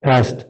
Test.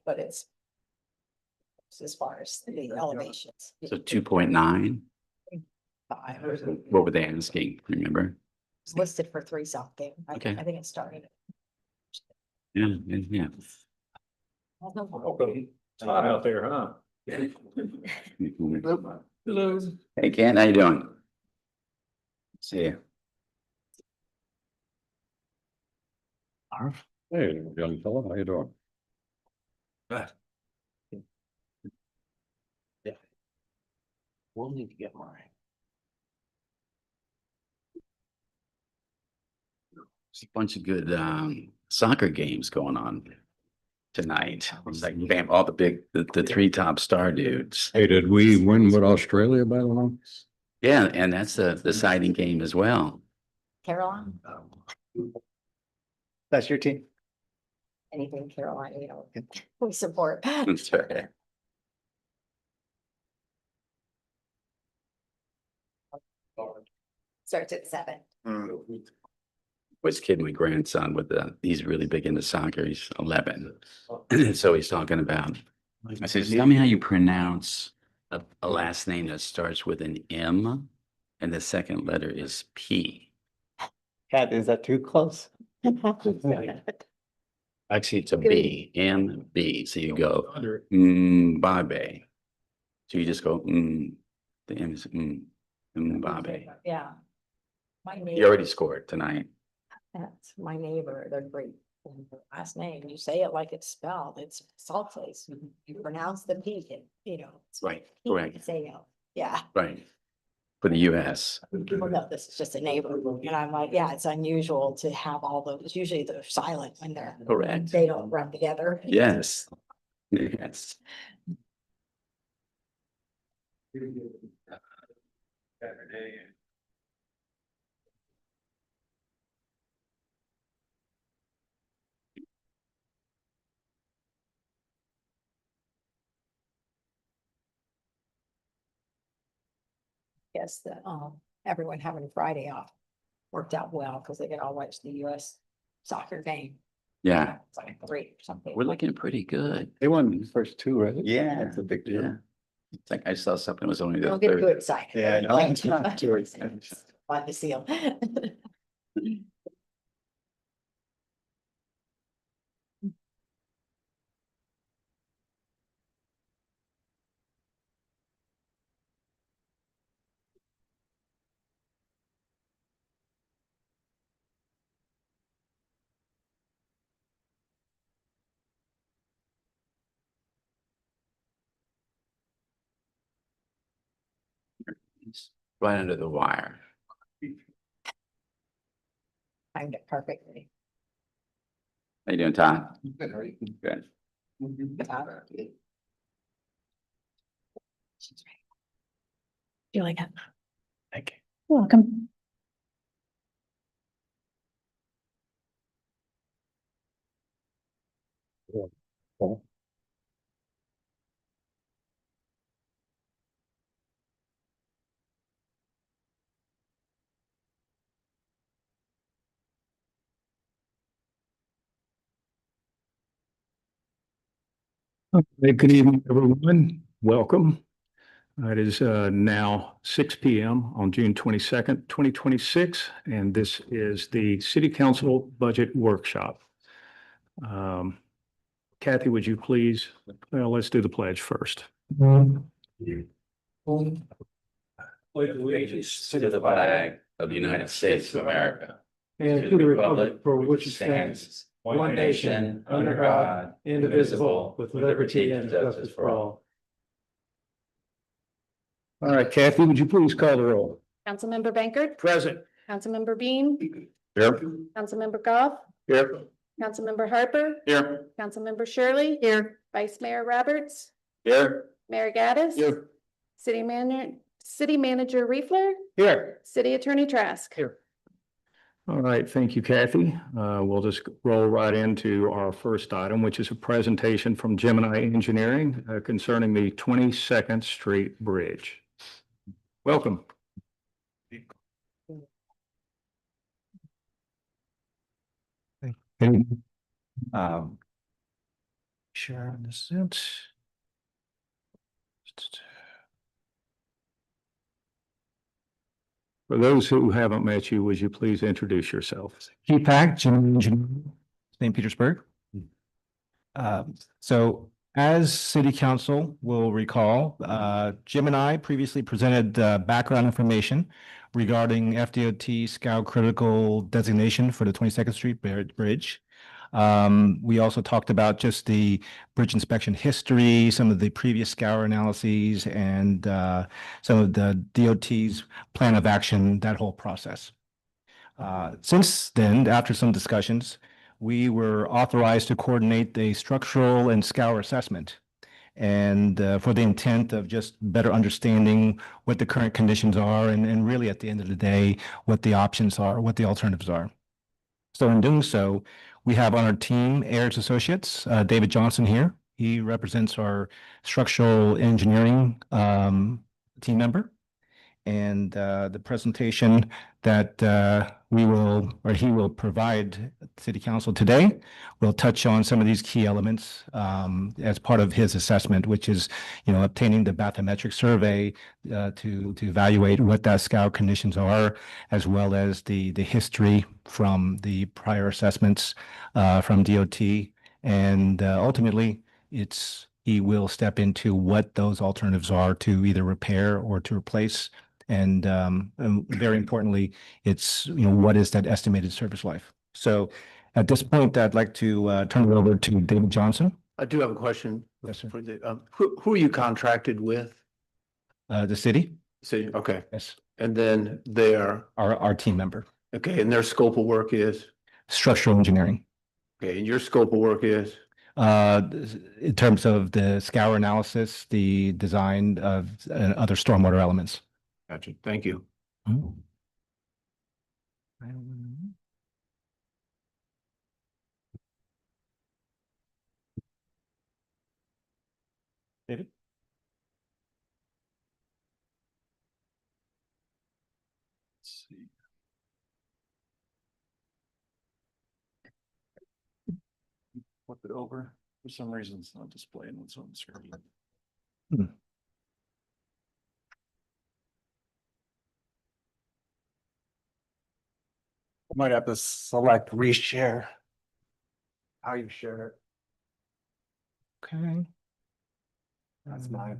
but it's as far as the elevations. So 2.9, 5. what were they asking, remember? It's listed for 3 something. Okay. I think it started. Yeah, yeah. It's hot out there, huh? Hello. Hey, Ken, how you doing? See you. Hey, young fella, how you doing? Yeah. We'll need to get mine. There's a bunch of good soccer games going on tonight. It's like bam, all the 3 top star dudes. Hey, did we win with Australia, by the way? Yeah, and that's the deciding game as well. Caroline, That's your team? anything Carolina, we support. That's right. Starts at 7. Was kidding my grandson with he's really big into soccer. He's 11. So he's talking about, I said, tell me how you pronounce a last name that starts with an M and the second letter is P. Kat, is that too close? Actually, it's a B, M-B. So you go, Mbabe. So you just go, the M is Mbabe. Yeah. My He neighbor, already scored tonight. that's my neighbor, they're great. Last name, you say it like it's spelled, it's salt face. You pronounce the P, it's Right, P, correct. say, yeah. Right. For the US. Well, no, this is just a neighbor. And I'm like, yeah, it's unusual to have all those. Usually they're silent when Correct. they don't run together. Yes. Yes. Yes, everyone having Friday off worked out well because they could all watch the US soccer game. Yeah, It's like 3 or something. we're looking pretty good. They won the first 2, right? Yeah. That's a big deal. Yeah. It's like I saw something was only the Don't get too third. excited. Yeah, I know. Like, Not too excited. Fun to see them. It's right under the wire. Timed it perfectly. How you doing, Todd? Good. You like that? Thank you. You're welcome. Hey, good evening, everyone. Welcome. It is now 6 p.m. on June 22nd, 2026, and this is the City Council Budget Workshop. Kathy, would you please, well, let's do the pledge first. Pledge allegiance to the flag of the United States of America. And to the republic for which it stands, one nation, under God, indivisible, with liberty and justice for all. All right, Kathy, would you please call the roll? Councilmember Bankert, Present. Councilmember Bean, Here. Councilmember Goff, Here. Councilmember Harper, Here. Councilmember Shirley. Here. Vice Mayor Roberts, Here. Mayor Gaddis. City Manager Riefler, Here. City Attorney Trask. Here. All right, thank you, Kathy. We'll just roll right into our first item, which is a presentation from Gemini Engineering concerning the 22nd Street Bridge. Welcome. share on this end. For those who haven't met you, would you please introduce yourself? Keith Pack, General Engineer, St. Petersburg. So as City Council will recall, Jim and I previously presented background information regarding FDOT Scout Critical Designation for the 22nd Street Bridge. We also talked about just the bridge inspection history, some of the previous scour analyses, and some of the DOT's plan of action, that whole process. Since then, after some discussions, we were authorized to coordinate a structural and scour assessment. And for the intent of just better understanding what the current conditions are and really at the end of the day, what the options are, what the alternatives are. So in doing so, we have on our team Ayers Associates, David Johnson here. He represents our structural engineering team member. And the presentation that he will provide City Council today will touch on some of these key elements as part of his assessment, which is, obtaining the bathymetric survey to evaluate what that scour conditions are, as well as the history from the prior assessments from DOT. And ultimately, he will step into what those alternatives are to either repair or to replace. And very importantly, it's, what is that estimated service life? So at this point, I'd like to turn it over to David Johnson. I do have a question. Yes, sir. For the, who are you contracted with? The city? City, okay. Yes. And then their, Our team member, okay, and their scope of work is, structural engineering. okay, and your scope of work is, In terms of the scour analysis, the design of other stormwater elements. gotcha, thank you. David? Let's see. Flip it over. For some reason, it's not displaying what's on the screen. Might have to select reshare. How you share it. Okay. That's mine.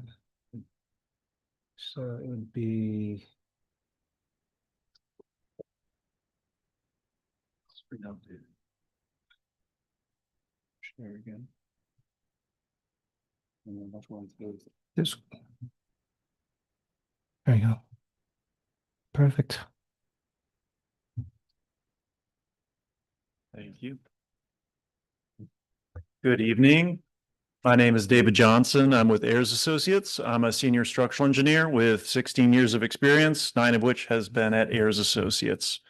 So it would be. Screen updated. Share again. And then which one's those? This. There you go. Perfect. Thank you. Good evening. My name is David Johnson. I'm with Ayers Associates. I'm a senior structural engineer with 16 years of experience, 9 of which has been at Ayers Associates.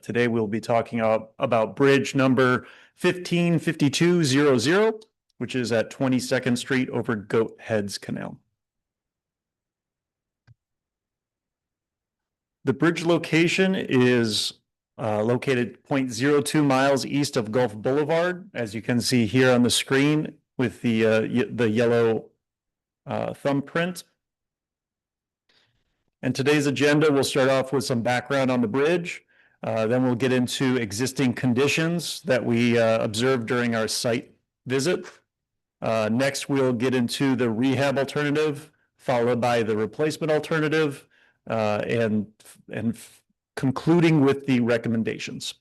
Today we'll be talking about bridge number 155200, which is at 22nd Street over Goat Heads Canal. The bridge location is located 0.02 miles east of Gulf Boulevard, as you can see here on the screen with the yellow thumbprint. And today's agenda will start off with some background on the bridge. Then we'll get into existing conditions that we observed during our site visit. Next, we'll get into the rehab alternative, followed by the replacement alternative, and concluding with the recommendations.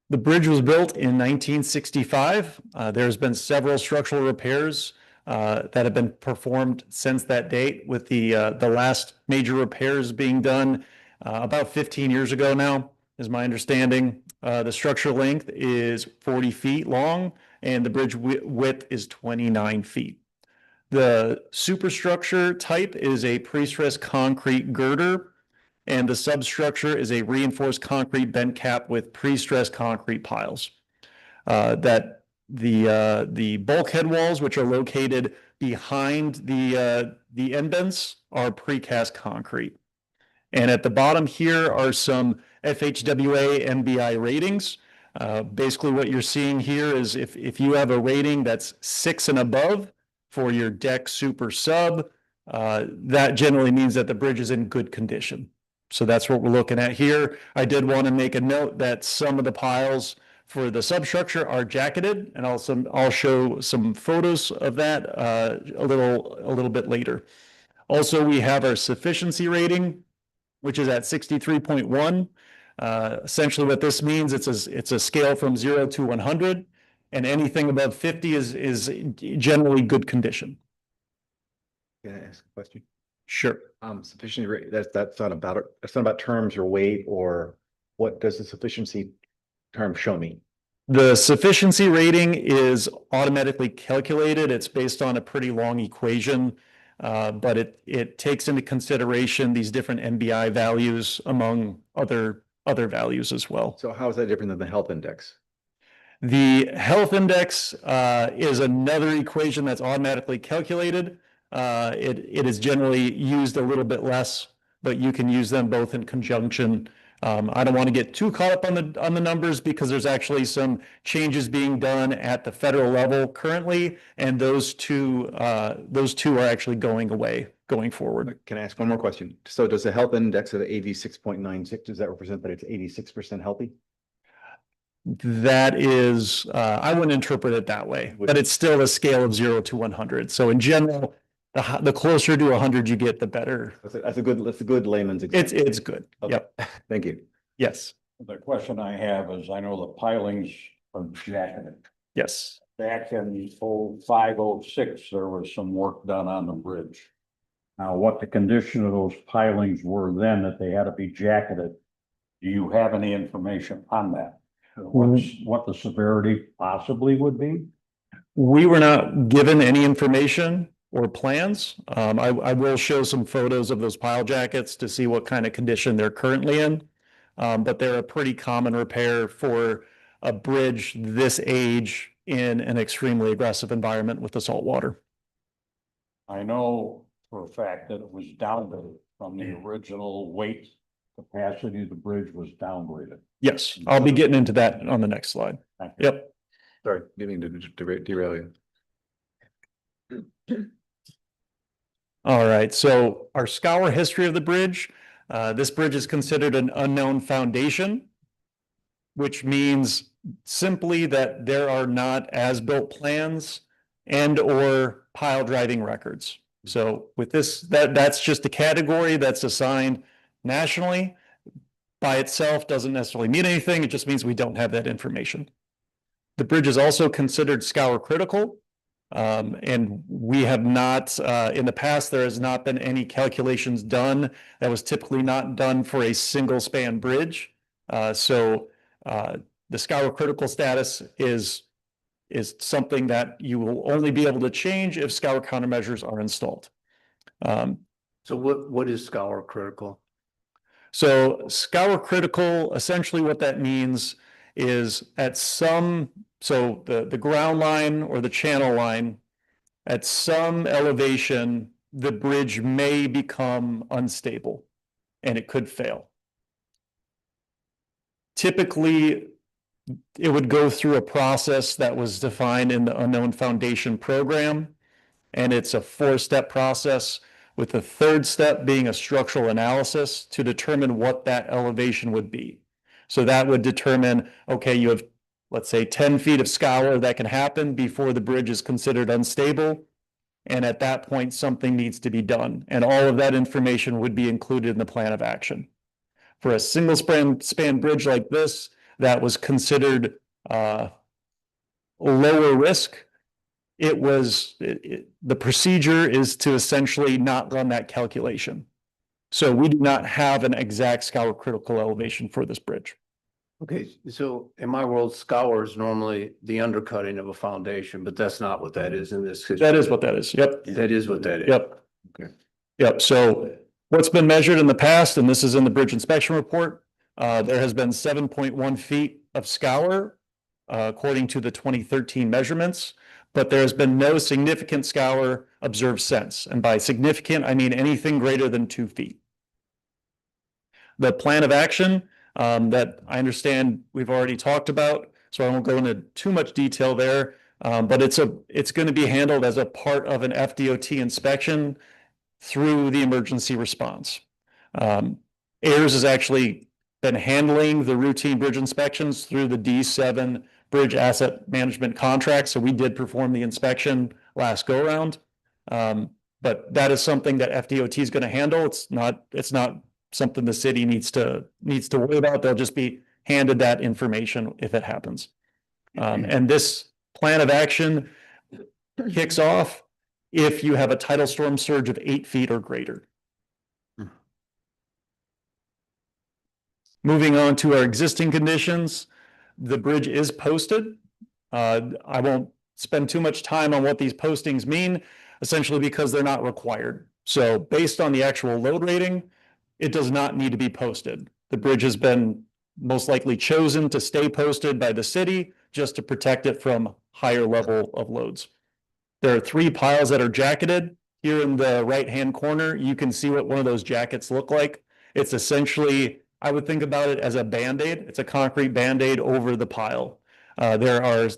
The bridge was built in 1965. There's been several structural repairs that have been performed since that date, with the last major repairs being done about 15 years ago now, is my understanding. The structural length is 40 feet long and the bridge width is 29 feet. The superstructure type is a pre-stressed concrete girder, and the substructure is a reinforced concrete bent cap with pre-stressed concrete piles. That the bulkhead walls, which are located behind the end vents, are precast concrete. And at the bottom here are some FHWA MBI ratings. Basically, what you're seeing here is if you have a rating that's 6 and above for your deck super sub, that generally means that the bridge is in good condition. So that's what we're looking at here. I did want to make a note that some of the piles for the substructure are jacketed, and I'll show some photos of that a little bit later. Also, we have our sufficiency rating, which is at 63.1. Essentially what this means, it's a scale from 0 to 100, and anything above 50 is generally good condition. Can I ask a question? Sure. Sufficiency rate, that's not about terms or weight, or what does the sufficiency term show me? The sufficiency rating is automatically calculated. It's based on a pretty long equation, but it takes into consideration these different MBI values among other values as well. So how is that different than the health index? The health index is another equation that's automatically calculated. It is generally used a little bit less, but you can use them both in conjunction. I don't want to get too caught up on the numbers because there's actually some changes being done at the federal level currently, and those two are actually going away going forward. Can I ask one more question? So does the health index of 86.96, does that represent that it's 86% healthy? That is, I wouldn't interpret it that way, but it's still a scale of 0 to 100. So in general, the closer to 100 you get, the better. That's a good layman's example. It's good. Okay. Yep. Thank you. Yes. The question I have is, I know the pilings are jacketed. Yes. Back in 05, 06, there was some work done on the bridge. Now, what the condition of those pilings were then that they had to be jacketed, do you have any information on that? What the severity possibly would be? We were not given any information or plans. I will show some photos of those pile jackets to see what kind of condition they're currently in. But they're a pretty common repair for a bridge this age in an extremely aggressive environment with the salt water. I know for a fact that it was downgraded from the original weight capacity. The bridge was downgraded. Yes, I'll be getting into that on the next slide. Thank you. Yep. Sorry, didn't mean to derail you. All right, so our scour history of the bridge. This bridge is considered an unknown foundation, which means simply that there are not as-built plans and or pile driving records. So with this, that's just a category that's assigned nationally. By itself doesn't necessarily mean anything. It just means we don't have that information. The bridge is also considered scour critical. And we have not, in the past, there has not been any calculations done. That was typically not done for a single span bridge. So the scour critical status is something that you will only be able to change if scour countermeasures are installed. So what is scour critical? So scour critical, essentially what that means is so the ground line or the channel line, at some elevation, the bridge may become unstable and it could fail. Typically, it would go through a process that was defined in the Unknown Foundation program, and it's a 4-step process, with the 3rd step being a structural analysis to determine what that elevation would be. So that would determine, okay, you have, let's say, 10 feet of scour that can happen before the bridge is considered unstable. And at that point, something needs to be done. And all of that information would be included in the plan of action. For a single span bridge like this, that was considered lower risk. The procedure is to essentially not run that calculation. So we do not have an exact scour critical elevation for this bridge. Okay, so in my world, scour is normally the undercutting of a foundation, but that's not what that is in this. That is what that is. Yep. That is what that is. Yep. Okay. Yep. So what's been measured in the past, and this is in the bridge inspection report, there has been 7.1 feet of scour according to the 2013 measurements, but there has been no significant scour observed since. And by significant, I mean anything greater than 2 feet. The plan of action that I understand we've already talked about, so I won't go into too much detail there. But it's going to be handled as a part of an FDOT inspection through the emergency response. AIRS has actually been handling the routine bridge inspections through the D7 Bridge Asset Management contract. So we did perform the inspection last go around. But that is something that FDOT is going to handle. It's not something the city needs to worry about. They'll just be handed that information if it happens. And this plan of action kicks off if you have a tidal storm surge of 8 feet or greater. Moving on to our existing conditions, the bridge is posted. I won't spend too much time on what these postings mean, essentially because they're not required. So based on the actual load rating, it does not need to be posted. The bridge has been most likely chosen to stay posted by the city just to protect it from higher level of loads. There are 3 piles that are jacketed. Here in the right-hand corner, you can see what one of those jackets look like. It's essentially, I would think about it as a Band-Aid. It's a concrete Band-Aid over the pile. There are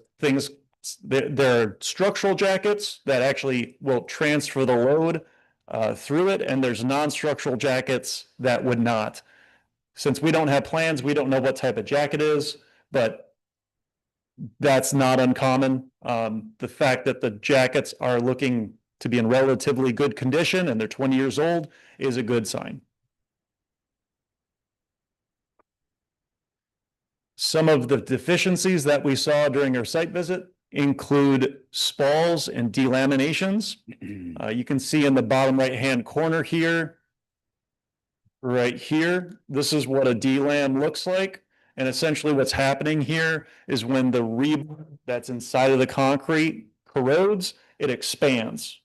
structural jackets that actually will transfer the load through it, and there's non-structural jackets that would not. Since we don't have plans, we don't know what type of jacket is, but that's not uncommon. The fact that the jackets are looking to be in relatively good condition and they're 20 years old is a good sign. Some of the deficiencies that we saw during our site visit include spalls and delaminations. You can see in the bottom right-hand corner here, right here, this is what a delam looks like. And essentially what's happening here is when the rebar that's inside of the concrete corrodes, it expands.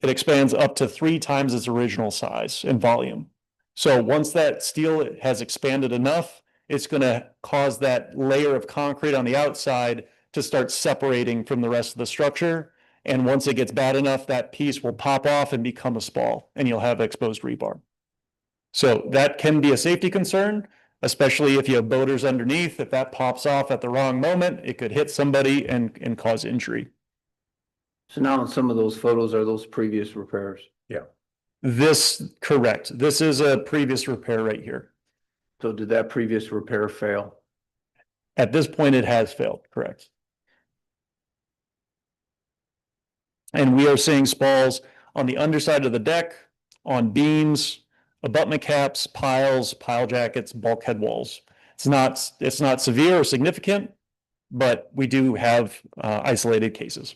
It expands up to 3 times its original size and volume. So once that steel has expanded enough, it's going to cause that layer of concrete on the outside to start separating from the rest of the structure. And once it gets bad enough, that piece will pop off and become a spall, and you'll have exposed rebar. So that can be a safety concern, especially if you have boaters underneath. If that pops off at the wrong moment, it could hit somebody and cause injury. So now in some of those photos are those previous repairs? Correct. This is a previous repair right here. So did that previous repair fail? At this point, it has failed, correct. And we are seeing spalls on the underside of the deck, on beams, abutment caps, piles, pile jackets, bulkhead walls. It's not severe or significant, but we do have isolated cases.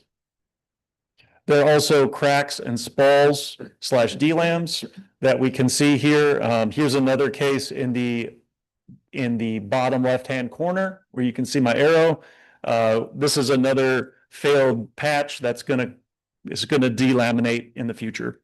There are also cracks and spalls / delams that we can see here. Here's another case in the bottom left-hand corner where you can see my arrow. This is another failed patch that's gonna delaminate in the future.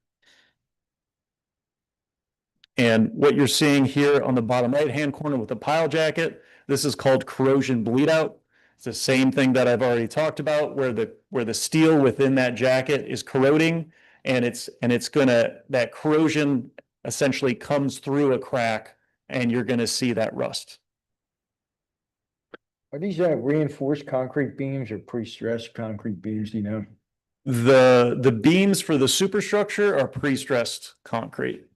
And what you're seeing here on the bottom right-hand corner with the pile jacket, this is called corrosion bleed out. It's the same thing that I've already talked about, where the steel within that jacket is corroding, and that corrosion essentially comes through a crack, and you're gonna see that rust. Are these reinforced concrete beams or pre-stressed concrete beams, you know? The beams for the superstructure are pre-stressed concrete.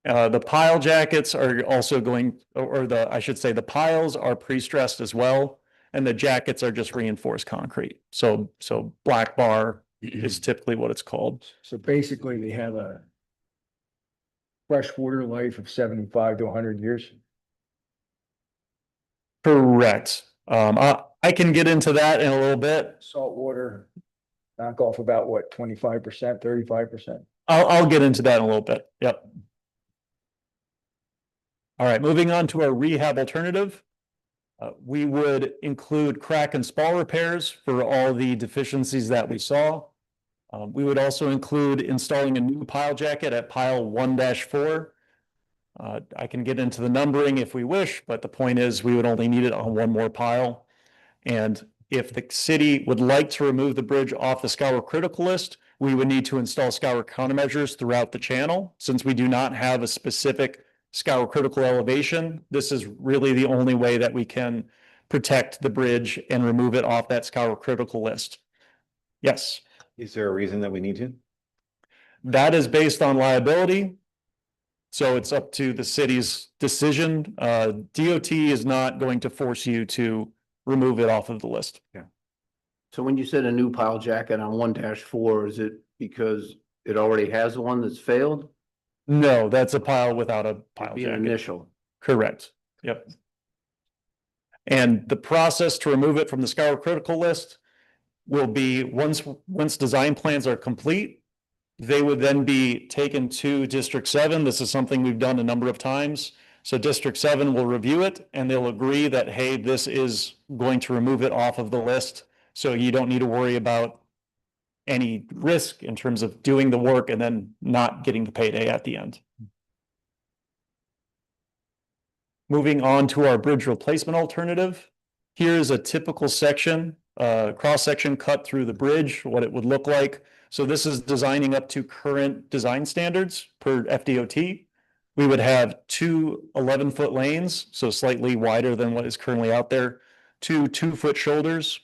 The pile jackets are also the piles are pre-stressed as well, and the jackets are just reinforced concrete. So black bar is typically what it's called. So basically they have a freshwater life of 75 to 100 years. Correct. I can get into that in a little bit. Saltwater knock off about what, 25%, 35%? I'll get into that in a little bit. Yep. All right, moving on to our rehab alternative. We would include crack and spall repairs for all the deficiencies that we saw. We would also include installing a new pile jacket at pile 1-4. I can get into the numbering if we wish, but the point is we would only need it on 1 more pile. And if the city would like to remove the bridge off the scour critical list, we would need to install scour countermeasures throughout the channel, since we do not have a specific scour critical elevation, this is really the only way that we can protect the bridge and remove it off that scour critical list. Yes, Is there a reason that we need to? that is based on liability. So it's up to the city's decision. DOT is not going to force you to remove it off of the list. So when you said a new pile jacket on 1-4, is it because it already has one that's failed? No, that's a pile without a pile Be an jacket. initial. Correct. Yep. And the process to remove it from the scour critical list will be once design plans are complete, they would then be taken to District 7. This is something we've done a number of times. So District 7 will review it and they'll agree that, hey, this is going to remove it off of the list. So you don't need to worry about any risk in terms of doing the work and then not getting the payday at the end. Moving on to our bridge replacement alternative. Here's a typical section, cross section cut through the bridge, what it would look like. So this is designing up to current design standards per FDOT. We would have two 11-foot lanes, so slightly wider than what is currently out there, two 2-foot shoulders,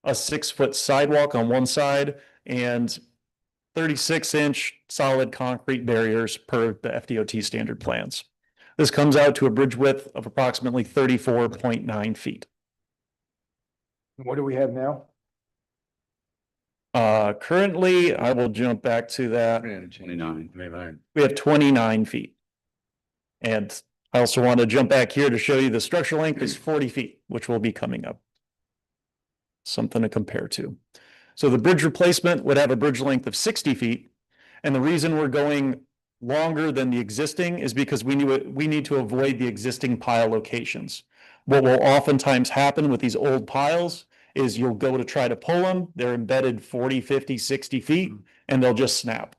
a 6-foot sidewalk on one side, and 36-inch solid concrete barriers per the FDOT standard plans. This comes out to a bridge width of approximately 34.9 feet. What do we have now? Currently, I will jump back to that. 29. We have 29 feet. And I also want to jump back here to show you the structural length is 40 feet, which will be coming up. Something to compare to. So the bridge replacement would have a bridge length of 60 feet. And the reason we're going longer than the existing is because we need to avoid the existing pile locations. What will oftentimes happen with these old piles is you'll go to try to pull them, they're embedded 40, 50, 60 feet, and they'll just snap.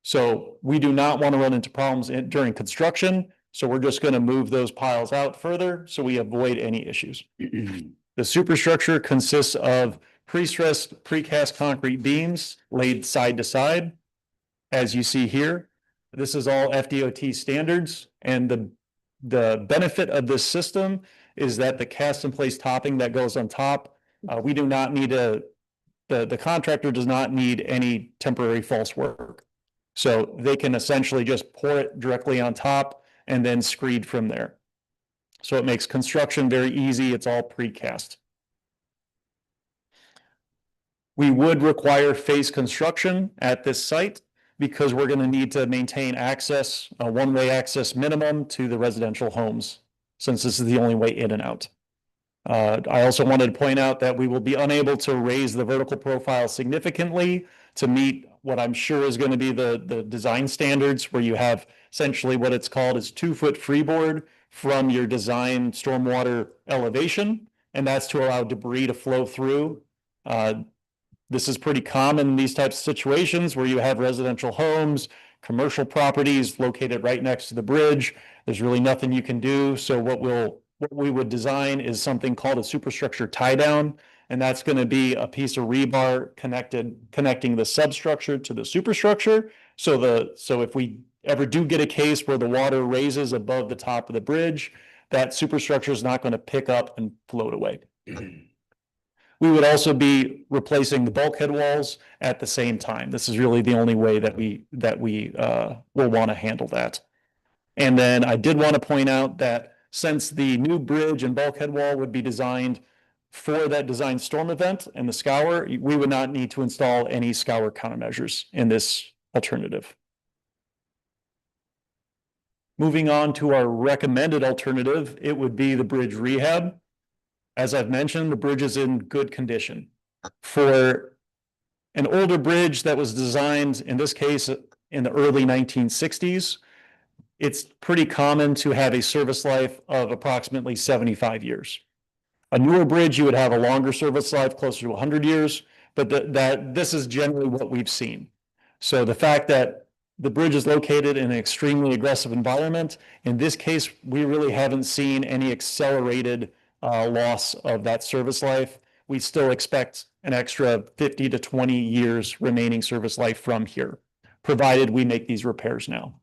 So we do not want to run into problems during construction. So we're just going to move those piles out further so we avoid any issues. The superstructure consists of pre-stressed precast concrete beams laid side to side. As you see here, this is all FDOT standards, and the benefit of this system is that the cast in place topping that goes on top, we do not need the contractor does not need any temporary false work. So they can essentially just pour it directly on top and then screed from there. So it makes construction very easy. It's all precast. We would require phase construction at this site because we're going to need to maintain access, a one-way access minimum to the residential homes, since this is the only way in and out. I also wanted to point out that we will be unable to raise the vertical profile significantly to meet what I'm sure is going to be the design standards, where you have essentially what it's called is 2-foot freeboard from your design stormwater elevation, and that's to allow debris to flow through. This is pretty common in these types of situations where you have residential homes, commercial properties located right next to the bridge. There's really nothing you can do. So what we would design is something called a superstructure tie down, and that's going to be a piece of rebar connecting the substructure to the superstructure. So if we ever do get a case where the water raises above the top of the bridge, that superstructure is not going to pick up and float away. We would also be replacing the bulkhead walls at the same time. This is really the only way that we will want to handle that. And then I did want to point out that since the new bridge and bulkhead wall would be designed for that design storm event and the scour, we would not need to install any scour countermeasures in this alternative. Moving on to our recommended alternative, it would be the bridge rehab. As I've mentioned, the bridge is in good condition. For an older bridge that was designed, in this case, in the early 1960s, it's pretty common to have a service life of approximately 75 years. A newer bridge, you would have a longer service life, closer to 100 years, but this is generally what we've seen. So the fact that the bridge is located in an extremely aggressive environment, in this case, we really haven't seen any accelerated loss of that service life. We still expect an extra 50 to 20 years remaining service life from here, provided we make these repairs now.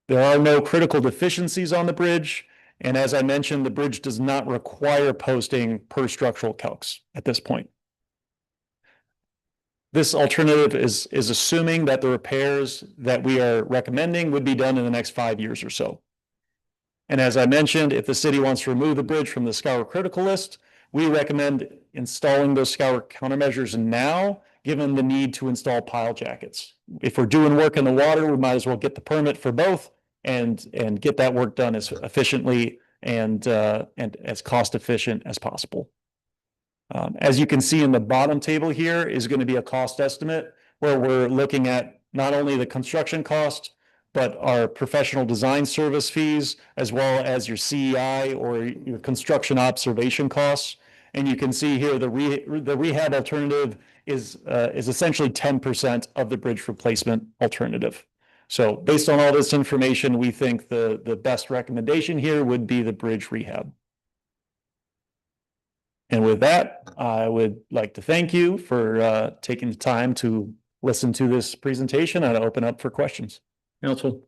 There are no critical deficiencies on the bridge. And as I mentioned, the bridge does not require posting per structural calcs at this point. This alternative is assuming that the repairs that we are recommending would be done in the next 5 years or so. And as I mentioned, if the city wants to remove the bridge from the scour critical list, we recommend installing those scour countermeasures now, given the need to install pile jackets. If we're doing work in the water, we might as well get the permit for both and get that work done as efficiently and as cost efficient as possible. As you can see in the bottom table here is going to be a cost estimate where we're looking at not only the construction cost, but our professional design service fees, as well as your CEI or your construction observation costs. And you can see here the rehab alternative is essentially 10% of the bridge replacement alternative. So based on all this information, we think the best recommendation here would be the bridge rehab. And with that, I would like to thank you for taking the time to listen to this presentation and open up for questions. Council?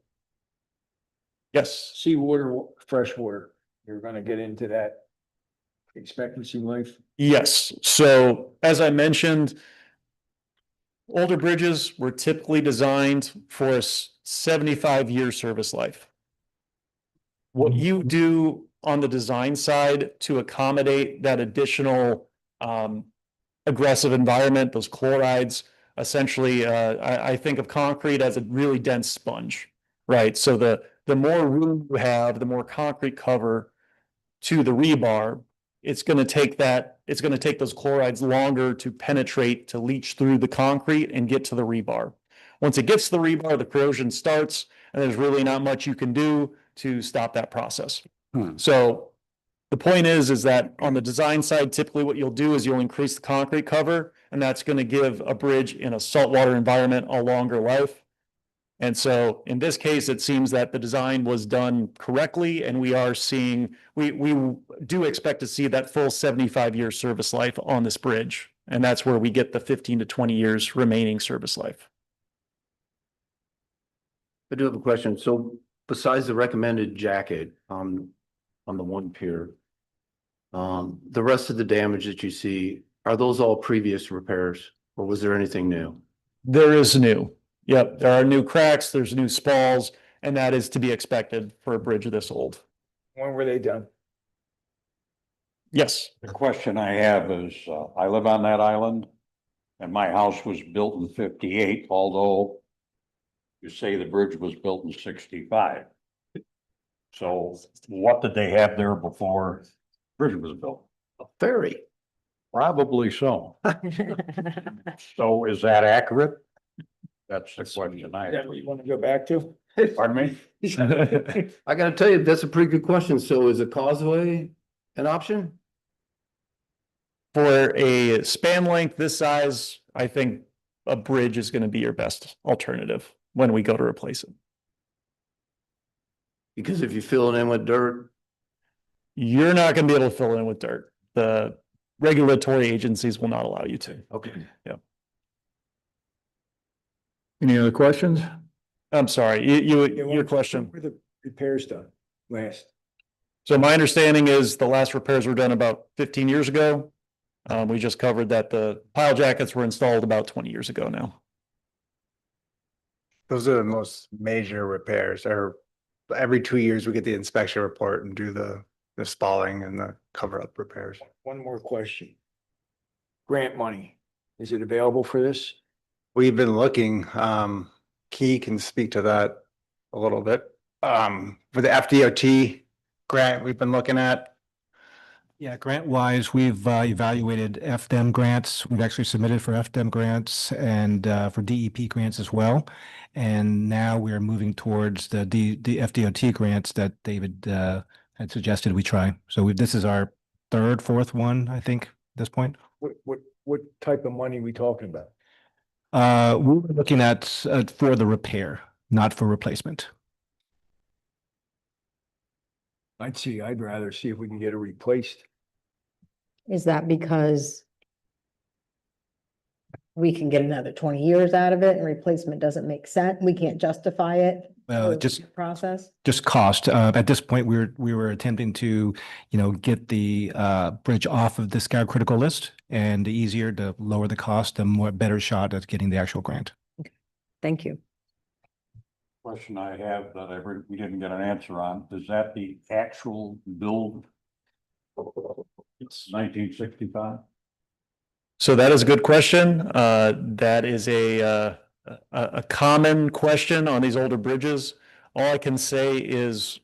Yes. Seawater, freshwater, you're gonna get into that expectancy life? Yes. So as I mentioned, older bridges were typically designed for a 75-year service life. What you do on the design side to accommodate that additional aggressive environment, those chlorides, essentially, I think of concrete as a really dense sponge, right? So the more room you have, the more concrete cover to the rebar, it's going to take those chlorides longer to penetrate, to leach through the concrete and get to the rebar. Once it gets to the rebar, the corrosion starts, and there's really not much you can do to stop that process. So the point is that on the design side, typically what you'll do is you'll increase the concrete cover, and that's going to give a bridge in a saltwater environment a longer life. And so in this case, it seems that the design was done correctly, and we do expect to see that full 75-year service life on this bridge. And that's where we get the 15 to 20 years remaining service life. I do have a question. So besides the recommended jacket on the one pier, the rest of the damage that you see, are those all previous repairs, or was there anything new? There is new. Yep, there are new cracks, there's new spalls, and that is to be expected for a bridge this old. When were they done? Yes. The question I have is, I live on that island and my house was built in 58, although you say the bridge was built in 65. So what did they have there before the bridge was built? A ferry. Probably so. So is that accurate? That's the question I Is that have. what you want to go back to? Pardon me? I gotta tell you, that's a pretty good question. So is a causeway an option? For a span length this size, I think a bridge is going to be your best alternative when we go to replace it. Because if you fill it in with dirt, You're not going to be able to fill it in with dirt. The regulatory agencies will not allow you to. okay. Any other questions? I'm sorry, your question. Were the repairs done last? So my understanding is the last repairs were done about 15 years ago. We just covered that the pile jackets were installed about 20 years ago now. Those are the most major repairs, or every 2 years we get the inspection report and do the spalling and the cover up repairs. One more question. Grant money, is it available for this? We've been looking, Key can speak to that a little bit. For the FDOT grant we've been looking at. Yeah, grant wise, we've evaluated FDEM grants. We've actually submitted for FDEM grants and for DEP grants as well. And now we're moving towards the FDOT grants that David had suggested we try. So this is our third, fourth one, I think, at this point. What type of money we talking about? We were looking at for the repair, not for replacement. I'd rather see if we can get it replaced. Is that because we can get another 20 years out of it and replacement doesn't make sense. We can't justify it. for Just the Process. cost. At this point, we were attempting to, get the bridge off of the Scout critical list, and the easier to lower the cost, the more better shot at getting the actual grant. Thank you. Question I have that we didn't get an answer on, is that the actual build? It's 1965? So that is a good question. That is a common question on these older bridges. All I can say is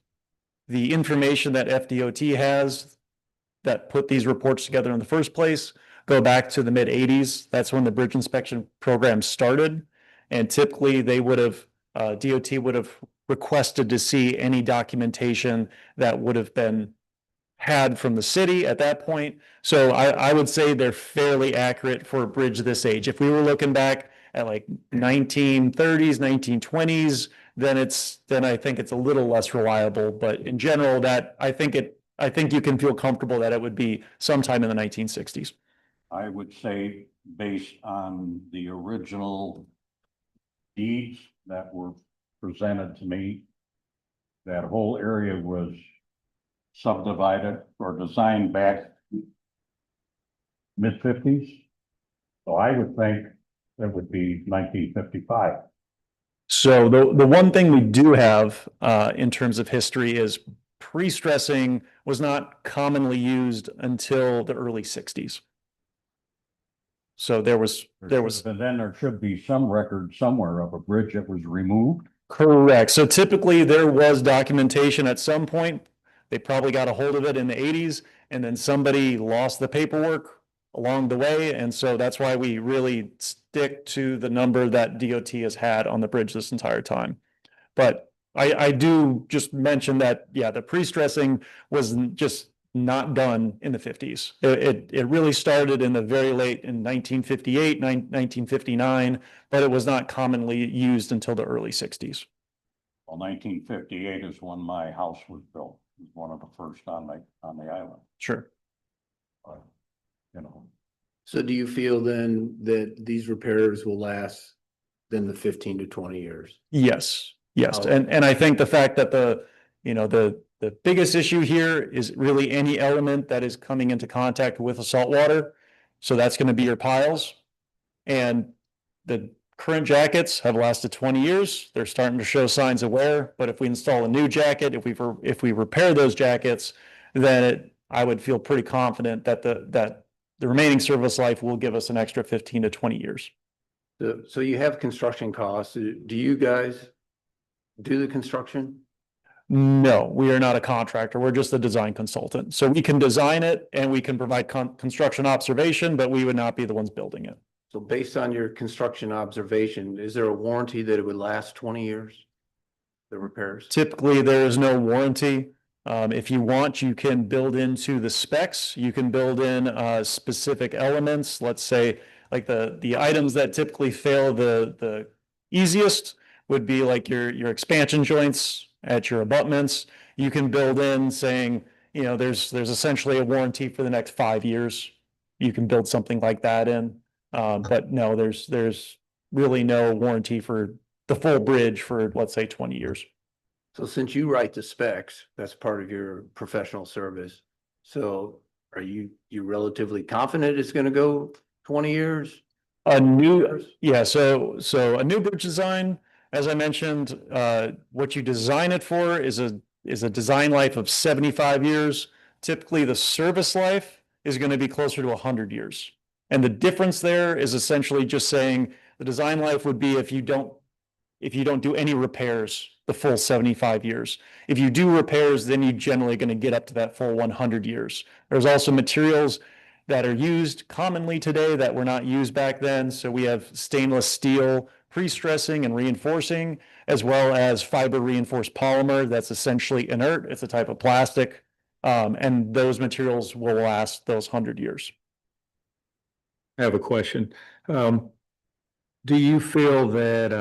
the information that FDOT has that put these reports together in the first place go back to the mid-80s. That's when the bridge inspection program started. And typically they would have, DOT would have requested to see any documentation that would have been had from the city at that point. So I would say they're fairly accurate for a bridge this age. If we were looking back at like 1930s, 1920s, then I think it's a little less reliable. But in general, I think you can feel comfortable that it would be sometime in the 1960s. I would say based on the original deeds that were presented to me, that whole area was subdivided or designed back mid-50s. So I would think it would be 1955. So the one thing we do have in terms of history is pre-stressing was not commonly used until the early 60s. So there was. And then there should be some record somewhere of a bridge that was removed. Correct. So typically there was documentation at some point. They probably got a hold of it in the 80s, and then somebody lost the paperwork along the way. And so that's why we really stick to the number that DOT has had on the bridge this entire time. But I do just mention that, yeah, the pre-stressing was just not done in the 50s. It really started in the very late in 1958, 1959, but it was not commonly used until the early 60s. Well, 1958 is when my house was built. It was one of the first on the island. Sure. You know, So do you feel then that these repairs will last then the 15 to 20 years? Yes, yes. Oh. And I think the fact that the biggest issue here is really any element that is coming into contact with the salt water. So that's going to be your piles. And the current jackets have lasted 20 years. They're starting to show signs of wear, but if we install a new jacket, if we repair those jackets, then I would feel pretty confident that the remaining service life will give us an extra 15 to 20 years. So you have construction costs. Do you guys do the construction? No, we are not a contractor. We're just a design consultant. So we can design it and we can provide construction observation, but we would not be the ones building it. So based on your construction observation, is there a warranty that it would last 20 years? The repairs? Typically, there is no warranty. If you want, you can build into the specs. You can build in specific elements. Let's say like the items that typically fail the easiest would be like your expansion joints at your abutments. You can build in saying, there's essentially a warranty for the next 5 years. You can build something like that in. But no, there's really no warranty for the full bridge for, let's say, 20 years. So since you write the specs, that's part of your professional service. So are you relatively confident it's going to go 20 years? So a new bridge design, as I mentioned, what you design it for is a design life of 75 years. Typically, the service life is going to be closer to 100 years. And the difference there is essentially just saying the design life would be if you don't do any repairs, the full 75 years. If you do repairs, then you're generally going to get up to that full 100 years. There's also materials that are used commonly today that were not used back then. So we have stainless steel pre-stressing and reinforcing, as well as fiber reinforced polymer that's essentially inert. It's a type of plastic, and those materials will last those 100 years. I have a question. Do you feel that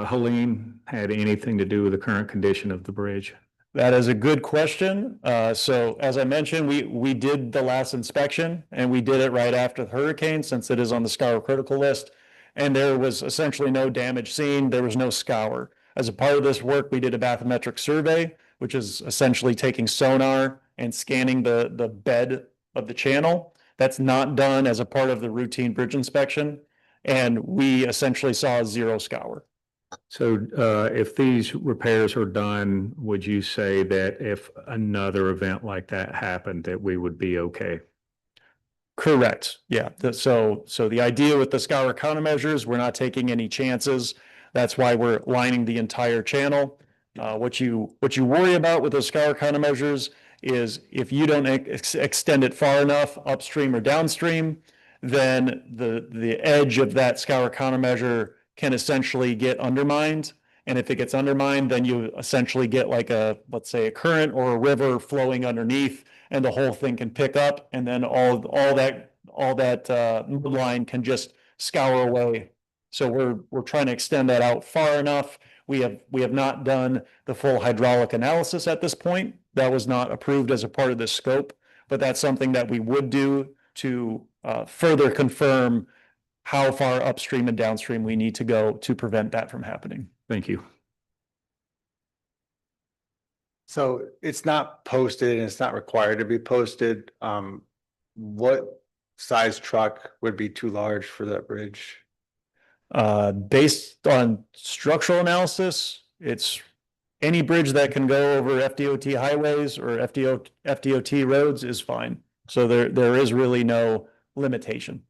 Helene had anything to do with the current condition of the bridge? That is a good question. So as I mentioned, we did the last inspection and we did it right after the hurricane, since it is on the Scour critical list. and there was essentially no damage seen. There was no scour. As a part of this work, we did a bathymetric survey, which is essentially taking sonar and scanning the bed of the channel. That's not done as a part of the routine bridge inspection. And we essentially saw zero scour. So if these repairs are done, would you say that if another event like that happened, that we would be okay? Correct. Yeah. So the idea with the scour countermeasures, we're not taking any chances. That's why we're lining the entire channel. What you worry about with those scour countermeasures is if you don't extend it far enough upstream or downstream, then the edge of that scour countermeasure can essentially get undermined. And if it gets undermined, then you essentially get like let's say a current or a river flowing underneath, and the whole thing can pick up, and then all that line can just scour away. So we're trying to extend that out far enough. We have not done the full hydraulic analysis at this point. That was not approved as a part of this scope, but that's something that we would do to further confirm how far upstream and downstream we need to go to prevent that from happening. Thank you. So it's not posted and it's not required to be posted. What size truck would be too large for that bridge? Based on structural analysis, it's any bridge that can go over FDOT highways or FDOT roads is fine. So there is really no limitation.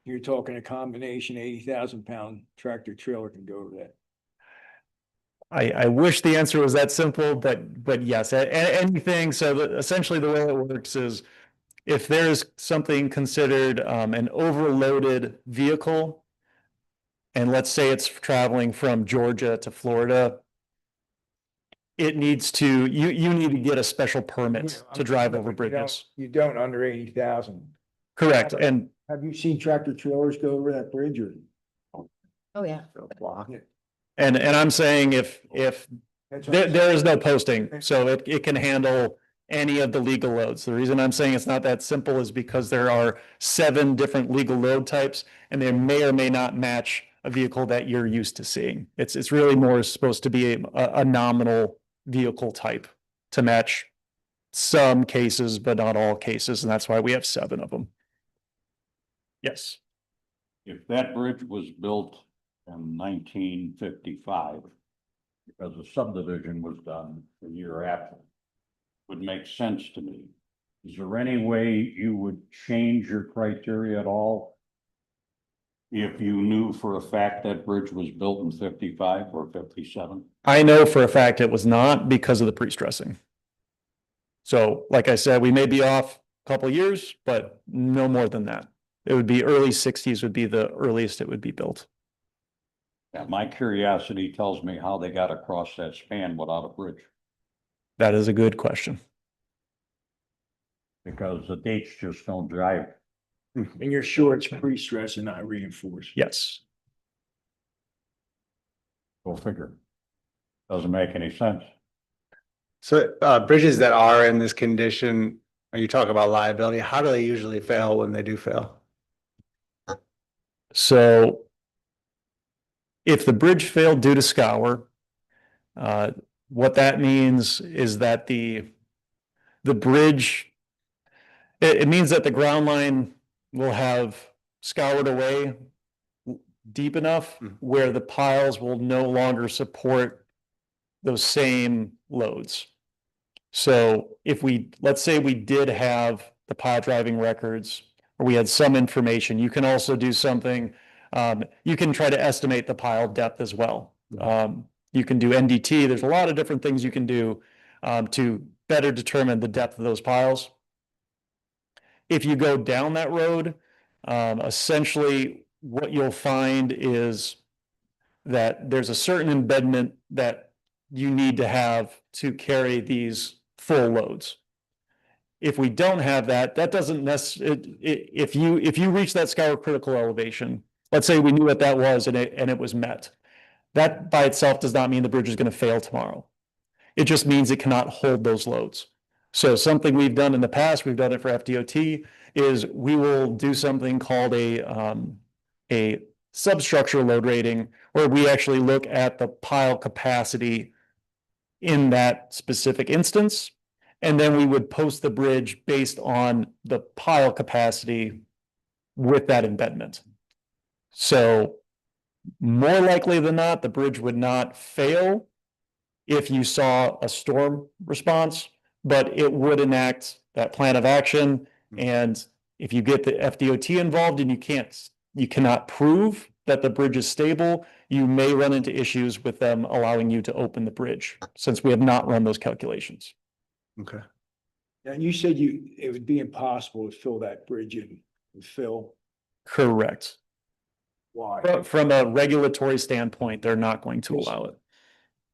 You're talking a combination 80,000-pound tractor trailer can go over that. I wish the answer was that simple, but yes, anything. So essentially the way it works is if there's something considered an overloaded vehicle, and let's say it's traveling from Georgia to Florida, it needs to, you need to get a special permit to drive over bridges. You don't under 80,000. Correct. And Have you seen tractor trailers go over that bridge or? Oh, yeah. and I'm saying if That's what I'm there is no posting, so it can handle any of the legal loads. The reason I'm saying it's not that simple is because there are 7 different legal load types, and they may or may not match a vehicle that you're used to seeing. It's really more supposed to be a nominal vehicle type to match some cases, but not all cases, and that's why we have 7 of them. Yes. If that bridge was built in 1955, because a subdivision was done a year after, would make sense to me. Is there any way you would change your criteria at all? If you knew for a fact that bridge was built in 55 or 57? I know for a fact it was not because of the pre-stressing. So like I said, we may be off a couple of years, but no more than that. It would be early 60s would be the earliest it would be built. Yeah, my curiosity tells me how they got across that span without a bridge, That is a good question. because the dates just don't drive. And you're sure it's pre-stressed and not reinforced? Yes. Go figure. Doesn't make any sense. So bridges that are in this condition, when you talk about liability, how do they usually fail when they do fail? So if the bridge failed due to scour, what that means is that the bridge, it means that the ground line will have scoured away deep enough where the piles will no longer support those same loads. So if let's say we did have the pile driving records, or we had some information, you can also do something. You can try to estimate the pile depth as well. You can do NDT. There's a lot of different things you can do to better determine the depth of those piles. If you go down that road, essentially what you'll find is that there's a certain embedment that you need to have to carry these full loads. If we don't have that, that doesn't necessarily, if you reach that scour critical elevation, let's say we knew what that was and it was met, that by itself does not mean the bridge is going to fail tomorrow. It just means it cannot hold those loads. So something we've done in the past, we've done it for FDOT, is we will do something called a substructure load rating, where we actually look at the pile capacity in that specific instance. And then we would post the bridge based on the pile capacity with that embedment. So more likely than not, the bridge would not fail if you saw a storm response, but it would enact that plan of action. And if you get the FDOT involved and you cannot prove that the bridge is stable, you may run into issues with them allowing you to open the bridge, since we have not run those calculations. Okay. And you said it would be impossible to fill that bridge in with fill. Correct. Why? From a regulatory standpoint, they're not going to allow it.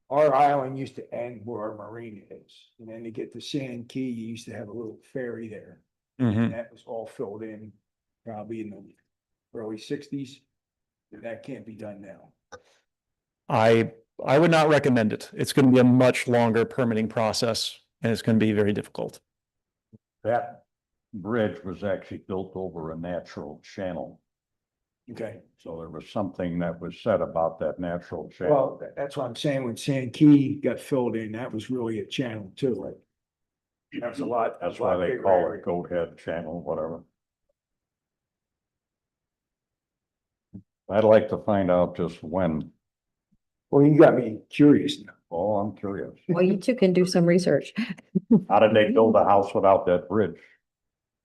Our island used to end where our marina is, and then to get to Sand Key, you used to have a little ferry there. And that was all filled in probably in the early sixties. That can't be done now. I would not recommend it. It's going to be a much longer permitting process, and it's going to be very difficult. That bridge was actually built over a natural channel. Okay. So there was something that was said about that natural channel. Well, that's what I'm saying. When Sand Key got filled in, that was really a channel too, right? That was a lot. That's why they call it Goat Head Channel, whatever. I'd like to find out just when. Well, you got me curious now. Oh, I'm curious. Well, you two can do some research. How did they build a house without that bridge?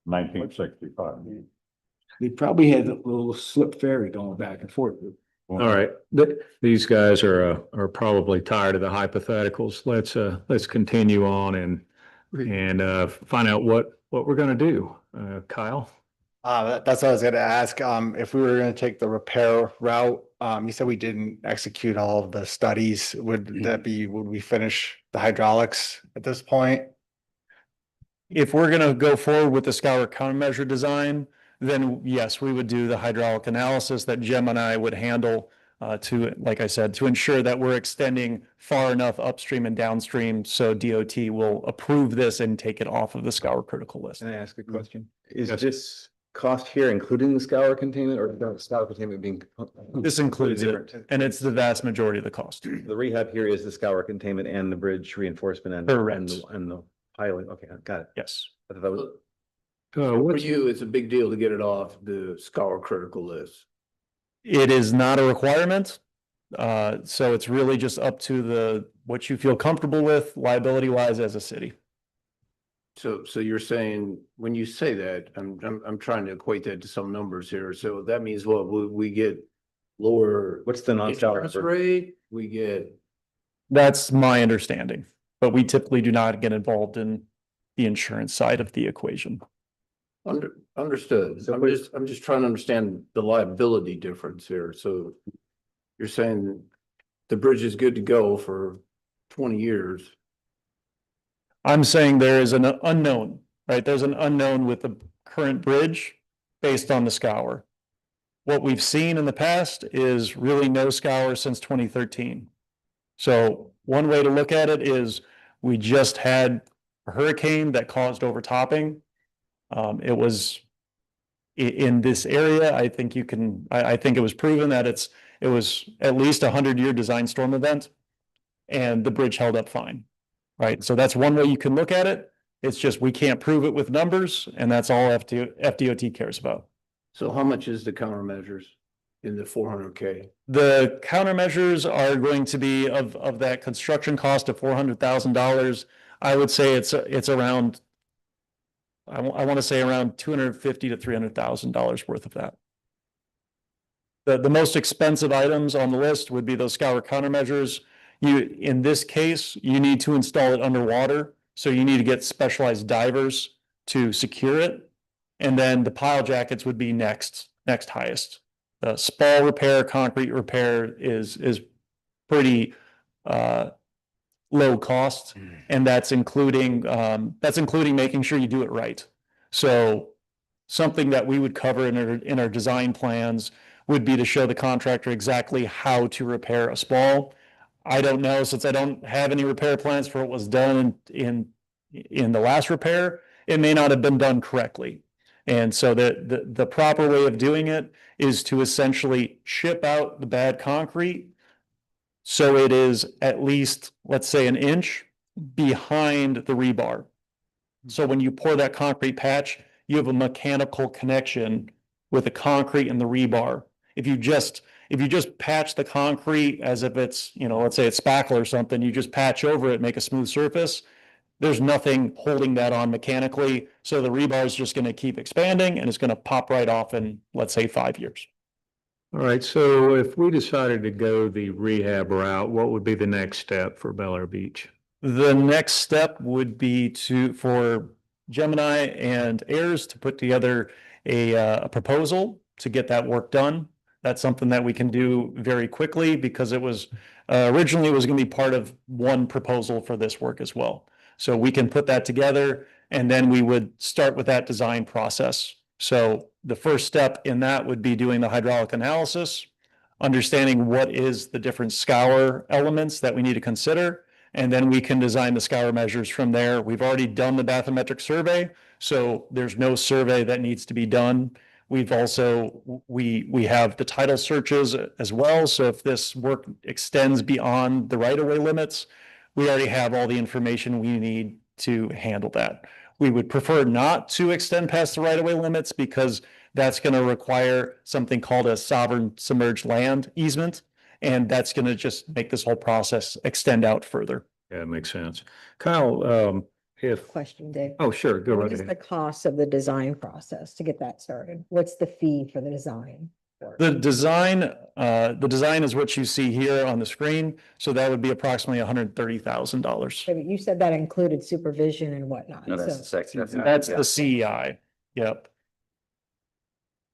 1965. They probably had a little slip ferry going back and forth. All right, these guys are probably tired of the hypotheticals. Let's continue on and find out what we're gonna do. Kyle? That's what I was gonna ask. If we were gonna take the repair route, you said we didn't execute all of the studies. Would we finish the hydraulics at this point? If we're going to go forward with the scour countermeasure design, then yes, we would do the hydraulic analysis that Jim and I would handle to, like I said, to ensure that we're extending far enough upstream and downstream so DOT will approve this and take it off of the scour critical list. Can I ask a question? Yes. Is this cost here including the scour containment or the scour containment being? This includes it, Different. and it's the vast majority of the cost. The rehab here is the scour containment and the bridge reinforcement and. Correct. And the piling. Okay, got it. Yes. I thought that was. For What's, you, it's a big deal to get it off the scour critical list. It is not a requirement. So it's really just up to what you feel comfortable with liability wise as a city. So you're saying, when you say that, I'm trying to equate that to some numbers here. So that means what, we get lower What's the non-scour? insurance rate, we get, That's my understanding, but we typically do not get involved in the insurance side of the equation. understood. So I'm just trying to understand the liability difference here. So you're saying the bridge is good to go for 20 years. I'm saying there is an unknown, right? There's an unknown with the current bridge based on the scour. What we've seen in the past is really no scour since 2013. So one way to look at it is we just had a hurricane that caused overtopping. It was in this area. I think I think it was proven that it was at least 100-year design storm event, and the bridge held up fine. Right, so that's one way you can look at it. It's just we can't prove it with numbers, and that's all FDOT cares about. So how much is the countermeasures in the 400K? The countermeasures are going to be of that construction cost of $400,000. I would say it's around. I want to say around $250,000 to $300,000 worth of that. The most expensive items on the list would be those scour countermeasures. In this case, you need to install it underwater. So you need to get specialized divers to secure it. And then the pile jackets would be next highest. The spall repair, concrete repair is pretty low cost. And that's including making sure you do it right. So something that we would cover in our design plans would be to show the contractor exactly how to repair a spall. I don't know, since I don't have any repair plans for what was done in the last repair, it may not have been done correctly. And so the proper way of doing it is to essentially chip out the bad concrete. So it is at least, let's say, an inch behind the rebar. So when you pour that concrete patch, you have a mechanical connection with the concrete and the rebar. If you just patch the concrete as if it's, let's say it's spackle or something, you just patch over it, make a smooth surface. There's nothing holding that on mechanically. So the rebar is just going to keep expanding and it's going to pop right off in, let's say, 5 years. All right, so if we decided to go the rehab route, what would be the next step for Bel Air Beach? The next step would be for Gemini and Ayers to put together a proposal to get that work done. That's something that we can do very quickly because it was originally it was going to be part of one proposal for this work as well. So we can put that together and then we would start with that design process. So the first step in that would be doing the hydraulic analysis, understanding what is the different scour elements that we need to consider. And then we can design the scour measures from there. We've already done the bathymetric survey, so there's no survey that needs to be done. We've also, we have the title searches as well. So if this work extends beyond the right-of-way limits, we already have all the information we need to handle that. We would prefer not to extend past the right-of-way limits because that's going to require something called a sovereign submerged land easement. And that's going to just make this whole process extend out further. Yeah, it makes sense. Kyle, Question, Dave. oh, sure, go What right is the ahead. cost of the design process to get that started? What's the fee for the design? The design is what you see here on the screen. So that would be approximately $130,000. But you said that included supervision and whatnot. No, that's so- the section. That's the CEI. Yep.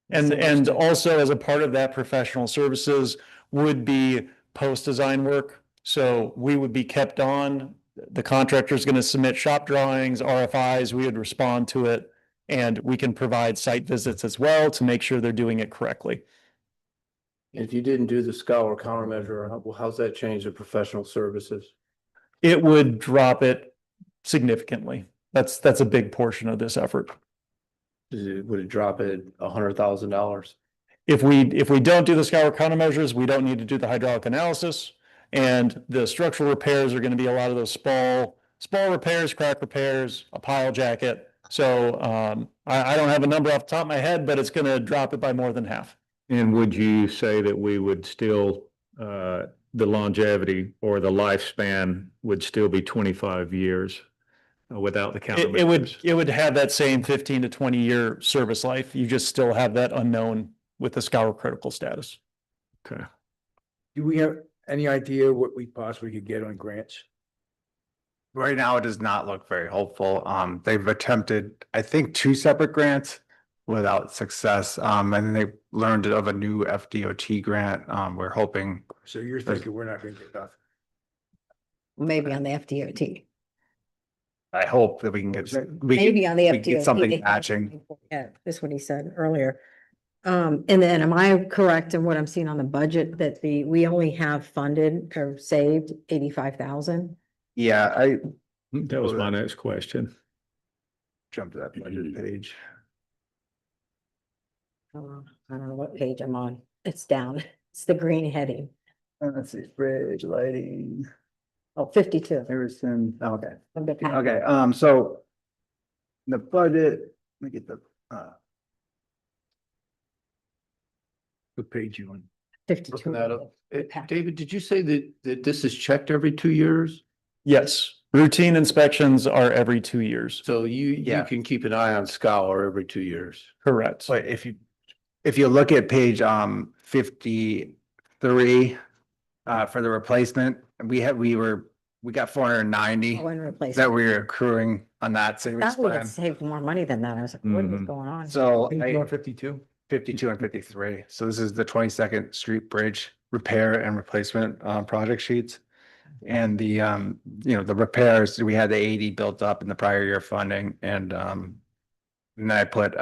And also as a part of that, professional services would be post-design work. So we would be kept on. The contractor is going to submit shop drawings, RFIs, we would respond to it. And we can provide site visits as well to make sure they're doing it correctly. If you didn't do the scour countermeasure, how's that change the professional services? It would drop it significantly. That's a big portion of this effort. Would it drop it $100,000? If we don't do the scour countermeasures, we don't need to do the hydraulic analysis. And the structural repairs are going to be a lot of those spall repairs, crack repairs, a pile jacket. So I don't have a number off the top of my head, but it's going to drop it by more than half. And would you say that we would still, the longevity or the lifespan would still be 25 years without the countermeasures? It would have that same 15 to 20 year service life. You just still have that unknown with the scour critical status. Okay. Do we have any idea what we possibly could get on grants? Right now, it does not look very hopeful. They've attempted, I think, 2 separate grants without success. And then they learned of a new FDOT grant. We're hoping. So you're thinking we're not gonna get nothing? Maybe on the FDOT. I hope that we can get. Maybe on the we can get FDOT. something they have matching. something for it. That's what he said earlier. And then am I correct in what I'm seeing on the budget that we only have funded or saved 85,000? Yeah, That was my next question. jumped to that budget page. I don't know what page I'm on. It's down. It's the green heading. Let's see, bridge lighting, Oh, 52. Harrison, okay. Of the packet. Okay, so the budget, let me get the, What page you on? 52. Looking that up. David, did you say that this is checked every 2 years? Yes, routine inspections are every 2 years. So you Yeah. can keep an eye on scour every 2 years. Correct. but if you look at page 53 for the replacement, we got 490 Oh, and replace. that we were accruing on that savings That would plan. have saved more money than that. I was like, what is Mhm. going on? So Page I- 152? 52 and 53. So this is the 22nd Street Bridge repair and replacement project sheets. And the the repairs, we had the 80 built up in the prior year funding and then I put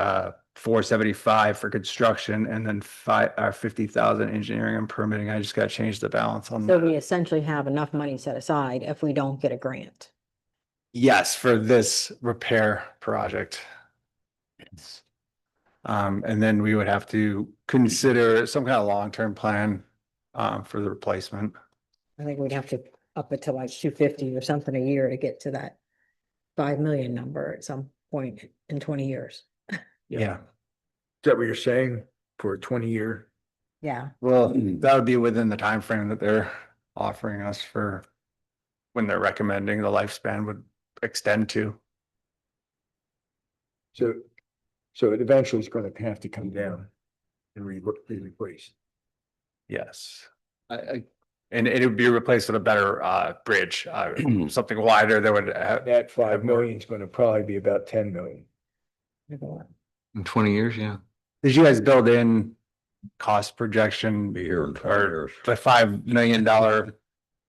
475 for construction and then 50,000 engineering and permitting. I just got to change the balance on So that. we essentially have enough money set aside if we don't get a grant. Yes, for this repair project. And then we would have to consider some kind of long-term plan for the replacement. I think we'd have to up it to like 250 or something a year to get to that 5 million number at some point in 20 years. Yeah. Is that what you're saying for a 20-year? Yeah, Well, that would be within the time frame that they're offering us for when they're recommending the lifespan would extend to. So it eventually is gonna have to come down and be replaced. Yes. And it would be replaced with a better bridge, something wider that would That 5 million is gonna probably be about 10 million. In 20 years, yeah. did you guys build in cost projection? Be here in 20 Or years. the $5 million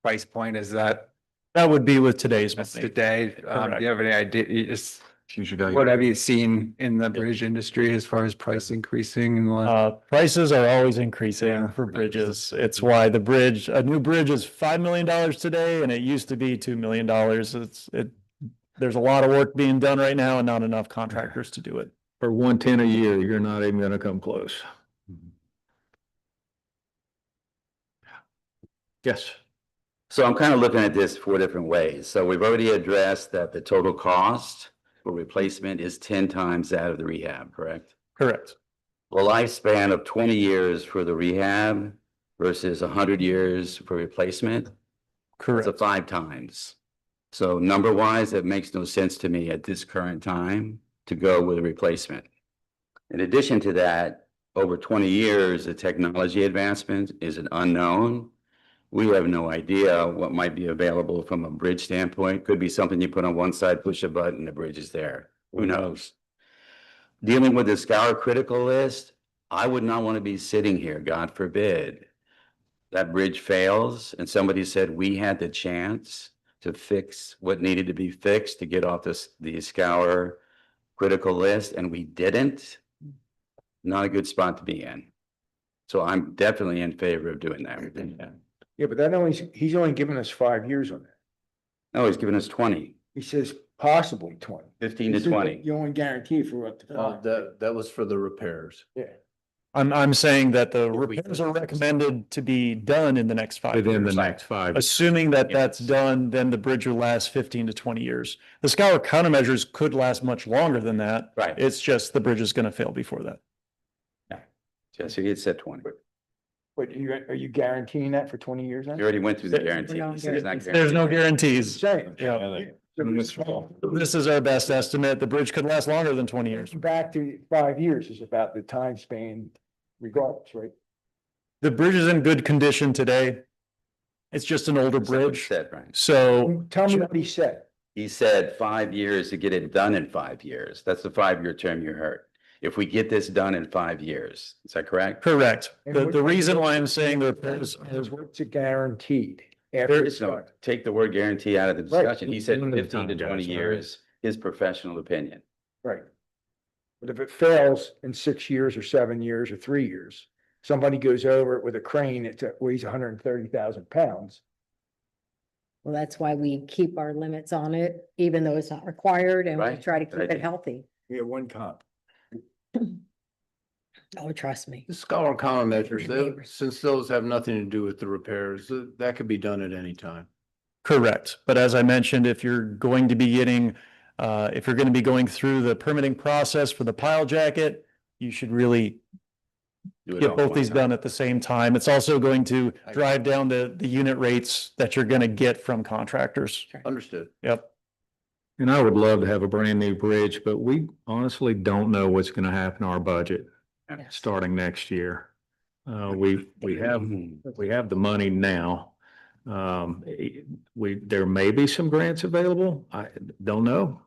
price point, is that That would be with today's that's money. today? Do Correct. you have any idea? Future value. What have you seen in the bridge industry as far as price increasing in the last? Prices are always increasing for bridges. It's why a new bridge is $5 million today and it used to be $2 million. There's a lot of work being done right now and not enough contractors to do it. For 110 a year, you're not even gonna come close. Yes. So I'm kind of looking at this 4 different ways. So we've already addressed that the total cost for replacement is 10 times that of the rehab, correct? Correct. The lifespan of 20 years for the rehab versus 100 years for replacement, it's Correct. a 5 times. So number wise, it makes no sense to me at this current time to go with a replacement. In addition to that, over 20 years, the technology advancement is an unknown. We have no idea what might be available from a bridge standpoint. Could be something you put on one side, push a button, the bridge is there. Who knows? Dealing with the Scour critical list, I would not want to be sitting here, God forbid. That bridge fails and somebody said we had the chance to fix what needed to be fixed to get off the Scour critical list and we didn't. Not a good spot to be in. So I'm definitely in favor of doing that. Yeah, but he's only given us 5 years on that. No, he's giving us 20, He says possibly 20. 15 to He said 20. You only guarantee for up to 5. That was for the repairs. Yeah. I'm saying that the we- repairs are recommended to be done in the next 5 Within the years. next 5. Assuming that that's Yes. done, then the bridge will last 15 to 20 years. The Scour countermeasures could last much longer than that. Right. It's just the bridge is going to fail before that. Jesse, he had said 20. But are you guaranteeing that for 20 years now? You already went through the There's guarantee. no He said it's not guarantee. There's no guaranteed. guarantees. Saying. Yeah. This is our best estimate. The bridge could last longer than 20 years. Back to 5 years is about the time span regardless, right? The bridge is in good condition today. It's just an older That's not what he bridge. said, Brian. So Tell me what he said. He said 5 years to get it done in 5 years. That's the 5-year term you heard. If we get this done in 5 years, is that correct? correct. And The what- reason why I'm saying the repairs Is what's it guaranteed? After There it's is no, done? take the word guarantee out of the discussion. He said Limited 15 to time, 20 Josh, right? years, his professional opinion. Right. But if it fails in 6 years or 7 years or 3 years, somebody goes over it with a crane that weighs 130,000 pounds. well, that's why we keep our limits on it, even though it's not required and we Right, try to keep right. it healthy. We have one cop. Oh, trust me. The Scholar common measures, since those have nothing to do with the repairs, that could be done at any time. Correct. But as I mentioned, if you're going to be going through the permitting process for the pile jacket, you should really Do it all get at both one these time. done at the same time. It's also going to drive down the unit rates that you're going to get from contractors. Understood. Yep. And I would love to have a brand new bridge, but we honestly don't know what's gonna happen to our budget Yes. starting next year. We have the money now. There may be some grants available. I don't know.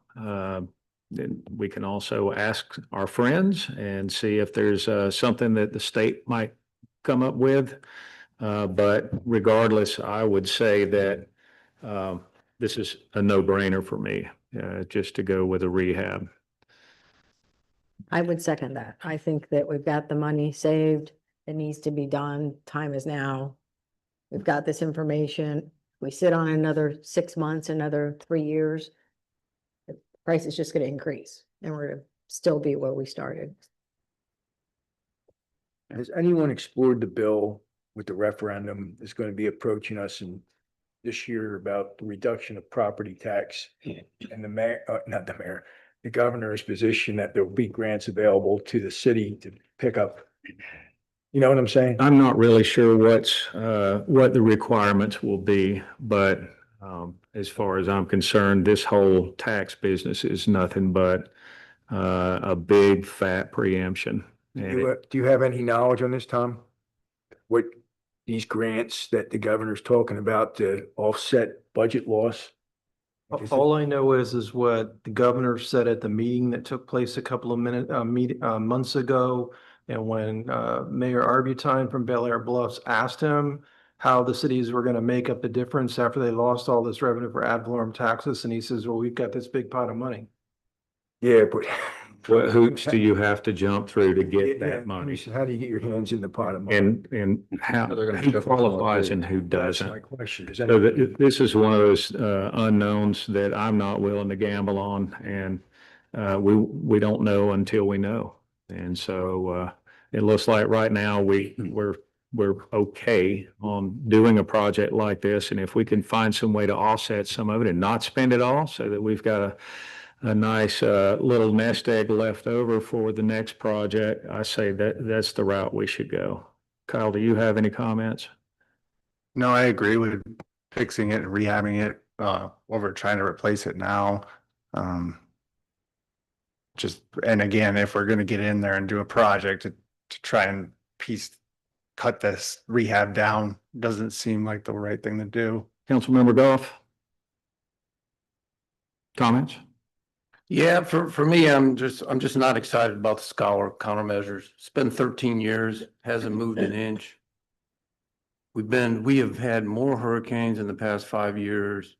Then we can also ask our friends and see if there's something that the state might come up with. But regardless, I would say that this is a no-brainer for me, just to go with a rehab. I would second that. I think that we've got the money saved. It needs to be done. Time is now. We've got this information. We sit on another 6 months, another 3 years. The price is just gonna increase and we're gonna still be where we started. Has anyone explored the bill with the referendum that's going to be approaching us in this year about the reduction of property tax and the mayor, not the mayor, the governor's position that there will be grants available to the city to pick up? You know what I'm saying? I'm not really sure what the requirements will be, but as far as I'm concerned, this whole tax business is nothing but a big fat preemption. And Do you have any knowledge on this, Tom? What these grants that the governor's talking about to offset budget loss? All I know is what the governor said at the meeting that took place a couple of months ago. And when Mayor Arbutine from Bel Air Bluffs asked him how the cities were going to make up the difference after they lost all this revenue for ad valorem taxes, and he says, well, we've got this big pot of money. Yeah, but. what hoops do you have to jump through to get Yeah, that money? so how do you get your hands in the pot of money? And how, They're gonna who shuffle some of qualifies it. and who That's doesn't? my question. Is So that, this is one of those unknowns that I'm not willing to gamble on, and we don't know until we know. And so it looks like right now we're okay on doing a project like this, and if we can find some way to offset some of it and not spend it all, so that we've got a nice little nest egg left over for the next project, I say that's the route we should go. Kyle, do you have any comments? No, I agree with fixing it and rehabbing it, over trying to replace it now. And again, if we're gonna get in there and do a project to try and cut this rehab down, doesn't seem like the right thing to do. Councilmember Goff? Comments? Yeah, for me, I'm just not excited about the Scour countermeasures. It's been 13 years, hasn't moved an inch. We have had more hurricanes in the past 5 years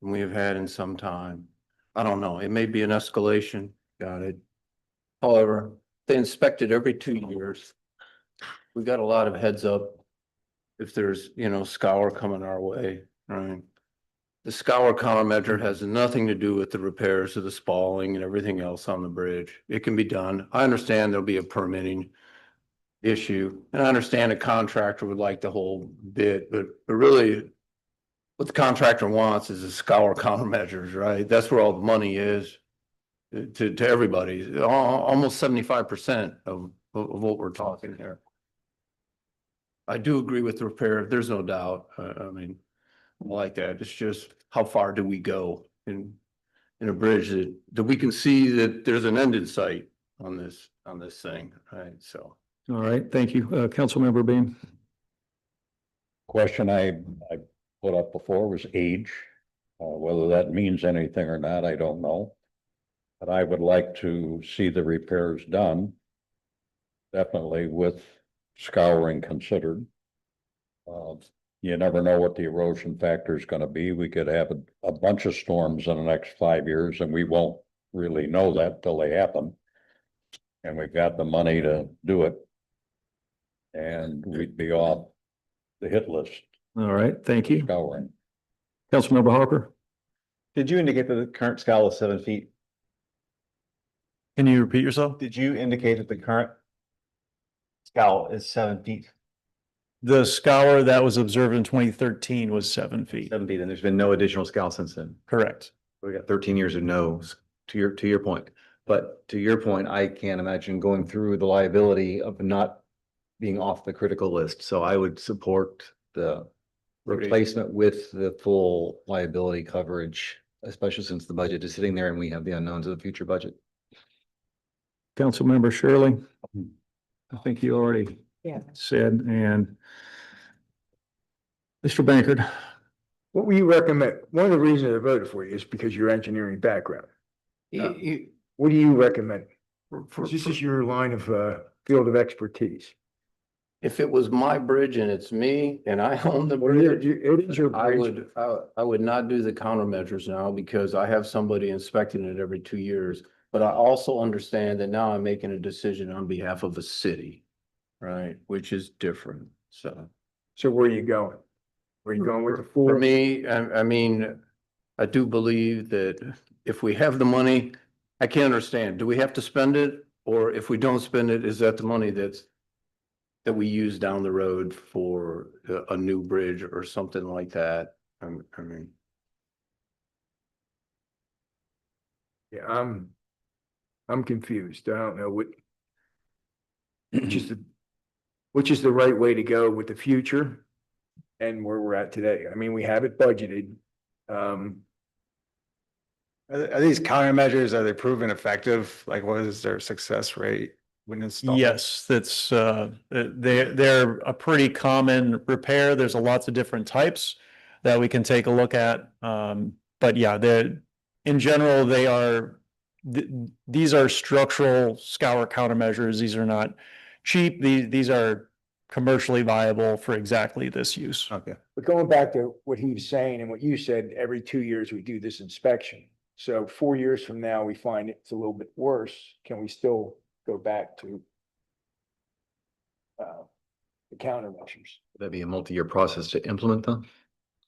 than we have had in some time. I don't know, it may be an escalation, got it. However, they inspect it every 2 years. We've got a lot of heads up if there's, scour coming our way, right? The scour countermeasure has nothing to do with the repairs of the spalling and everything else on the bridge. It can be done. I understand there'll be a permitting issue, and I understand a contractor would like the whole bit, but really what the contractor wants is a scour countermeasures, right? That's where all the money is to everybody, almost 75% of what we're talking here. I do agree with the repair. There's no doubt. I mean, I like that. It's just how far do we go in a bridge that we can see that there's an end in sight on this thing, right? So. All right, thank you. Councilmember Beam? Question I put up before was age. Whether that means anything or not, I don't know. But I would like to see the repairs done. Definitely with scouring considered. You never know what the erosion factor is gonna be. We could have a bunch of storms in the next 5 years and we won't really know that till they happen. And we've got the money to do it. And we'd be off the hit list, All right, thank you. scouring. Councilmember Harper? Did you indicate that the current scow is 7 feet? Can you repeat yourself? Did you indicate that the current scow is 7 feet? The scour that was observed in 2013 was 7 feet. 7 feet, and there's been no additional scow since then. Correct. We got 13 years of no's to your point. But to your point, I can't imagine going through the liability of not being off the critical list. So I would support the replacement with the full liability coverage, especially since the budget is sitting there and we have the unknowns of the future budget. Councilmember Shirley? I think you already Yeah. said, and Mr. Bankard? what would you recommend? One of the reasons I voted for you is because of your engineering background. What do you recommend? This is your line of field of expertise. If it was my bridge and it's me and I own the Well, bridge, it is your I bridge. would not do the countermeasures now because I have somebody inspecting it every 2 years. But I also understand that now I'm making a decision on behalf of a city, right? Which is different, so. So where are you going? Where are you going with the For four? me, I mean, I do believe that if we have the money, I can't understand, do we have to spend it? Or if we don't spend it, is that the money that's that we use down the road for a new bridge or something like that. I mean, Yeah, I'm confused. I don't know which is the right way to go with the future and where we're at today. I mean, we have it budgeted. Are these countermeasures, are they proven effective? Like, what is their success rate when installed? Yes, that's, they're a pretty common repair. There's a lots of different types that we can take a look at. But yeah, in general, they are, these are structural scour countermeasures. These are not cheap. These are commercially viable for exactly this use. Okay. But going back to what he was saying and what you said, every 2 years we do this inspection. So 4 years from now, we find it's a little bit worse. Can we still go back to the countermeasures? Would that be a multi-year process to implement them?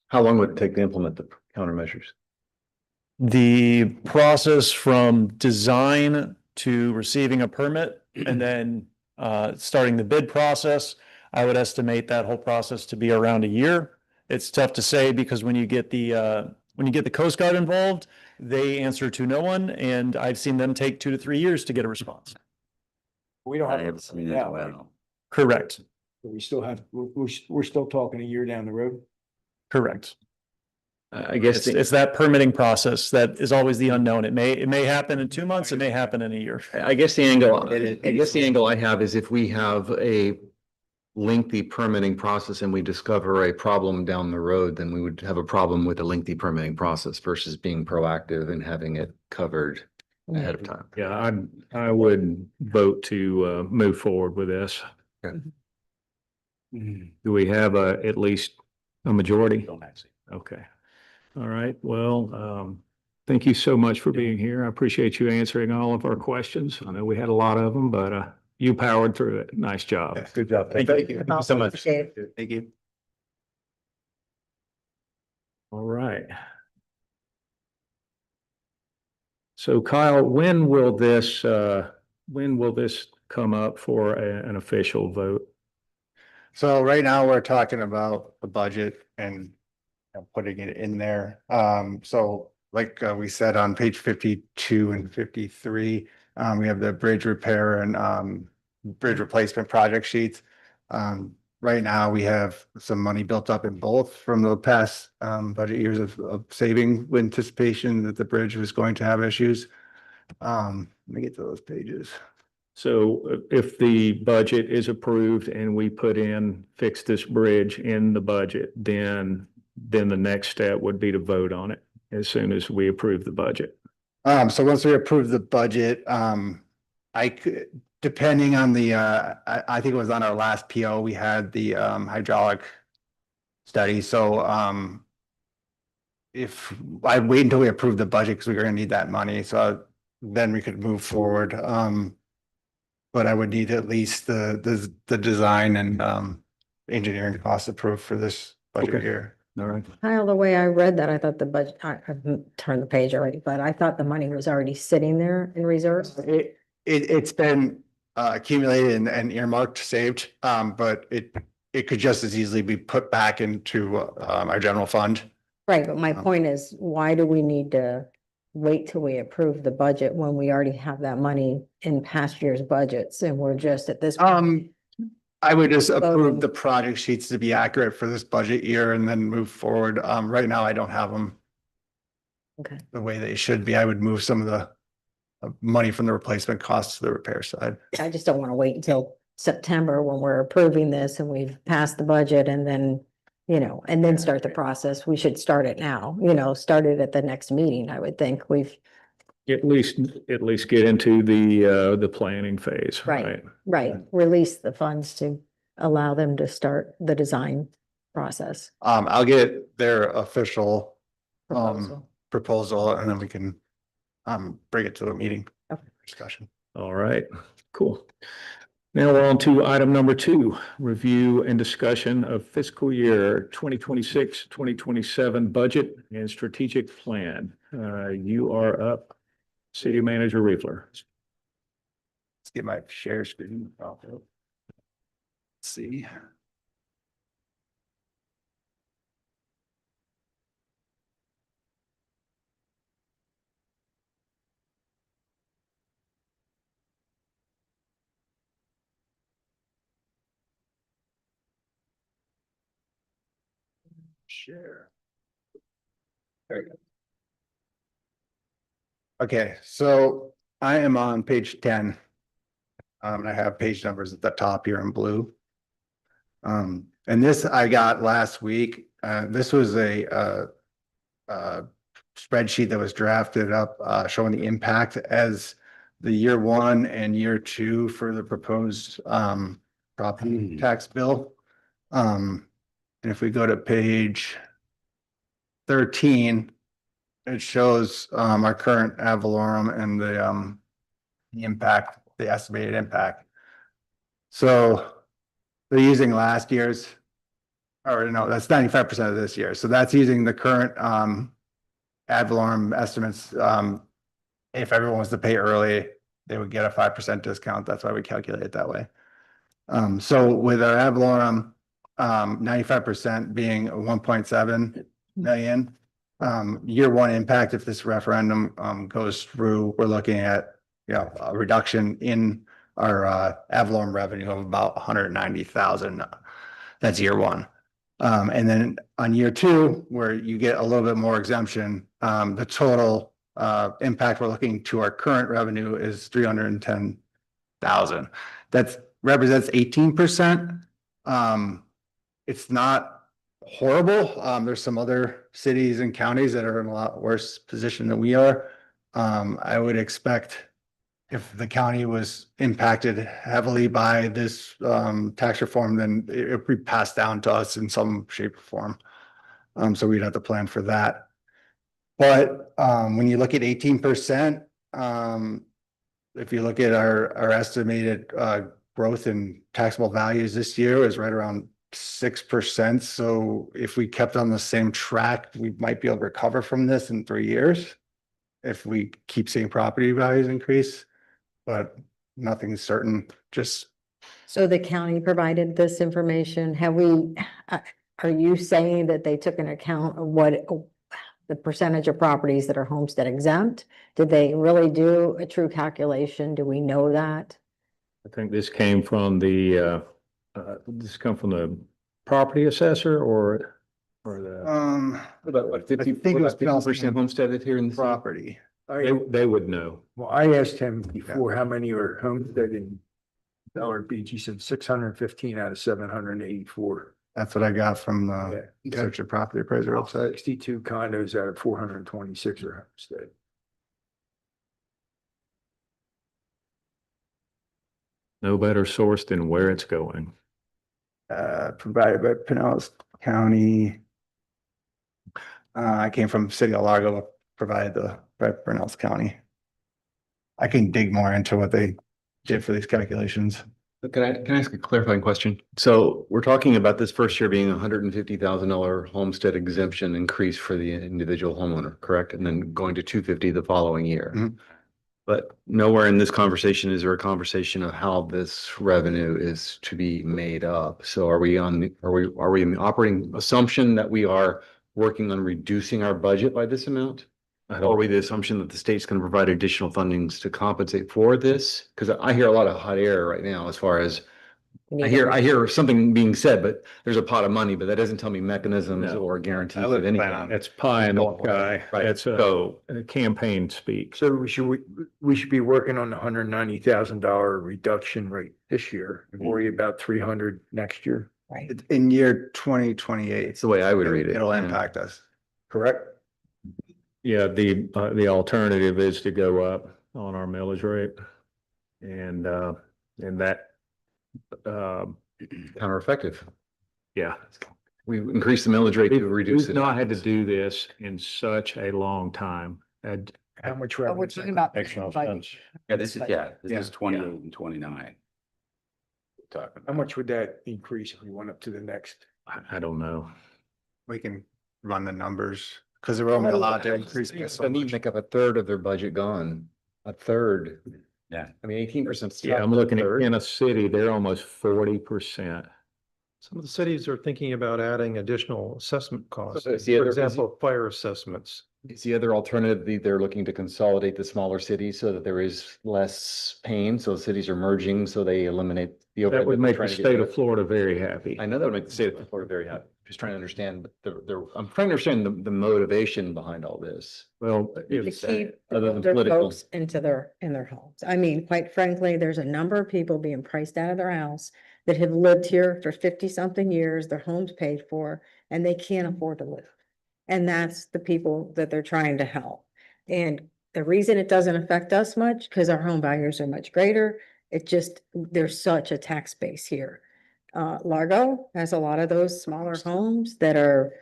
How long would it take to implement the countermeasures? The process from design to receiving a permit and then starting the bid process, I would estimate that whole process to be around a year. It's tough to say because when you get the Coast Guard involved, they answer to no one, and I've seen them take 2 to 3 years to get a response. We don't I have. have seen that now, right? well. Correct, But we still have, we're still talking a year down the road. correct. I guess, It's that permitting process that is always the unknown. It may happen in 2 months, it may happen in a year. I guess the angle I have is if we have a lengthy permitting process and we discover a problem down the road, then we would have a problem with a lengthy permitting process versus being proactive and having it covered ahead of time. Yeah, I would vote to move forward with this. Okay. Do we have at least a majority? Okay. All right. Well, thank you so much for being here. I appreciate you answering all of our questions. I know we had a lot of them, but you powered through it. Nice job. Good job. Thank you. Thank you so much. Appreciate Thank you. All right. So Kyle, when will this come up for an official vote? So right now we're talking about the budget and putting it in there. So like we said on page 52 and 53, we have the bridge repair and bridge replacement project sheets. Right now we have some money built up in both from the past budget years of saving with anticipation that the bridge was going to have issues. Let me get to those pages. So if the budget is approved and we fix this bridge in the budget, then the next step would be to vote on it as soon as we approve the budget. So once we approve the budget, I could, depending on the, I think it was on our last PO, we had the hydraulic study. So if I'd wait until we approve the budget because we're going to need that money, so then we could move forward. But I would need at least the design and engineering costs approved for this budget Okay. year. All right. Kyle, the way I read that, I thought the budget, I turned the page already, but I thought the money was already sitting there in reserves. It's been accumulated and earmarked, saved, but it could just as easily be put back into our general fund. Right, but my point is, why do we need to wait till we approve the budget when we already have that money in past year's budgets and we're just at this? I would just approve Voting. the project sheets to be accurate for this budget year and then move forward. Right now, I don't have them Okay, the way they should be. I would move some of the money from the replacement costs to the repair side. I just don't want to wait until September when we're approving this and we've passed the budget and then, and then start the process. We should start it now, start it at the next meeting, I would think. At least get into the planning phase, Right. right? Release the funds to allow them to start the design process. I'll get their official Proposal. proposal and then we can bring it to the meeting. Okay. Discussion. All right, cool. Now we're on to item number 2, review and discussion of fiscal year 2026-2027 budget and strategic plan. You are up, City Manager Riefler. Let's get my share screen. see. Share. There you go. Okay, so I am on page 10. And I have page numbers at the top here in blue. And this I got last week. This was a spreadsheet that was drafted up, showing the impact as the year 1 and year 2 for the proposed, property tax bill. And if we go to page 13, it shows, our current ad valorem and the impact, the estimated impact. So they're using last year's, or no, that's 95% of this year. So that's using the current ad valorem estimates. If everyone was to pay early, they would get a 5% discount. That's why we calculate it that way. So with our ad valorem, 95% being 1.7 million. Year 1 impact, if this referendum goes through, we're looking at, you know, a reduction in our ad valorem revenue of about 190,000. That's year 1. And then on year 2, where you get a little bit more exemption, the total impact we're looking to our current revenue is 310,000. That represents 18%. It's not horrible. There's some other cities and counties that are in a lot worse position than we are. I would expect if the county was impacted heavily by this tax reform, then it would be passed down to us in some shape or form. So we'd have to plan for that. But when you look at 18%, if you look at our estimated growth in taxable values this year is right around 6%. So if we kept on the same track, we might be able to recover from this in 3 years if we keep seeing property values increase, but nothing's certain. Just So the county provided this information. Have we, are you saying that they took into account of what the percentage of properties that are homestead exempt? Did they really do a true calculation? Do we know that? I think this came from the, property assessor or the, About what, I think it was 50% homesteaded here in the city? property. they would know. Well, I asked him before how many are homestead in Dollar Beach. He said 615 out of 784. That's what I got from the search of property appraiser website. 62 condos out of 426 are homestead. No better source than where it's going. Provided by Pinellas County. I came from City of Largo, provided by Pinellas County. I can dig more into what they did for these calculations. Can I ask a clarifying question? So we're talking about this first year being $150,000 homestead exemption increase for the individual homeowner, correct? And then going to 250 the following year. Mhm. But nowhere in this conversation is there a conversation of how this revenue is to be made up. So are we in the operating assumption that we are working on reducing our budget by this amount? Or are we the assumption that the state's going to provide additional fundings to compensate for this? Because I hear a lot of hot air right now as far as I hear something being said, but there's a pot of money, but that doesn't tell me mechanisms No. or guarantees I would of anything. plan It's pie in the sky. Right. That's So a campaign speak. So we should be working on the $190,000 reduction rate this year and worry about 300 next year. In year 2028. it's the way I would read it. It'll Yeah. impact us. Correct? Yeah, the alternative is to go up on our millage rate. And that, Counter-effective. yeah. We increased the millage rate to reduce We've it. not had to do this in such a long time. And How much But we're revenue? talking about. Makes no budget. sense. Yeah, this is 28 Yeah. and 29. Talking How about. much would that increase if we went up to the next? I don't know. We can run the numbers because we're only allowed to increase. by so They need much. to make up a third of their budget gone. A third. Yeah. I mean, 18%. Yeah, I'm looking at Kansas City, they're almost 40%. Some of the cities are thinking about adding additional assessment costs. So is the For other- example, fire assessments. Is the other alternative, they're looking to consolidate the smaller cities so that there is less pain, so cities are merging, so they eliminate the overhead. That would that they're make the trying to get state rid of Florida very happy. I know that would make the state of Florida very happy. Just trying to understand I'm trying to understand the motivation behind all this. Well, To if, keep Other than their political. folks into in their homes. I mean, quite frankly, there's a number of people being priced out of their house that have lived here for 50-something years, their home's paid for, and they can't afford to live. And that's the people that they're trying to help. And the reason it doesn't affect us much, because our home values are much greater, there's such a tax base here. Largo has a lot of those smaller homes that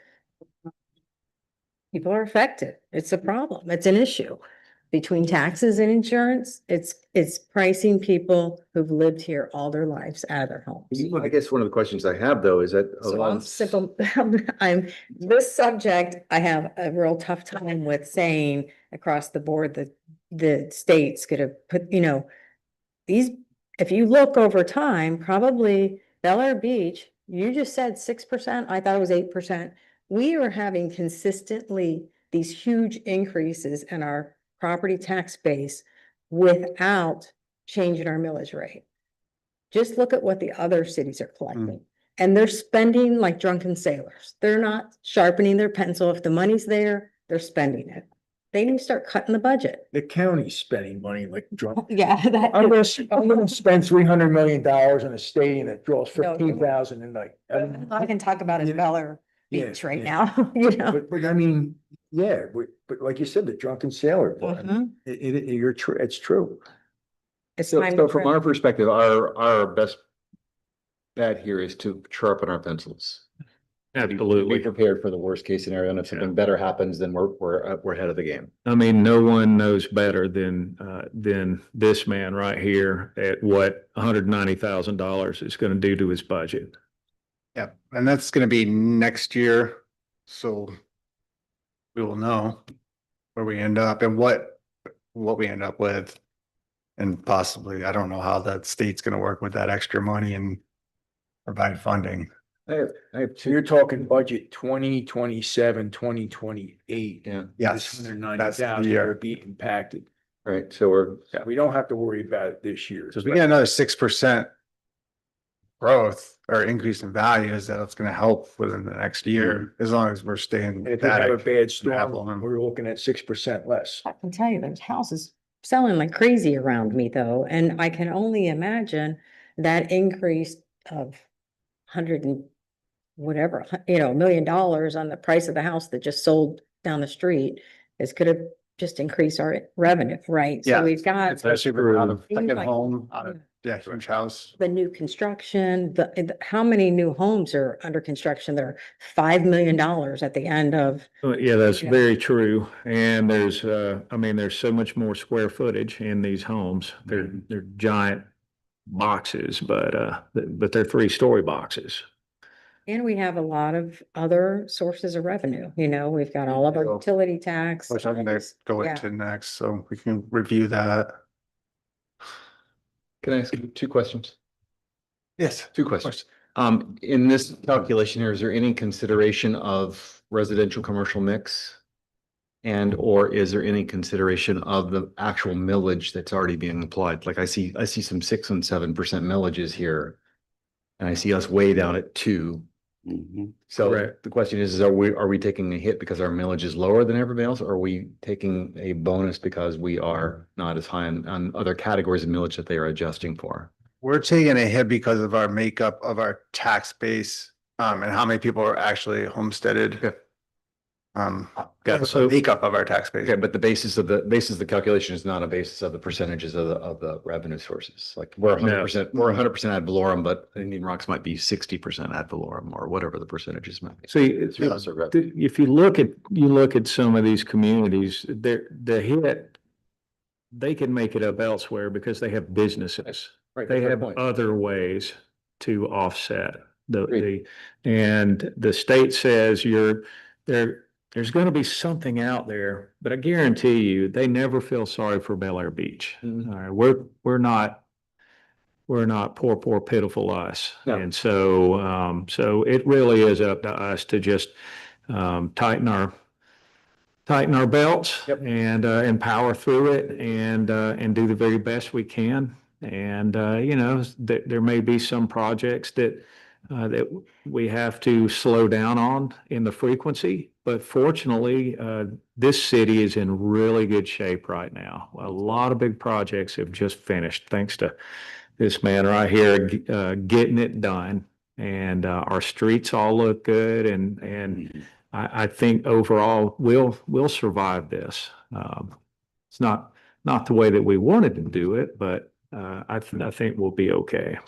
people are affected. It's a problem. It's an issue. Between taxes and insurance, it's pricing people who've lived here all their lives out of their homes. I guess one of the questions I have though is that. So I'm simple, this subject, I have a real tough time with saying across the board that the state's gonna put, if you look over time, probably Bel Air Beach, you just said 6%, I thought it was 8%. We are having consistently these huge increases in our property tax base without changing our millage rate. Just look at what the other cities are collecting. And they're spending like drunken sailors. They're not sharpening their pencil. If the money's there, they're spending it. They need to start cutting the budget. The county's spending money like drunk. Yeah, I'm gonna spend $300 million on a stadium that draws No. 15,000 a night. all I can talk about is Bel Air Yeah, Beach right yeah. now, But I mean, yeah, but like you said, the drunken sailor, Mhm. it's true. It's So, time so to from trim. our perspective, our best bet here is to sharpen our pencils. Be absolutely. prepared for the worst case scenario, and if something better happens, then we're ahead of the game. I mean, no one knows better than this man right here at what $190,000 is going to do to his budget. Yeah, and that's gonna be next year, so we will know where we end up and what we end up with. And possibly, I don't know how that state's gonna work with that extra money and provide funding. I have So you're talking budget 2027, 2028. Yeah, Yes, This 190,000 that's the year. will be impacted. right, so we're, We don't have to worry about it this year. So if we get another 6% growth or increase in values, that's gonna help within the next year, as long as we're staying. And if we have a static. bad storm, Apple. we're looking at 6% less. I can tell you, there's houses selling like crazy around me though, and I can only imagine that increase of hundred and whatever, $1 million on the price of the house that just sold down the street is gonna just increase our revenue, right? Yeah, So we've got Especially if we're out of Things second like- home, out of, yeah, huge house. the new construction, how many new homes are under construction? There are $5 million at the end of, Yeah, that's Yeah. very true. And there's, I mean, there's so much more square footage in these homes. They're giant boxes, but they're 3-story boxes. and we have a lot of other sources of revenue, we've got all of our Yeah. utility tax. Which I'm gonna go Yeah. into next, so we can review that. can I ask you 2 questions? Yes. 2 questions. In this calculation here, is there any consideration of residential commercial mix? And or is there any consideration of the actual millage that's already being applied? Like I see some 6% and 7% millages here. And I see us way down at 2. So Correct. the question is, are we taking a hit because our millage is lower than everybody else? Or are we taking a bonus because we are not as high on other categories of millage that they are adjusting for? We're taking a hit because of our makeup of our tax base, and how many people are actually homesteaded. Okay. Got the So- makeup of our tax base. Okay, but the basis of the calculation is not a basis of the percentages of the revenue sources. Like we're 100%, we're 100% ad valorem, but Indian Rocks might be 60% ad valorem or whatever the percentages might be. See, It's because of revenue. if you look at some of these communities, the hit, they can make it up elsewhere because they have businesses. Right, They fair have point. other ways to offset Agreed. and the state says there's going to be something out there, but I guarantee you, they never feel sorry for Bel Air Beach. Mhm. All right, we're not we're not poor pitiful us. No. And so, so it really is up to us to just, tighten our belts Yep. and power through it and do the very best we can. And, you know, there may be some projects that we have to slow down on in the frequency, but fortunately, this city is in really good shape right now. A lot of big projects have just finished thanks to this man right here, getting it done. And, our streets all look good and I think overall we'll survive this. It's not the way that we wanted to do it, but I think we'll be okay.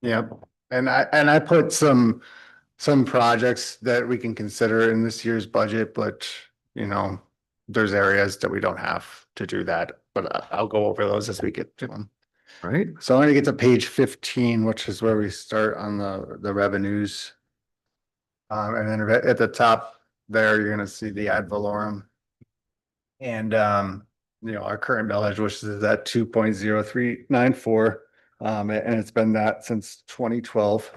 Yep. And I put some projects that we can consider in this year's budget, but you know, there's areas that we don't have to do that, but I'll go over those as we get to them. Right? So I'm gonna get to page 15, which is where we start on the revenues. And then at the top there, you're gonna see the ad valorem. And you know, our current millage, which is at 2.0394. And it's been that since 2012.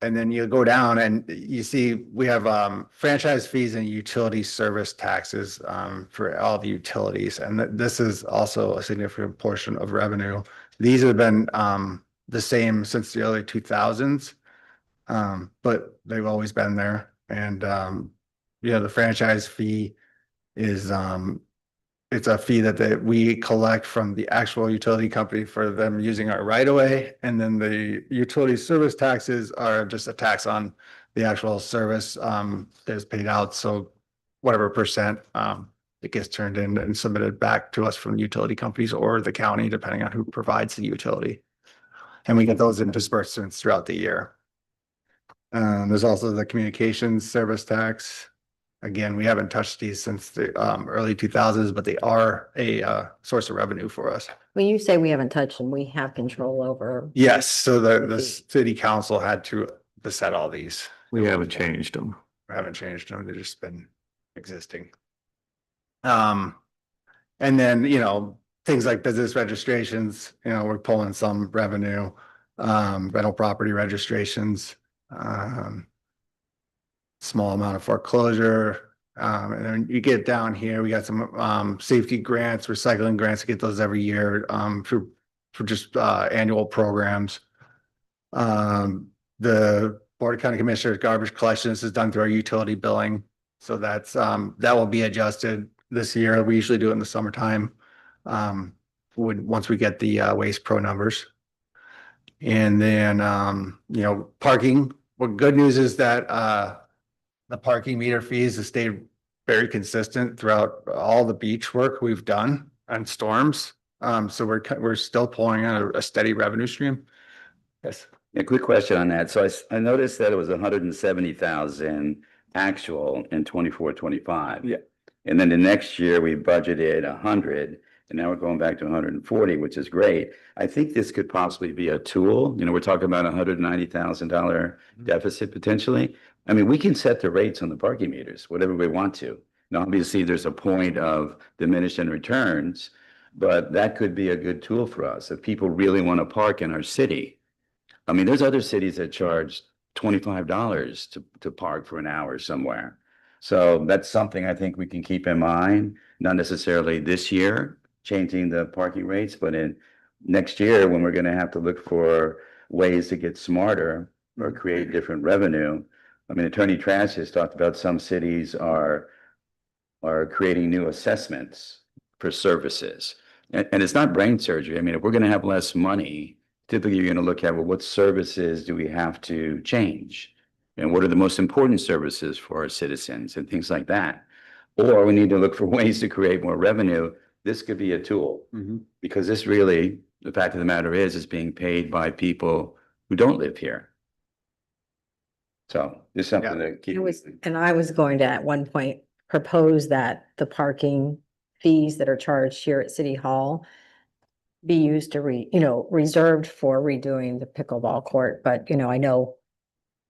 And then you go down and you see we have franchise fees and utility service taxes for all the utilities. And this is also a significant portion of revenue. These have been the same since the early 2000s. But they've always been there. And yeah, the franchise fee is it's a fee that we collect from the actual utility company for them using our right of way. And then the utility service taxes are just a tax on the actual service that is paid out. So whatever percent it gets turned in and submitted back to us from the utility companies or the county, depending on who provides the utility. And we get those in disbursements throughout the year. There's also the communications service tax. Again, we haven't touched these since the early 2000s, but they are a source of revenue for us. When you say we haven't touched them, we have control over. Yes, so the city council had to set all these. We haven't changed them. We haven't changed them. They've just been existing. And then, you know, things like business registrations, you know, we're pulling some revenue, rental property registrations, small amount of foreclosure. And then you get down here, we got some safety grants, recycling grants, we get those every year for just annual programs. The Board of County Commissioners garbage collections is done through our utility billing. So that's that will be adjusted this year. We usually do it in the summertime. Once we get the Waste Pro numbers. And then you know, parking. Well, good news is that the parking meter fees have stayed very consistent throughout all the beach work we've done on storms. So we're still pulling on a steady revenue stream. Yes. A quick question on that. So I noticed that it was 170,000 actual in 24-25. Yeah. And then the next year we budgeted 100, and now we're going back to 140, which is great. I think this could possibly be a tool. You know, we're talking about $190,000 deficit potentially. I mean, we can set the rates on the parking meters, whatever we want to. Now, obviously, there's a point of diminishing returns, but that could be a good tool for us if people really want to park in our city. I mean, there's other cities that charge $25 to park for an hour somewhere. So that's something I think we can keep in mind, not necessarily this year, changing the parking rates, but in next year when we're going to have to look for ways to get smarter or create different revenue. I mean, Attorney Trask has talked about some cities are creating new assessments for services. And it's not brain surgery. I mean, if we're going to have less money, typically you're going to look at, well, what services do we have to change? And what are the most important services for our citizens and things like that? Or we need to look for ways to create more revenue. This could be a tool because this really, the fact of the matter is being paid by people who don't live here. So there's something to keep. I was going to at one point propose that the parking fees that are charged here at City Hall be used to reserved for redoing the pickleball court. But, you know, I know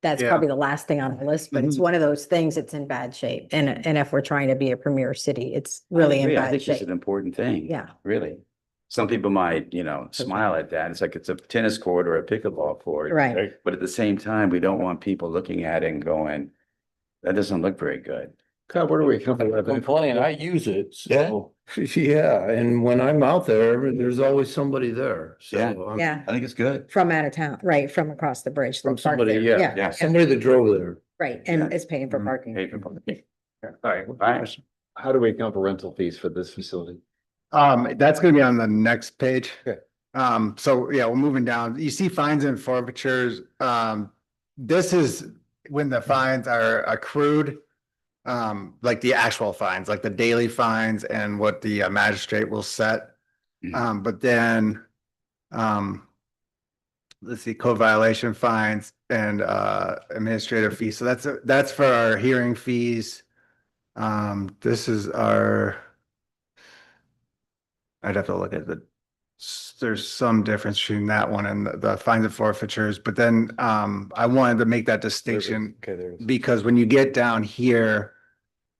that's probably the last thing on the list, but it's one of those things that's in bad shape. And if we're trying to be a premier city, it's really in I bad think shape. it's an important thing. Yeah. Really. some people might, smile at that. It's like it's a tennis court or a pickleball court. Right. But at the same time, we don't want people looking at it and going, that doesn't look very good. God, where do we come from? Complain, I use it, so. Yeah, and when I'm out there, there's always somebody there, Yeah. so. Yeah, I think it's good. from out of town, right, from across the bridge. they From park somebody, there. yeah. Yeah. Somebody that drove there. Right, and is paying for parking. Pay for parking. All right. How do we account for rental fees for this facility? That's gonna be on the next page. Okay. So yeah, we're moving down. You see fines and forfeitures. This is when the fines are accrued. Like the actual fines, like the daily fines and what the magistrate will set. But then, let's see, code violation fines and administrative fees. So that's for our hearing fees. This is our. I'd have to look at there's some difference between that one and the fines and forfeitures, but then I wanted to make that distinction Okay, there it is. because when you get down here,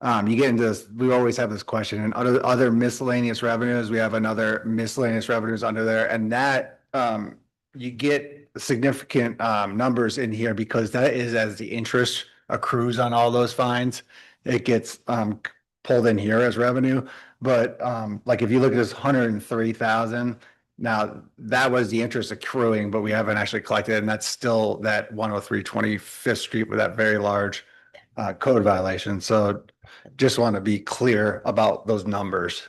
you get into this, we always have this question and other miscellaneous revenues, we have another miscellaneous revenues under there, and that you get significant numbers in here because that is as the interest accrues on all those fines, it gets pulled in here as revenue. But like if you look at this 103,000, now that was the interest accruing, but we haven't actually collected it, and that's still that 103 25th Street with that very large code violation. So just want to be clear about those numbers.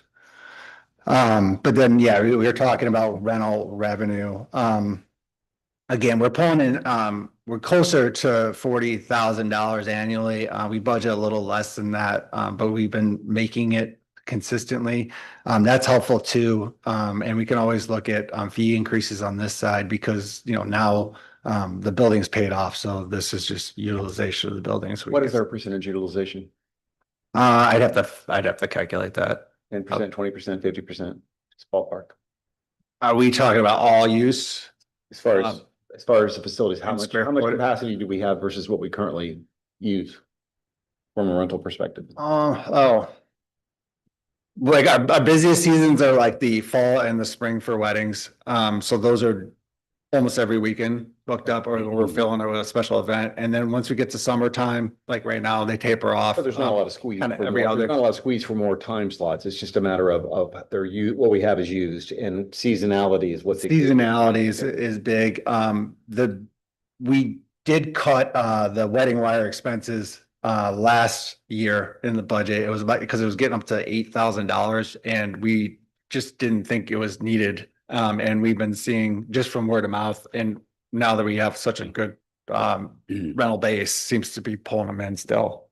But then, yeah, we were talking about rental revenue. Again, we're pulling in, we're closer to $40,000 annually. We budget a little less than that, but we've been making it consistently. That's helpful too. And we can always look at fee increases on this side because, now the building's paid off. So this is just utilization of the buildings. What is our percentage utilization? I'd have to calculate that. 10%, 20%, 50%? It's ballpark. Are we talking about all use? As far as the facilities, how and much square how much footage? capacity do we have versus what we currently use from a rental perspective? Like our busiest seasons are like the fall and the spring for weddings. So those are almost every weekend booked up, or we're filling it with a special event. And then once we get to summertime, like right now, they taper off. But there's not a lot of squeeze. kinda for every more- other- There's not a lot of squeeze for more time slots. It's just a matter of what we have is used, and seasonality is what's. Seasonality is big. We did cut the wedding wire expenses last year in the budget. It was about because it was getting up to $8,000 and we just didn't think it was needed. And we've been seeing just from word of mouth, and now that we have such a good rental base, seems to be pulling them in still.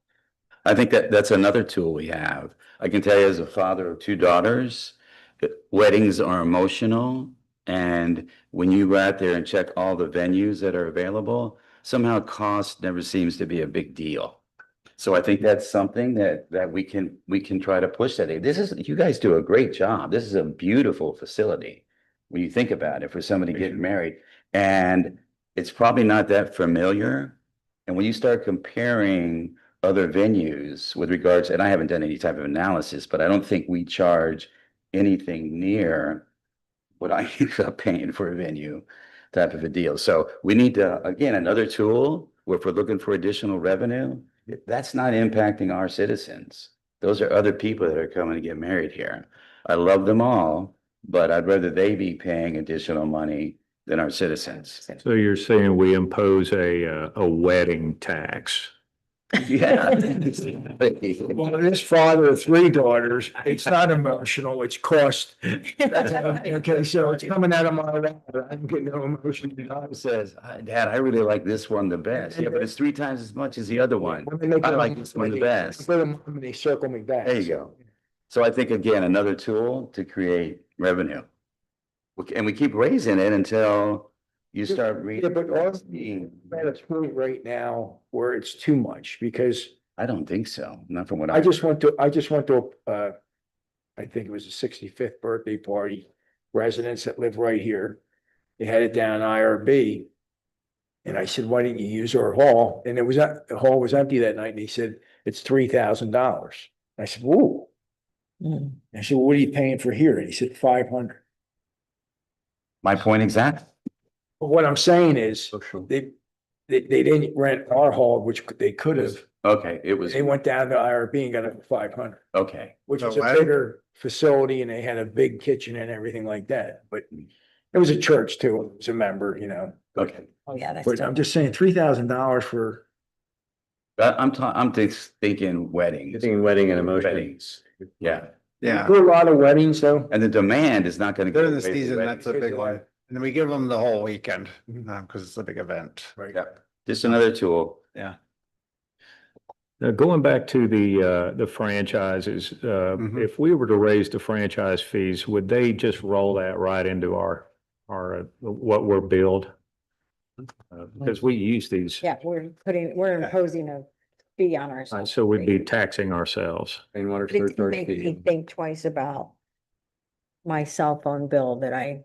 I think that's another tool we have. I can tell you as a father of 2 daughters, weddings are emotional. And when you go out there and check all the venues that are available, somehow cost never seems to be a big deal. So I think that's something that we can try to push that. You guys do a great job. This is a beautiful facility when you think about it for somebody getting married. And it's probably not that familiar. And when you start comparing other venues with regards, and I haven't done any type of analysis, but I don't think we charge anything near what I ended up paying for a venue type of a deal. So we need to, again, another tool where if we're looking for additional revenue, that's not impacting our citizens. Those are other people that are coming to get married here. I love them all, but I'd rather they be paying additional money than our citizens. So you're saying we impose a wedding tax? Yeah. Well, this father of 3 daughters, it's not emotional, it's cost. Okay, so it's coming out of my wallet. I'm getting no emotion. Dad says, Dad, I really like this one the best. Yeah, but it's 3 times as much as the other one. When they make I it like on- this one the when best. When they circle me back. There you go. So I think, again, another tool to create revenue. And we keep raising it until you start Yeah, reading. but I'm at a point right now where it's too much because I don't think so. Not from what I just went to, I think it was a 65th birthday party, residents that live right here. They had it down IRB. And I said, why didn't you use our hall? And the hall was empty that night and he said, it's $3,000. I said, whoa. Mm. I said, well, what are you paying for here? And he said, 500. My point exactly. But what I'm saying is, Social. they didn't rent our hall, which they could have. Okay, it was, They went down to IRB and got it for 500, okay. which So is a what? bigger facility and they had a big kitchen and everything like that, but it was a church too, it was a member, you know. Okay. Oh, yeah, that's. But I'm just saying $3,000 for, I'm just thinking weddings. You're thinking wedding and emotion. Weddings. Yeah. Yeah, there are a lot of weddings though. And the demand is not gonna. go during the away for season, weddings. that's a big one. And then we give them the whole weekend, because it's a big event. Yeah, just another tool. Yeah. Now, going back to the franchises, Mhm. if we were to raise the franchise fees, would they just roll that right into our, what we're billed? Because we use these, Yeah, we're imposing a fee on ourselves. so we'd be taxing ourselves. Rainwater But it surcharge makes me fee. think twice about my cell phone bill that I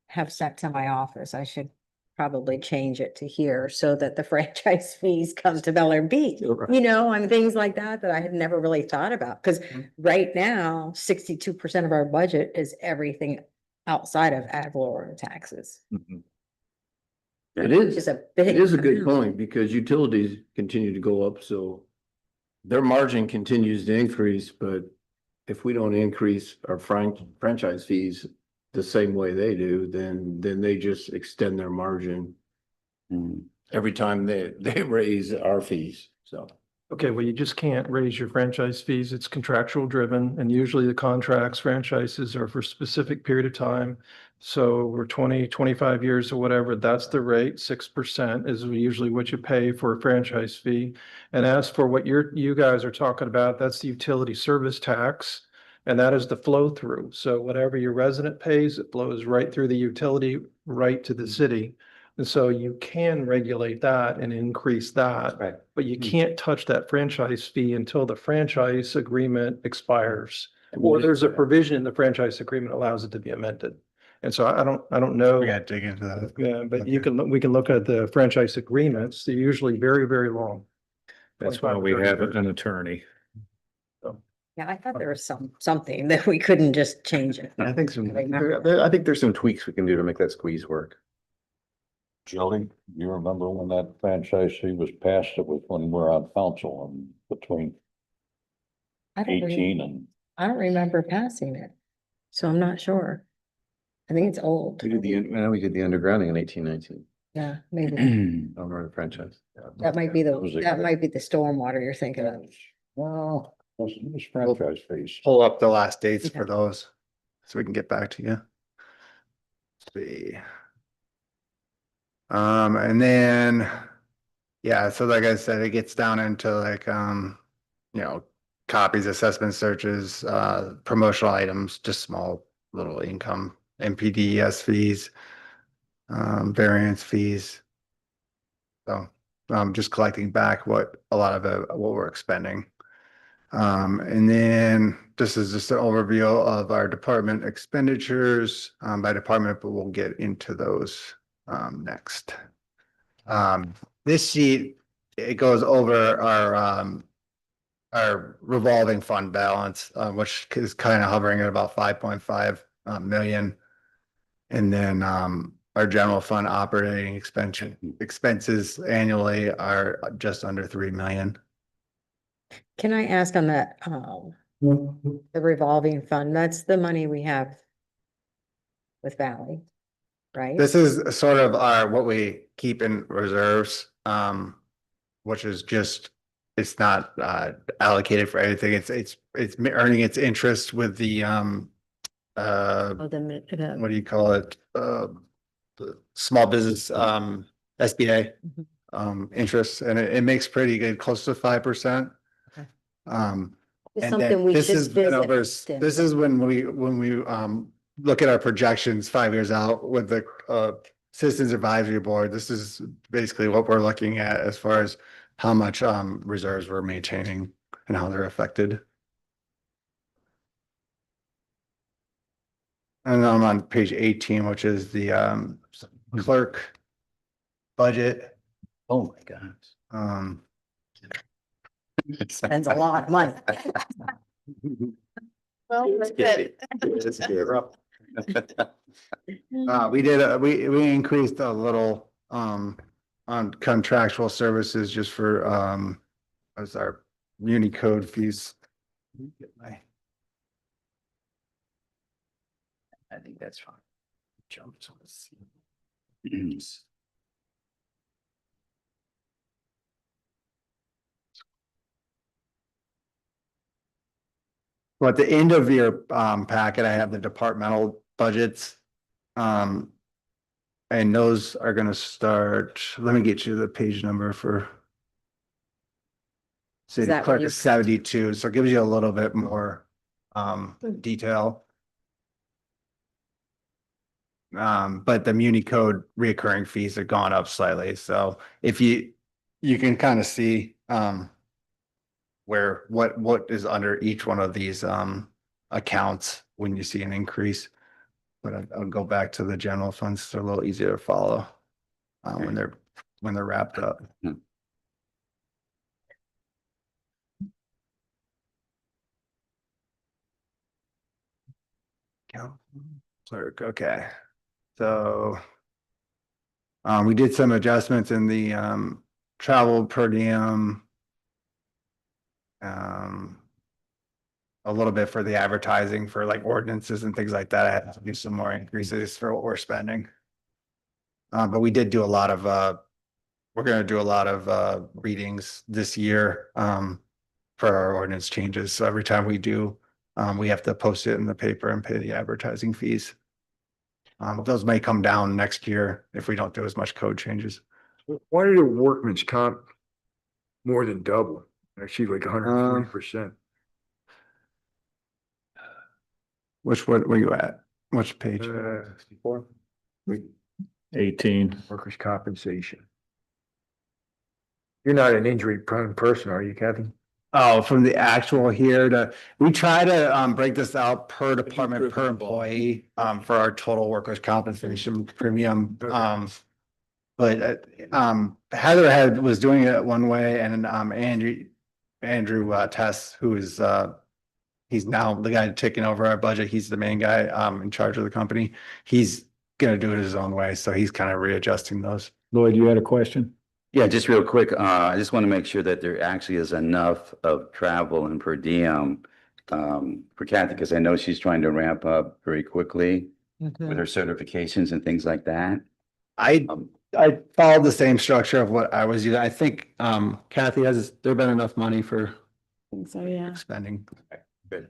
have sent to my office. I should probably change it to here so that the franchise fees come to Bel Air Beach. Right. You know, and things like that I had never really thought about, because right now, 62% of our budget is everything outside of ad valorem taxes. It Which is, a big. it is a good amount. point because utilities continue to go up, so their margin continues to increase, but if we don't increase our franchise fees the same way they do, then they just extend their margin every time they raise our fees, so. Okay, well, you just can't raise your franchise fees. It's contractual driven, and usually the contracts, franchises are for a specific period of time. So we're 20, 25 years or whatever, that's the rate. 6% is usually what you pay for a franchise fee. And as for what you guys are talking about, that's the utility service tax. And that is the flow through. So whatever your resident pays, it flows right through the utility, right to the city. And so you can regulate that and increase that. Right. But you can't touch that franchise fee until the franchise agreement expires. Or there's a provision in the franchise agreement allows it to be amended. And so I don't know. We gotta dig into that. Yeah, but we can look at the franchise agreements. They're usually very, very long. That's why we have an attorney. Yeah, I thought there was something that we couldn't just change it. I think I remember. I think there's some tweaks we can do to make that squeeze work. Jody, you remember when that franchise fee was passed? It was when we were on council and between I don't re- 18 and I don't remember passing it, so I'm not sure. I think it's old. We did I know we did the undergrounding in 1819 Yeah, maybe. over the franchise. That might be That was a- that might be the stormwater you're thinking of. well, it was franchise fees. Pull up the last dates for Okay. those, so we can get back to you. Let's see. And then, yeah, so like I said, it gets down into like, copies, assessment searches, promotional items, just small little income, MPDES fees, variance fees. So, just collecting back what a lot of what we're expending. And then this is just an overview of our department expenditures, by department, but we'll get into those, next. This sheet, it goes over our revolving fund balance, which is kind of hovering at about 5.5 million. And then, our general fund operating expenses annually are just under 3 million. Can I ask on that, the revolving fund, that's the money we have with Valley, right? This is sort of what we keep in reserves, which is just, it's not allocated for anything. It's earning its interest with the Oh, what do you call it? The small business SBA interest, and it makes pretty good, close to 5%. Okay. And It's then something we this should has been over, visit. this is when we look at our projections 5 years out with the Citizens Advisory Board. This is basically what we're looking at as far as how much reserves we're maintaining and how they're affected. And I'm on page 18, which is the clerk budget. Oh, my God. Spends a lot of money. Well, that's it. We increased a little, on contractual services just for, as our Unicode fees. I think that's fine. Jumped. Well, at the end of your packet, I have the departmental budgets. And those are gonna start, let me get you the page number for. City that what clerk you- is 72, so it gives you a little bit more detail. But the Muni code reoccurring fees have gone up slightly, so if you can kind of see where what is under each one of these accounts when you see an increase. But I'll go back to the general funds, they're a little easier to follow when they're wrapped up. Clerk, okay. So we did some adjustments in the travel per diem. A little bit for the advertising for like ordinances and things like that. I had to do some more increases for what we're spending. But we did do a lot of we're gonna do a lot of readings this year for our ordinance changes. So every time we do, we have to post it in the paper and pay the advertising fees. Those may come down next year if we don't do as much code changes. Why did the workman's comp more than double? Actually, like 140%. Which one were you at? Which page? 64. 18. Workers' compensation. You're not an injury prone person, are you, Kathy? Oh, from the actual here we try to break this out per department, per employee, for our total workers' compensation premium. But Heather was doing it one way, and Andrew Tess, who is he's now the guy taking over our budget. He's the main guy in charge of the company. He's gonna do it his own way, so he's kind of readjusting those. Lloyd, you had a question? Yeah, just real quick, I just want to make sure that there actually is enough of travel and per diem for Kathy, because I know she's trying to ramp up very quickly with her certifications and things like that. I followed the same structure of what I was using. I think Kathy, has there been enough money for So, yeah. spending? Good.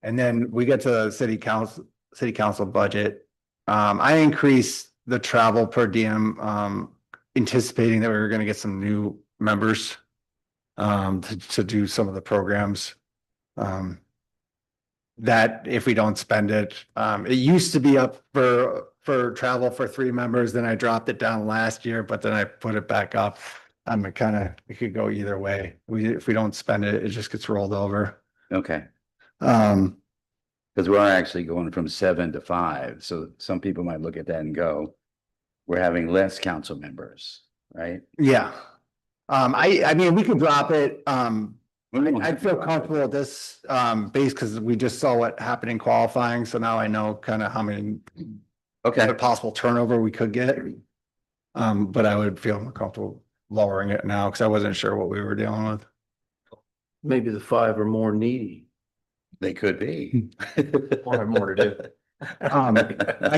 And then we get to the city council budget. I increased the travel per diem, anticipating that we were gonna get some new members to do some of the programs. That if we don't spend it, it used to be up for travel for 3 members, then I dropped it down last year, but then I put it back up. It could go either way. If we don't spend it, it just gets rolled over. Okay, Um, because we're actually going from 7 to 5, so some people might look at that and go, we're having less council members, right? yeah. I mean, we can drop it. I'd feel comfortable with this base because we just saw what happened in qualifying, so now I know kind of how many Okay, possible turnover we could get. But I would feel more comfortable lowering it now because I wasn't sure what we were dealing with. Maybe the 5 are more needy. they could be. Or have more to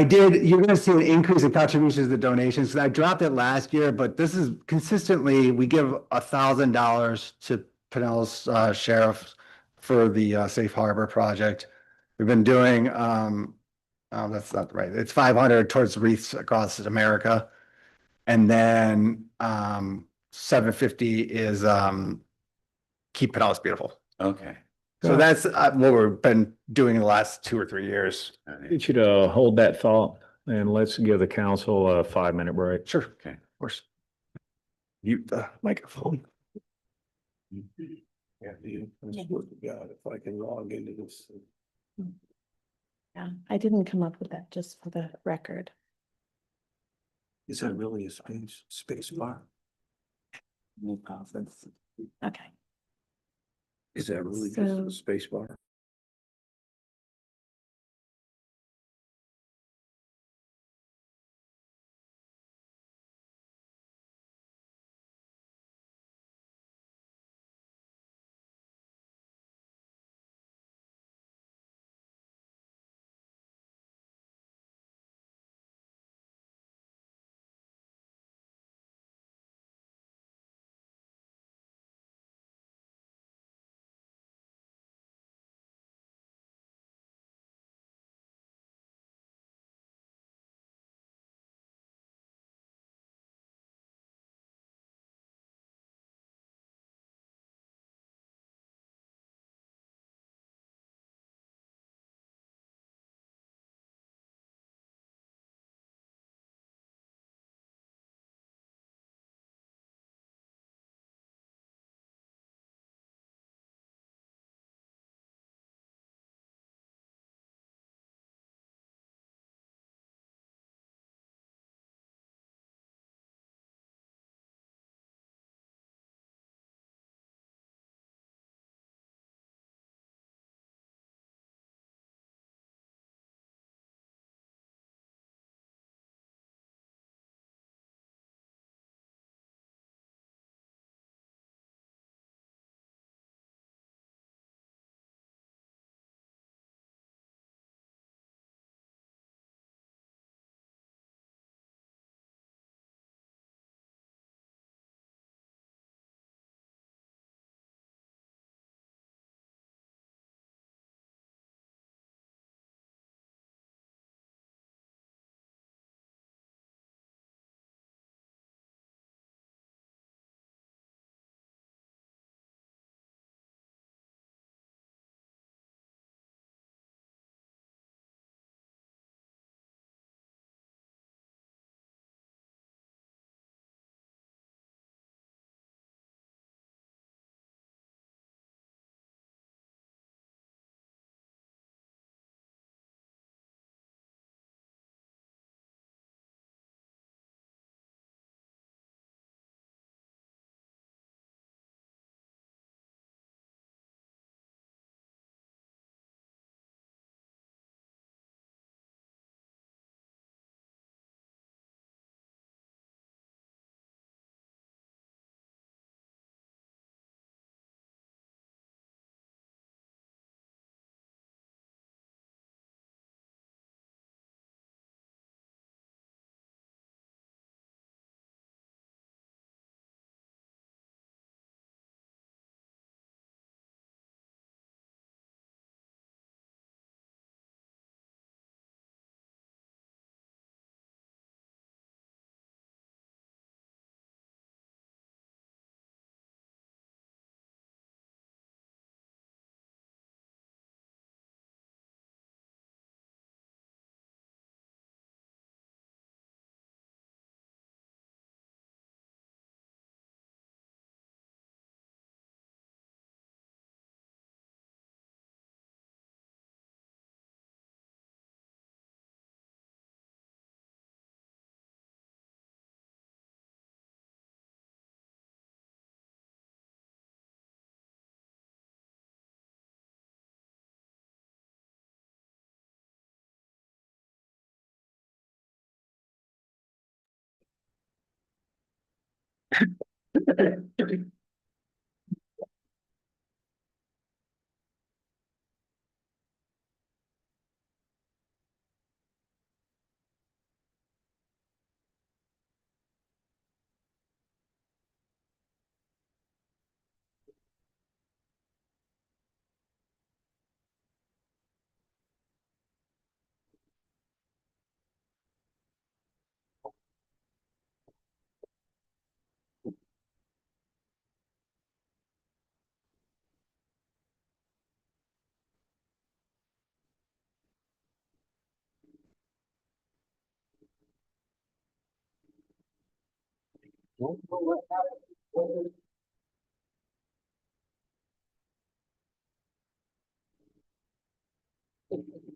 do. You're gonna see an increase in contributions to donations. I dropped it last year, but this is consistently, we give $1,000 to Pinellas Sheriff for the Safe Harbor project. We've been doing, that's not right, it's 500 towards Wreaths Across America. And then 750 is Keep Pinellas Beautiful. Okay. So that's what we've been doing in the last 2 or 3 years. Get you to hold that thought and let's give the council a 5-minute break. Sure. Okay. Of course. Mute the microphone. Yeah, God, if I can log into this. Yeah, I didn't come up with that, just for the record. Is that really a space bar? Okay. Is that really So- just a space bar?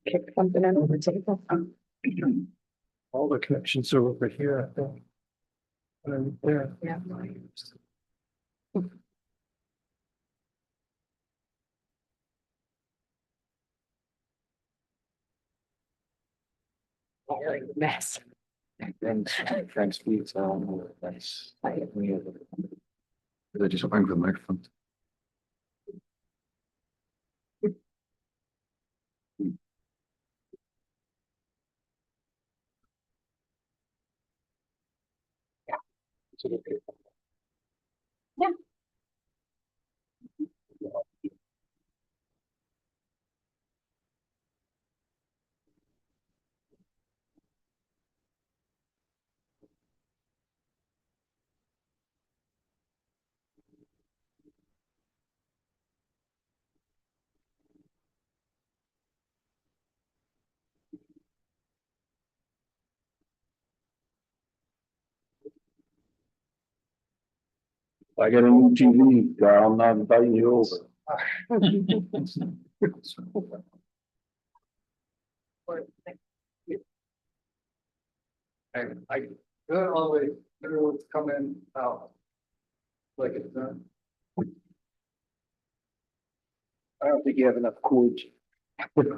Kick something in over the table. All the connections are over here, I think. There. Yeah. Mess. Frank's feet, so that's. They just open the microphone. Yeah. I got a new TV, Carl, I'm not inviting you over. I good all the way, everyone's coming out. Like it's done. I don't think you have enough cords. Where's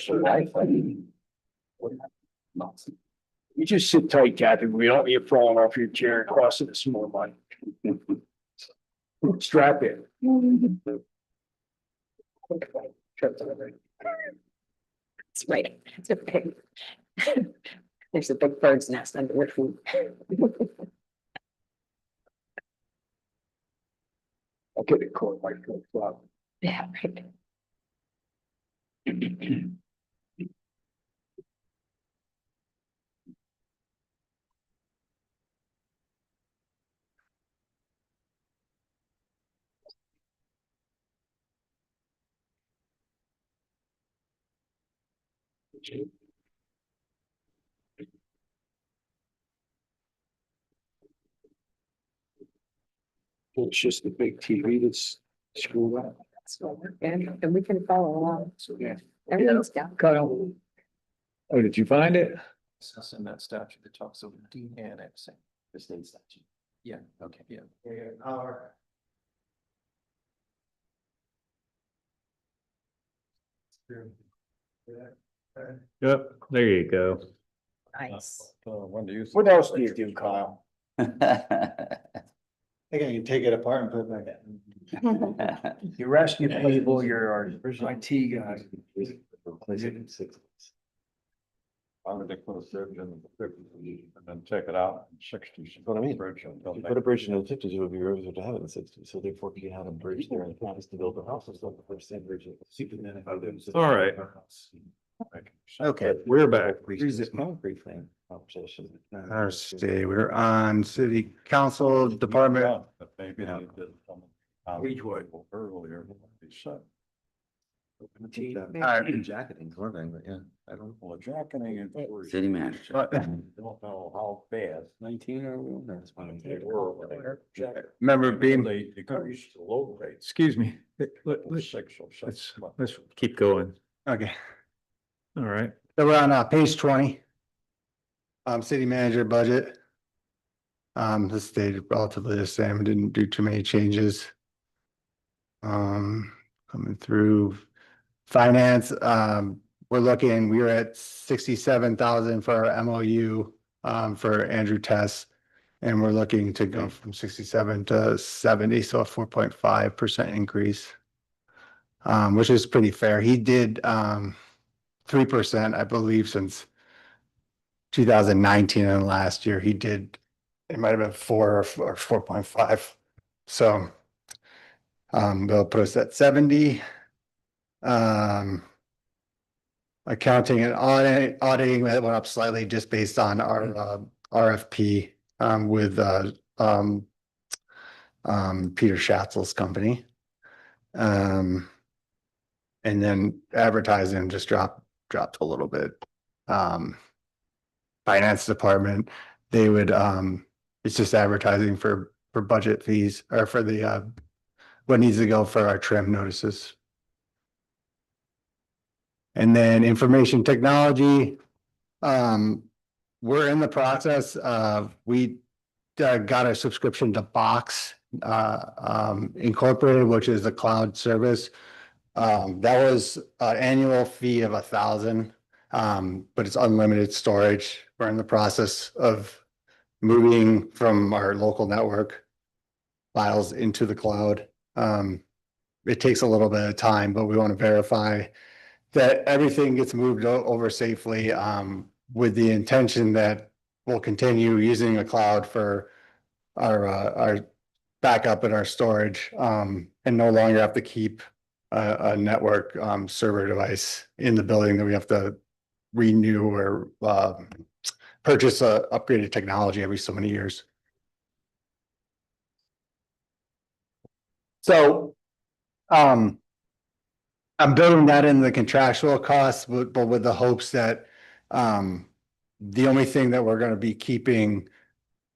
the Wi-Fi? You just sit tight, Kathy. We don't need you falling off your chair and crossing the small line. Strap in. It's right. It's a pig. There's a big bird's nest under your feet. I'll get it caught my flip flop. Yeah, right. It's just the big TV that's screwed up. And we can follow along. So, yeah. Everything's down. Kyle. Oh, did you find it? It's in that statute that talks of de-annexing. The state statute. Yeah, okay, yeah. Yep, there you go. Nice. What else do you do, Kyle? I think I can take it apart and put it back in. You're rescue people, you're our IT guy. Why would they put a bridge in the fifties and then take it out in sixties? What I mean. Bridge until You put a bridge in the fifties, it would be easier to have it in the sixties, so therefore you had a bridge there and plans to build a house, it's like the first thing bridge. All right. Okay. We're back. Concrete thing conversation. Let's see, we're on city council department. But maybe they did some. Ridgewood. Earlier. They said. Alright. Jacketing's one thing, but yeah, I don't. Well, jacketing and. City manager. Don't know how bad. 19 or we that's fine. They were. Member Beam. They increased the low rate. Excuse me. Six or Let's, seven. let's keep going. Okay, All right. so we're on page 20. City manager budget. This stayed relatively the same, didn't do too many changes. Coming through finance, we were at 67,000 for our MOU for Andrew Tess. And we're looking to go from 67 to 70, so a 4.5% increase. Which is pretty fair. He did 3%, I believe, since 2019, and last year he did, it might have been 4 or 4.5. So they'll put us at 70. Accounting and auditing that went up slightly just based on our RFP with Peter Schatzel's company. And then advertising just dropped a little bit. Finance department, they would it's just advertising for budget fees or for the what needs to go for our trim notices. And then information technology, we're in the process of, we got a subscription to Box Incorporated, which is a cloud service. That was an annual fee of $1,000, but it's unlimited storage. We're in the process of moving from our local network files into the cloud. It takes a little bit of time, but we want to verify that everything gets moved over safely, with the intention that we'll continue using a cloud for our backup and our storage, and no longer have to keep a network server device in the building that we have to renew or purchase upgraded technology every so many years. So I'm building that in the contractual costs, but with the hopes that the only thing that we're going to be keeping,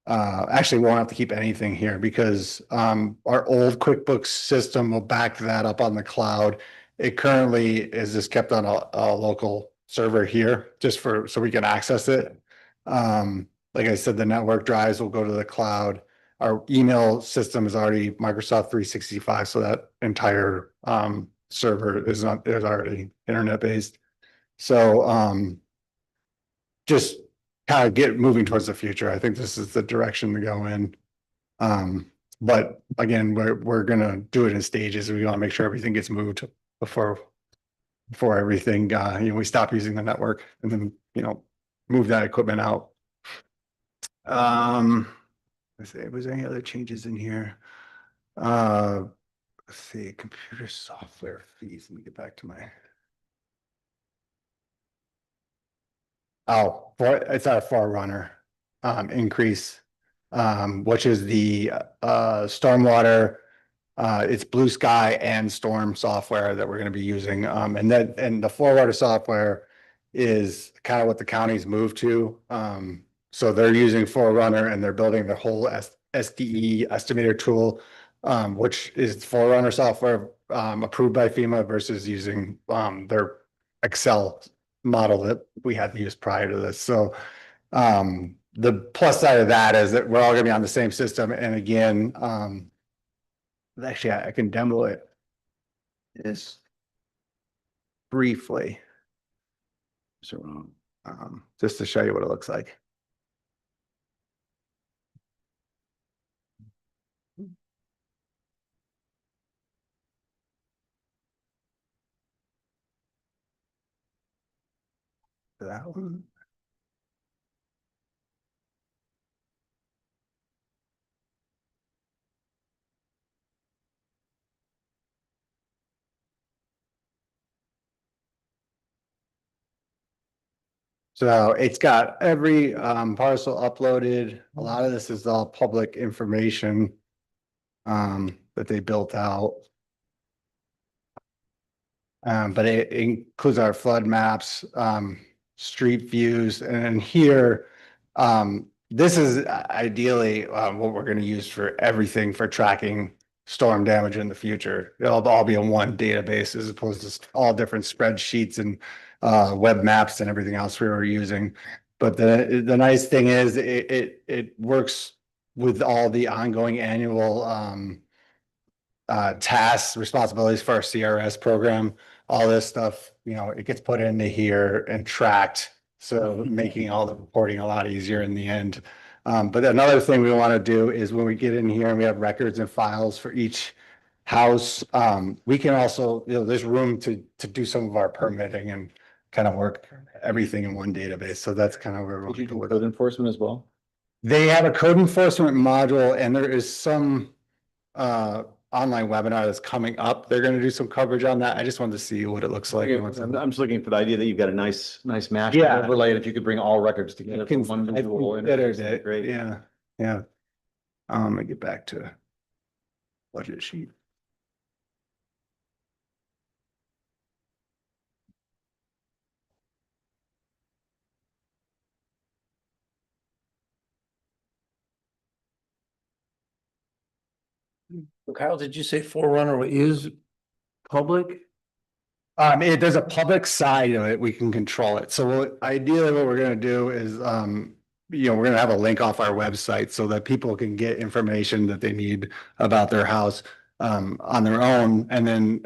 actually we won't have to keep anything here because our old QuickBooks system will back that up on the cloud. It currently is just kept on a local server here just so we can access it. Like I said, the network drives will go to the cloud. Our email system is already Microsoft 365, so that entire server is already internet based. So just kind of get moving towards the future. I think this is the direction to go in. But again, we're gonna do it in stages. We want to make sure everything gets moved before everything we stop using the network and then move that equipment out. Let's see, was there any other changes in here? Let's see, computer software fees. Let me get back to my. It's our Forerunner increase, which is the stormwater. It's Blue Sky and Storm software that we're going to be using, and the Forerunner software is kind of what the counties moved to. So they're using Forerunner and they're building their whole SDE estimator tool, which is Forerunner software approved by FEMA versus using their Excel model that we had to use prior to this. So the plus side of that is that we're all going to be on the same system. And again, actually I can demo it just briefly. So just to show you what it looks like. That one. So it's got every parcel uploaded. A lot of this is all public information that they built out. But it includes our flood maps, street views, and then here, this is ideally what we're going to use for everything for tracking storm damage in the future. It'll all be in one database as opposed to all different spreadsheets and web maps and everything else we were using. But the nice thing is it works with all the ongoing annual tasks, responsibilities for our CRS program. All this stuff, it gets put into here and tracked. So making all the reporting a lot easier in the end. But another thing we want to do is when we get in here and we have records and files for each house, we can also, there's room to do some of our permitting and kind of work everything in one database. So that's kind of where we're Would you do going. code enforcement as well? They have a code enforcement module and there is some online webinar that's coming up. They're gonna do some coverage on that. I just wanted to see what it looks like. I'm just looking for the idea that you've got a nice mash Yeah. overlay, and if you could bring all records together. for one I visual interface, considered that'd be it. Great. Yeah, yeah. I get back to budget sheet. Kyle, did you say Forerunner is public? There's a public side of it, we can control it. So ideally what we're gonna do is, we're gonna have a link off our website so that people can get information that they need about their house on their own, and then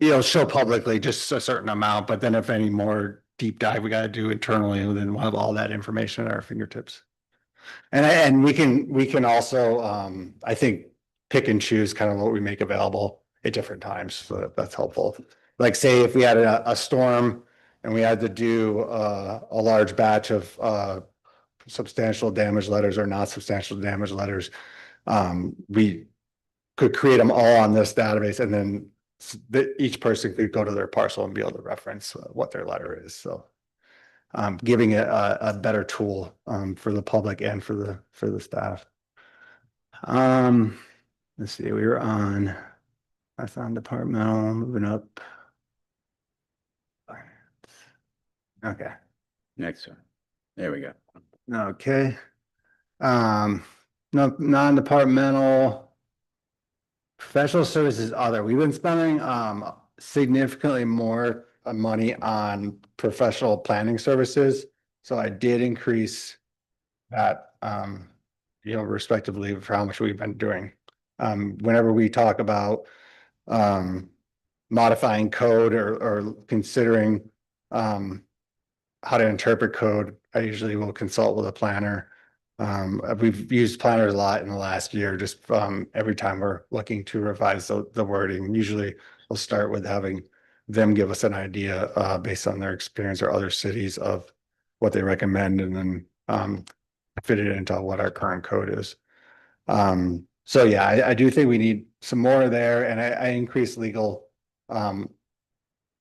it'll show publicly just a certain amount, but then if any more deep dive we gotta do internally, then we'll have all that information at our fingertips. And we can also, I think, pick and choose kind of what we make available at different times, so that's helpful. Like say if we had a storm and we had to do a large batch of substantial damage letters or not substantial damage letters, we could create them all on this database, and then each person could go to their parcel and be able to reference what their letter is. So giving it a better tool for the public and for the staff. Let's see, we were on, that's on departmental, moving up. Okay. Next one. There we go. Okay. No, non-departmental. Professional services other. We've been spending significantly more money on professional planning services. So I did increase that respectively for how much we've been doing. Whenever we talk about modifying code or considering how to interpret code, I usually will consult with a planner. We've used planners a lot in the last year, just every time we're looking to revise the wording. Usually we'll start with having them give us an idea based on their experience or other cities of what they recommend, and then fit it into what our current code is. So yeah, I do think we need some more there, and I increased legal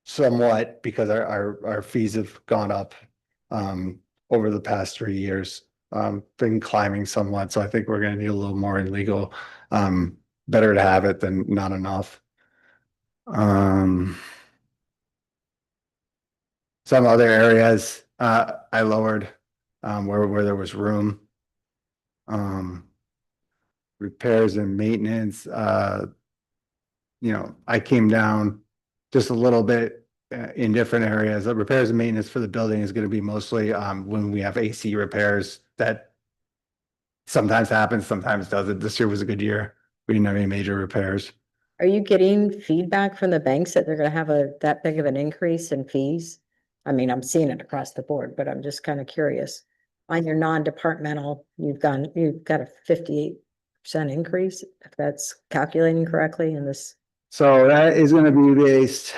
somewhat because our fees have gone up over the past 3 years. Been climbing somewhat, so I think we're gonna need a little more in legal. Better to have it than not enough. Some other areas I lowered where there was room. Repairs and maintenance, I came down just a little bit in different areas. The repairs and maintenance for the building is going to be mostly when we have AC repairs. That sometimes happens, sometimes doesn't. This year was a good year. We didn't have any major repairs. Are you getting feedback from the banks that they're gonna have that big of an increase in fees? I mean, I'm seeing it across the board, but I'm just kind of curious. On your non-departmental, you've got a 58% increase, if that's calculating correctly in this. So that is going to be based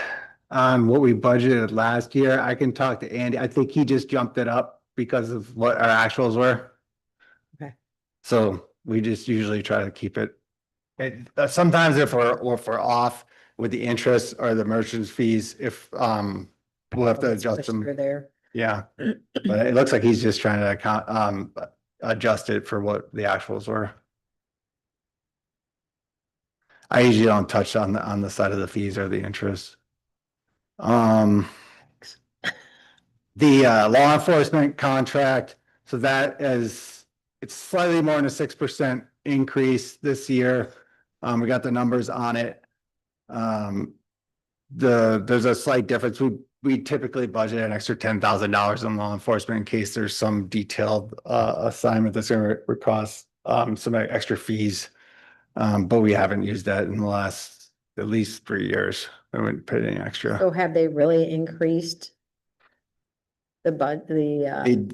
on what we budgeted last year. I can talk to Andy. I think he just jumped it up because of what our actuals were. Okay. So we just usually try to keep it. Sometimes if we're off with the interest or the merchant's fees, if we'll have to adjust them. There. Yeah, but it looks like he's just trying to adjust it for what the actuals were. I usually don't touch on the side of the fees or the interest. The law enforcement contract, so it's slightly more than a 6% increase this year. We got the numbers on it. There's a slight difference. We typically budget an extra $10,000 in law enforcement in case there's some detailed assignment that's going to cost some extra fees. But we haven't used that in the last at least 3 years. I wouldn't pay any extra. So have they really increased the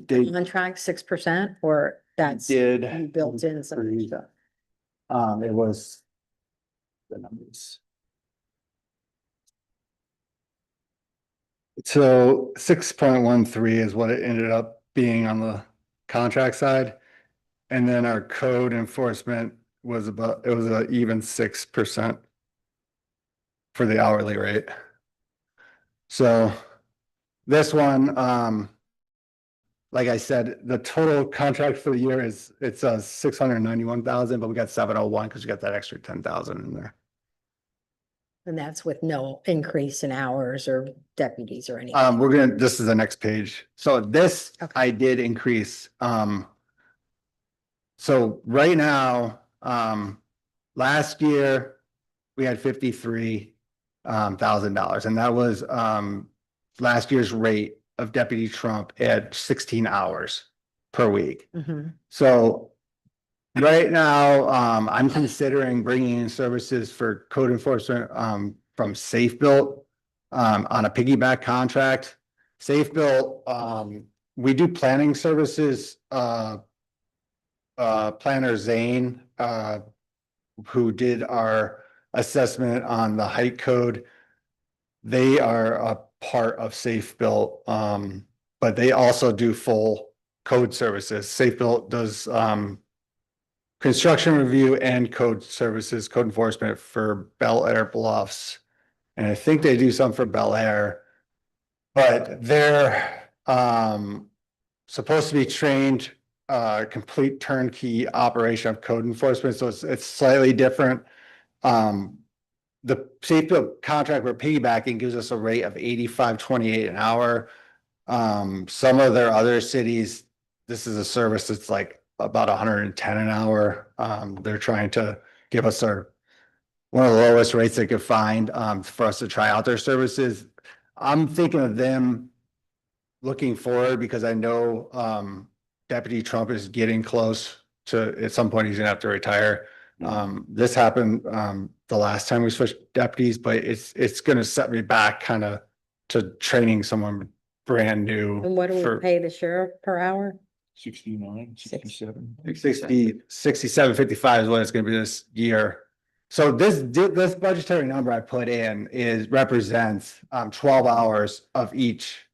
They contract 6%, or That's Did. you built in some. It was. The numbers. So 6.13 is what it ended up being on the contract side. And then our code enforcement was about, it was a even 6% for the hourly rate. So this one, like I said, the total contract for the year is, it's 691,000, but we got 701 because we got that extra 10,000 in there. And that's with no increase in hours or deputies or anything. We're gonna, this is the next page. So this, Okay. I did increase, so right now, last year, we had $53,000, and that was, last year's rate of Deputy Trump at 16 hours per week. Mhm. So right now, I'm considering bringing in services for code enforcement, from Safe Built, on a piggyback contract. Safe Built, we do planning services, Planner Zane, who did our assessment on the height code. They are a part of Safe Built, but they also do full code services. Safe Built does, construction review and code services, code enforcement for Bel Air Bluffs. And I think they do some for Bel Air. But they're supposed to be trained complete turnkey operation of code enforcement, so it's slightly different. The Safe Built contract we're piggybacking gives us a rate of 85.28 an hour. Some of their other cities, this is a service that's like about 110 an hour. They're trying to give us one of the lowest rates they could find for us to try out their services. I'm thinking of them looking forward because I know Deputy Trump is getting close to, at some point, he's gonna have to retire. This happened the last time we switched deputies, but it's gonna set me back kind of to training someone brand new. And what do we for pay the sheriff per hour? 69, 67. 67.55 is what it's gonna be this year. So this budgetary number I put in represents 12 hours of each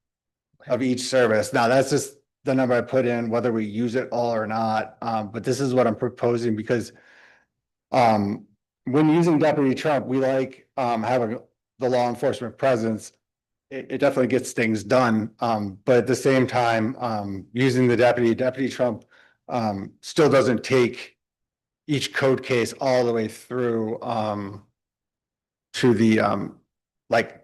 service. Now, that's just the number I put in, whether we use it all or not. But this is what I'm proposing because when using Deputy Trump, we like having the law enforcement presence. It definitely gets things done. But at the same time, using the Deputy Trump still doesn't take each code case all the way through to the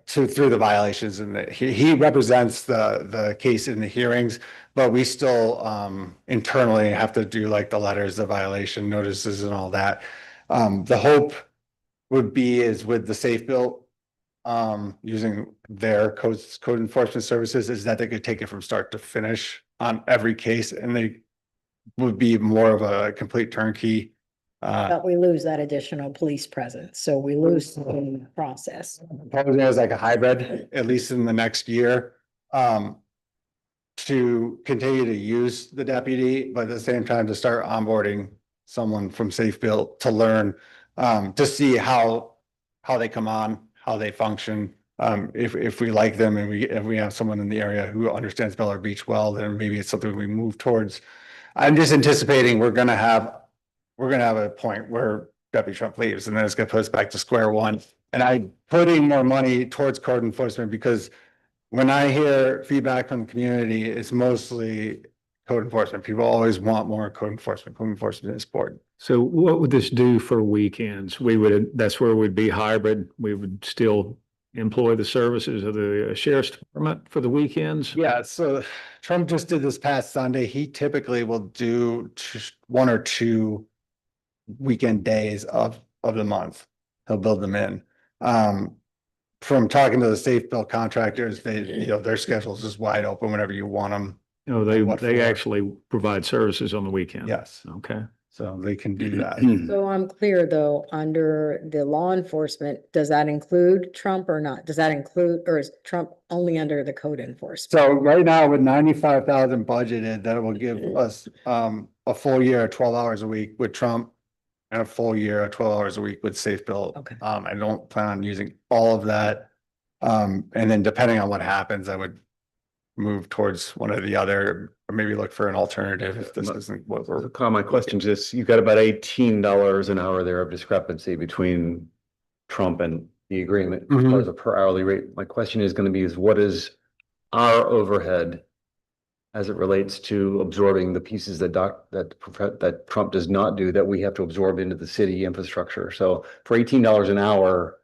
through the violations, and he represents the case in the hearings, but we still internally have to do like the letters, the violation notices and all that. The hope would be is with the Safe Built using their code enforcement services is that they could take it from start to finish on every case, and they would be more of a complete turnkey. But we lose that additional police presence, so we lose in the process. Proposing as like a hybrid, at least in the next year, to continue to use the deputy, but at the same time to start onboarding someone from Safe Built to learn, to see how they come on, how they function. If we like them and if we have someone in the area who understands Bel Air Beach well, then maybe it's something we move towards. I'm just anticipating we're gonna have a point where Deputy Trump leaves, and then it's gonna put us back to square one. And I'm putting more money towards code enforcement because when I hear feedback from the community, it's mostly code enforcement. People always want more code enforcement. Code enforcement is important. So what would this do for weekends? That's where we'd be hybrid. We would still employ the services of the sheriff's department for the weekends? Yeah, so Trump just did this past Sunday. He typically will do just 1 or 2 weekend days of the month. He'll build them in. From talking to the Safe Built contractors, their schedules is wide open whenever you want them. No, they actually provide services on the weekend. Yes. Okay. So they can do that. So I'm clear though, under the law enforcement, does that include Trump or not? Does that include, or is Trump only under the code enforcement? So right now with 95,000 budgeted, that will give us a full year, 12 hours a week with Trump. And a full year, 12 hours a week with Safe Built. Okay. I don't plan on using all of that. And then depending on what happens, I would move towards one or the other, or maybe look for an alternative if this isn't what we're. So Carl, my question is this, you've got about $18 an hour there of discrepancy between Trump and the agreement as far as a per hourly rate. My question is gonna be is what is our overhead as it relates to absorbing the pieces that Trump does not do, that we have to absorb into the city infrastructure? So for $18 an hour,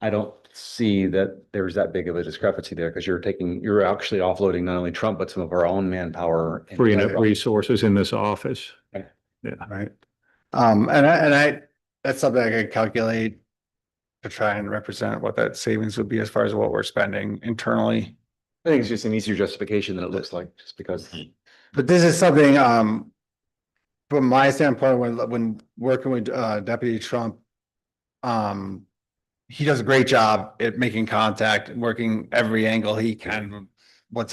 I don't see that there's that big of a discrepancy there, because you're actually offloading not only Trump, but some of our own manpower. Freeing up resources in this office. Right. Yeah. Right. And that's something I could calculate to try and represent what that savings would be as far as what we're spending internally. I think it's just an easier justification than it looks like, just because. But this is something, from my standpoint, when working with Deputy Trump, he does a great job at making contact, working every angle he can, what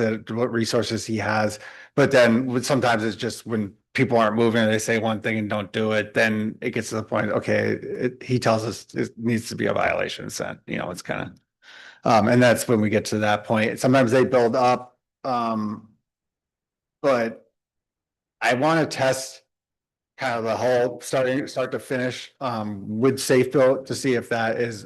resources he has. But then sometimes it's just when people aren't moving, they say one thing and don't do it, then it gets to the point, okay, he tells us it needs to be a violation sent, it's kind of. And that's when we get to that point. Sometimes they build up, but I want to test kind of the whole start to finish with Safe Built to see if that is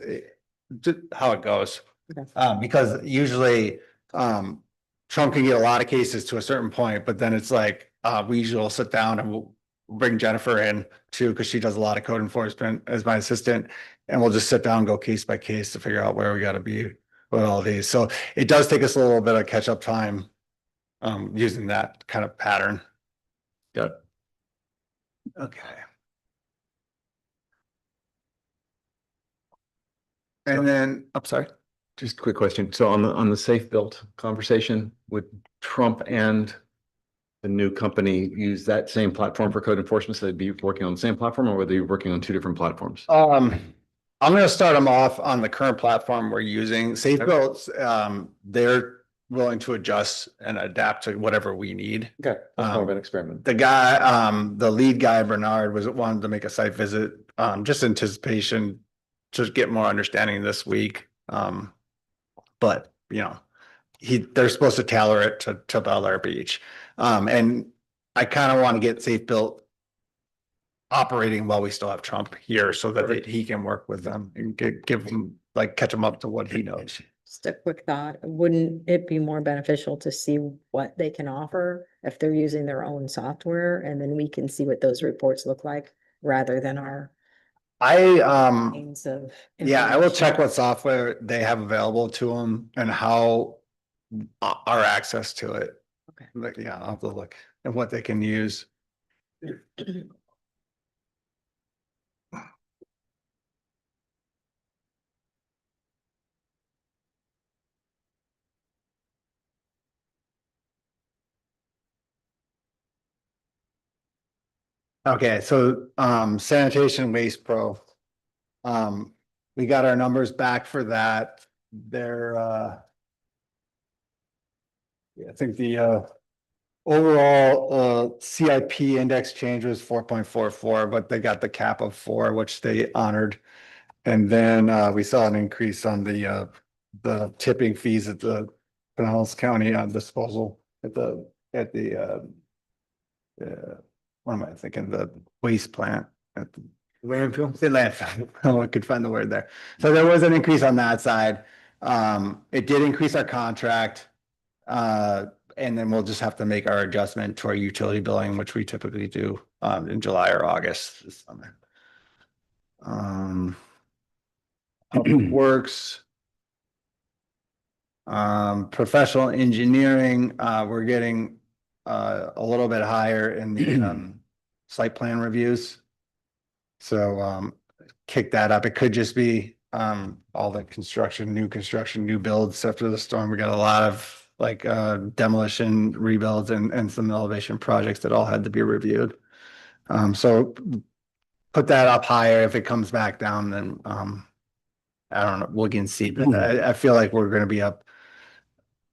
how it goes. Okay. Because usually Trump can get a lot of cases to a certain point, but then it's like we usually will sit down and we'll bring Jennifer in too, because she does a lot of code enforcement as my assistant, and we'll just sit down and go case by case to figure out where we got to be with all these. So it does take us a little bit of catch up time using that kind of pattern. Got it. Okay. And then, I'm sorry. Just a quick question. So on the Safe Built conversation, would Trump and the new company use that same platform for code enforcement? So they'd be working on the same platform, or were they working on two different platforms? I'm going to start them off on the current platform we're using. Safe Built, they're willing to adjust and adapt to whatever we need. Okay, that's more of an experiment. The guy, the lead guy, Bernard, wanted to make a site visit, just anticipation, just get more understanding this week. But they're supposed to tailor it to Bel-Air Beach. And I kind of want to get Safe Built operating while we still have Trump here, so that he can work with them and give them, catch them up to what he knows. Just a quick thought, wouldn't it be more beneficial to see what they can offer if they're using their own software, and then we can see what those reports look like rather than our kinds of. Yeah, I will check what software they have available to them and how our access to it. Okay. I'll have to look at what they can use. Okay, so sanitation waste pro. We got our numbers back for that. They're I think the overall CIP index change was 4.44, but they got the cap of 4, which they honored. And then we saw an increase on the tipping fees at the Pinellas County on disposal at the what am I thinking? The waste plant at the landfill. The landfill. I could find the word there. So there was an increase on that side. It did increase our contract. And then we'll just have to make our adjustment to our utility billing, which we typically do in July or August this summer. Public Works. Professional engineering, we're getting a little bit higher in the site plan reviews. So kick that up. It could just be all the construction, new builds after the storm. We got a lot of demolition, rebuilds, and some elevation projects that all had to be reviewed. So put that up higher. If it comes back down, then, I don't know, we can see, but I feel like we're gonna be up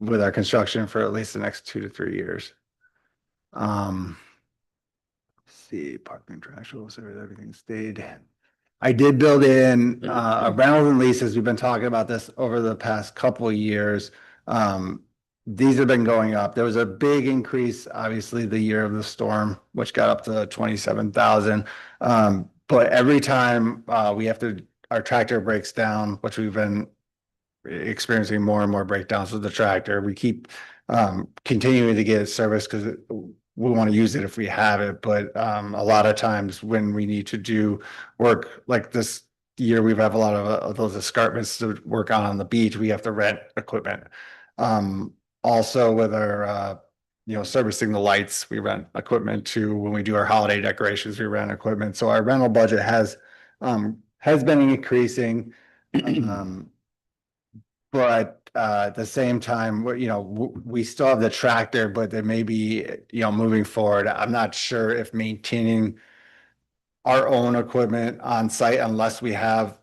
with our construction for at least the next 2 to 3 years. Let's see, parking contractuals, everything stayed. I did build in, rentals and leases. We've been talking about this over the past couple of years. These have been going up. There was a big increase, obviously, the year of the storm, which got up to 27,000. But every time, our tractor breaks down, which we've been experiencing more and more breakdowns with the tractor. We keep continuing to get it serviced because we want to use it if we have it. But a lot of times when we need to do work like this year, we have a lot of those escarpments to work on the beach. We have to rent equipment. Also with our servicing the lights, we rent equipment too. When we do our holiday decorations, we rent equipment. So our rental budget has been increasing. But at the same time, we still have the tractor, but there may be, moving forward, I'm not sure if maintaining our own equipment on site, unless we have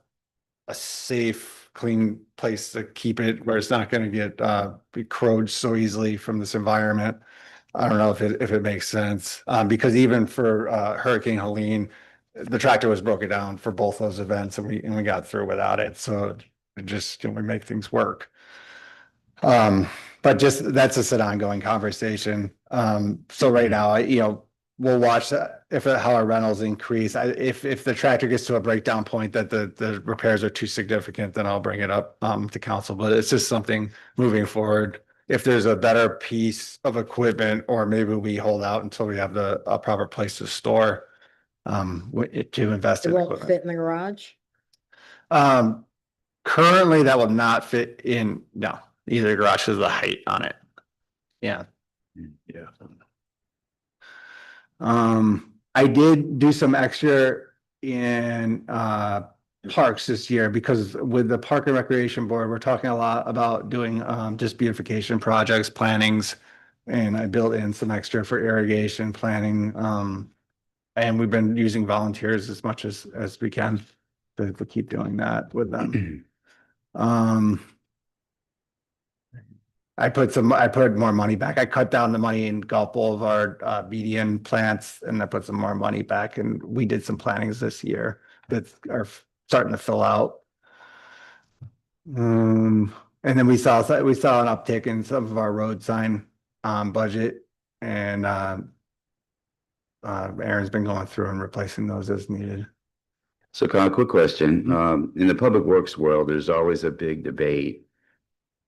a safe, clean place to keep it where it's not going to get be corroded so easily from this environment. I don't know if it makes sense, because even for Hurricane Helene, the tractor was broken down for both those events, and we got through without it. So just, we make things work. But just, that's just an ongoing conversation. So right now, we'll watch how our rentals increase. If the tractor gets to a breakdown point that the repairs are too significant, then I'll bring it up to council. But it's just something moving forward. If there's a better piece of equipment, or maybe we hold out until we have a proper place to store, to invest It in won't equipment. fit in the garage? Currently, that will not fit in, no, either garage has the height on it. Yeah. Yeah. I did do some extra in parks this year, because with the Park and Recreation Board, we're talking a lot about doing just beautification projects, plantings. And I built in some extra for irrigation planning. And we've been using volunteers as much as we can to keep doing that with them. I put more money back. I cut down the money in Gulf Boulevard, median plants, and I put some more money back, and we did some plantings this year that are starting to fill out. And then we saw an uptick in some of our road sign budget, and Aaron's been going through and replacing those as needed. So Kyle, quick question. In the public works world, there's always a big debate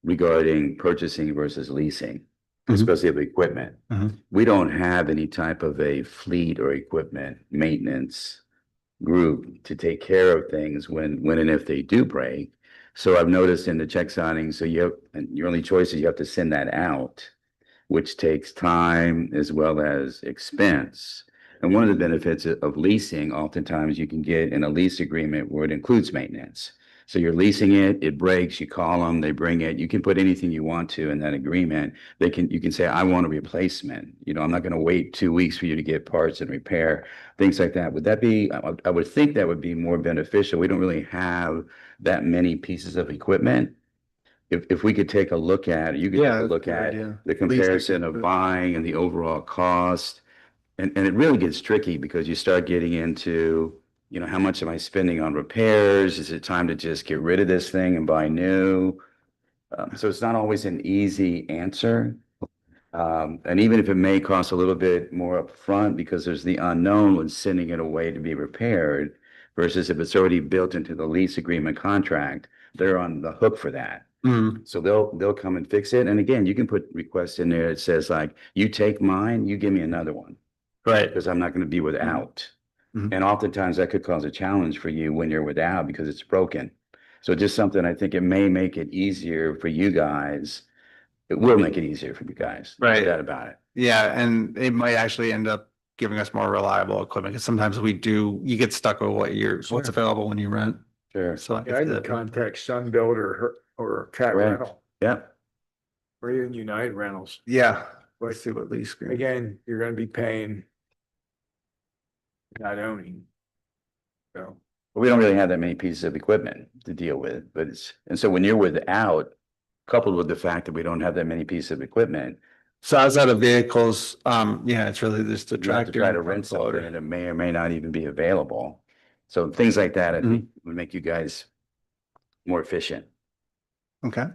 regarding purchasing versus leasing, especially of equipment. We don't have any type of a fleet or equipment maintenance group to take care of things when and if they do break. So I've noticed in the check signing, so your only choice is you have to send that out, which takes time as well as expense. And one of the benefits of leasing, oftentimes you can get in a lease agreement where it includes maintenance. So you're leasing it, it breaks, you call them, they bring it, you can put anything you want to in that agreement. You can say, I want a replacement. I'm not going to wait 2 weeks for you to get parts and repair, things like that. Would that be, I would think that would be more beneficial. We don't really have that many pieces of equipment. If we could take a look at, you could take a look at the comparison of buying and the overall cost. And it really gets tricky because you start getting into, how much am I spending on repairs? Is it time to just get rid of this thing and buy new? So it's not always an easy answer. And even if it may cost a little bit more upfront because there's the unknown when sending it away to be repaired versus if it's already built into the lease agreement contract, they're on the hook for that. So they'll come and fix it. And again, you can put requests in there. It says like, you take mine, you give me another one. Right. Because I'm not going to be without. And oftentimes that could cause a challenge for you when you're without because it's broken. So just something I think it may make it easier for you guys. It will make it easier for you guys. Right. No doubt about it. Yeah. And it might actually end up giving us more reliable equipment because sometimes you get stuck with what's available when you rent. Sure. So I can contact Sunbelt or Cat Correct. Rental Yep. or even United Rentals. Yeah. Let's see what lease. Again, you're gonna be paying not owning. So, We don't really have that many pieces of equipment to deal with, but and so when you're without, coupled with the fact that we don't have that many pieces of equipment, So outside of vehicles, yeah, it's really just a you have to tractor. try to and rent front loader. something and it may or may not even be available. So things like that, I think, would make you guys more efficient. Okay,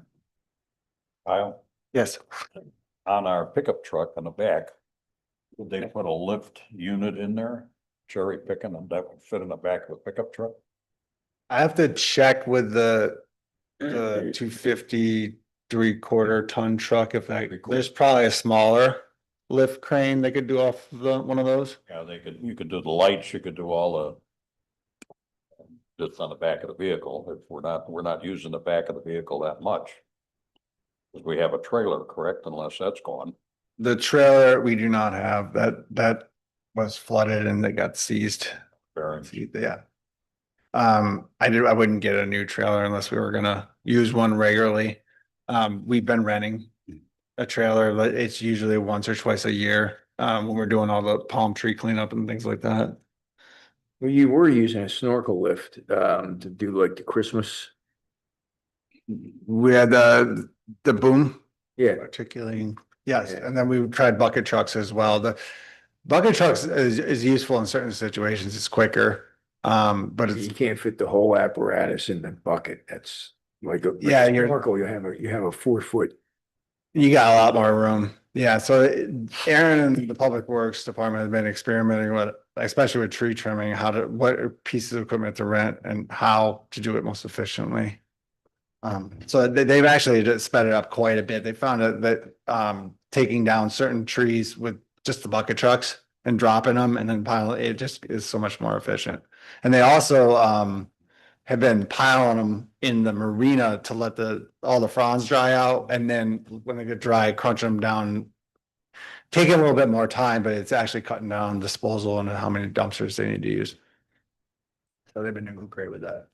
Kyle, yes. on our pickup truck on the back, would they put a lift unit in there, cherry picking, and that would fit in the back of the pickup truck? I have to check with the 250 3/4 ton truck if there's probably a smaller lift crane they could do off one of those. Yeah, you could do the lights, you could do all the just on the back of the vehicle, if we're not using the back of the vehicle that much. Because we have a trailer, correct, unless that's gone. The trailer, we do not have that was flooded and it got seized. Bearings. Yeah. I wouldn't get a new trailer unless we were gonna use one regularly. We've been renting a trailer, but it's usually once or twice a year, when we're doing all the palm tree cleanup and things like that. well, you were using a snorkel lift, to do like the Christmas. We had the boom Yeah, articulating, yes, Yeah. and then we tried bucket trucks as well. The bucket trucks is useful in certain situations, it's quicker. But you can't fit the whole apparatus in the bucket. That's like a. Yeah, you're- Snorkel, you have a 4 foot. you got a lot more room. Yeah, so Aaron and the Public Works Department have been experimenting with, especially with tree trimming, what pieces of equipment to rent and how to do it most efficiently. So they've actually just sped it up quite a bit. They found that taking down certain trees with just the bucket trucks and dropping them and then piling, it just is so much more efficient. And they also have been piling them in the marina to let all the fronds dry out, and then when they get dry, crunching them down. Taking a little bit more time, but it's actually cutting down disposal and how many dumpsters they need to use. So they've been doing great with that.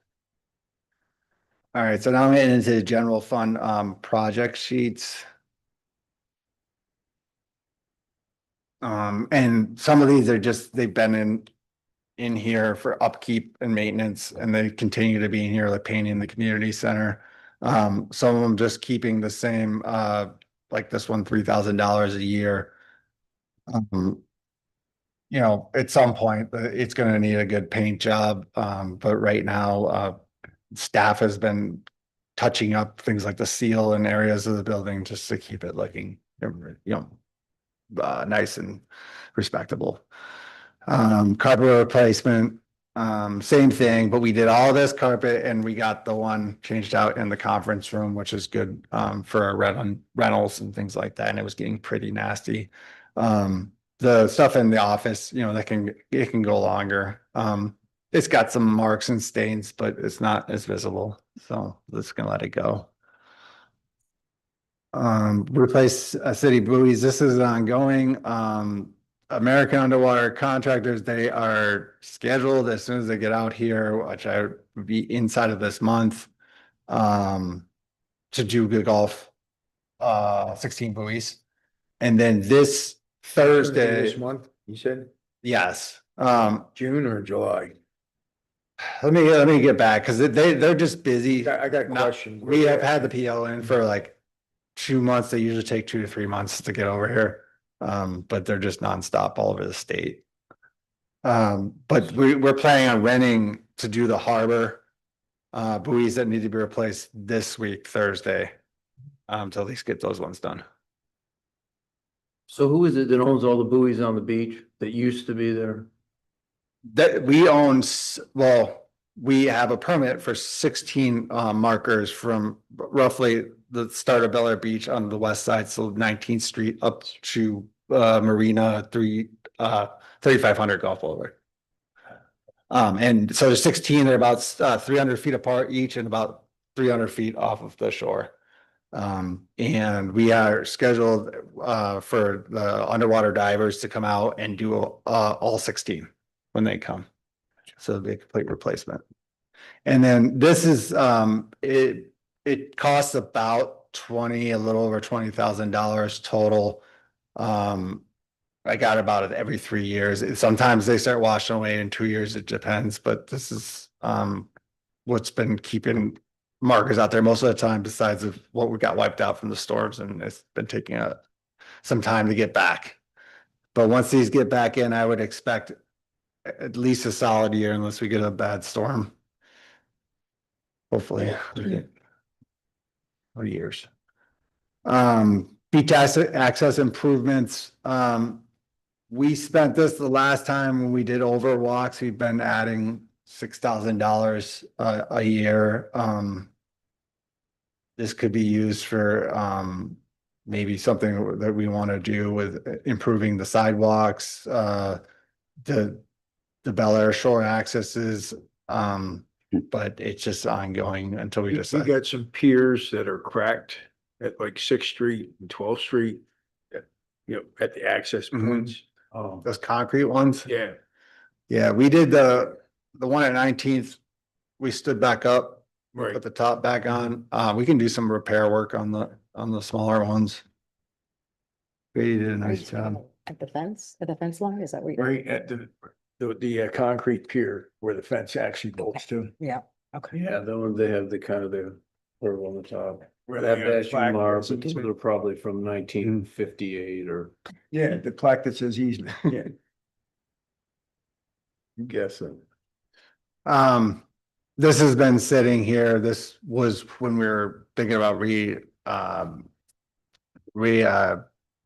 All right, so now I'm getting into the general fund project sheets. And some of these are just, they've been in here for upkeep and maintenance, and they continue to be in here, like painting the community center. Some of them just keeping the same, like this one, $3,000 a year. You know, at some point, it's gonna need a good paint job, but right now, staff has been touching up things like the seal in areas of the building just to keep it looking, nice and respectable. Carpet replacement, same thing, but we did all this carpet and we got the one changed out in the conference room, which is good for our rentals and things like that. And it was getting pretty nasty. The stuff in the office, it can go longer. It's got some marks and stains, but it's not as visible. So let's gonna let it go. Replace city buoys. This is ongoing. American Underwater Contractors, they are scheduled as soon as they get out here, which I would be inside of this month, to do the golf, 16 buoys. And then this Thursday. This month, you said, Yes. June or July? Let me get back, because they're just busy. I got questions. We have had the PO in for like 2 months. They usually take 2 to 3 months to get over here. But they're just nonstop all over the state. But we're planning on renting to do the harbor buoys that need to be replaced this week, Thursday. To at least get those ones done. So who is it that owns all the buoys on the beach that used to be there? That we own, well, we have a permit for 16 markers from roughly the start of Bel Air Beach on the west side, so 19th Street up to Marina 3500 Gulf Boulevard. And so there's 16, they're about 300 feet apart each and about 300 feet off of the shore. And we are scheduled for the underwater divers to come out and do all 16 when they come. So it'll be a complete replacement. And then this is it costs about a little over $20,000 total. I got about it every 3 years. Sometimes they start washing away in 2 years, it depends, but this is what's been keeping markers out there most of the time, besides of what we got wiped out from the storms, and it's been taking some time to get back. But once these get back in, I would expect at least a solid year unless we get a bad storm. Hopefully. Or years. Beach access improvements. We spent this the last time when we did overwalks. We've been adding $6,000 a year. This could be used for maybe something that we want to do with improving the sidewalks, the Bel Air shore accesses. But it's just ongoing until we We decide. got some piers that are cracked at like 6th Street and 12th Street. At the access points. Oh, those concrete ones? Yeah. Yeah, we did the one at 19th. We stood back up, Right. put the top back on. We can do some repair work on the smaller ones. Brady did a nice job. At the fence line, is that where? Right at the concrete pier where the fence actually bolts to. Yeah, okay. Yeah, the one they have the kind of the curve on the top. Where That the, dash plaque marks, says they're probably from 1958 or Yeah, the plaque that says easement, yeah. I'm guessing. This has been sitting here. This was when we were thinking about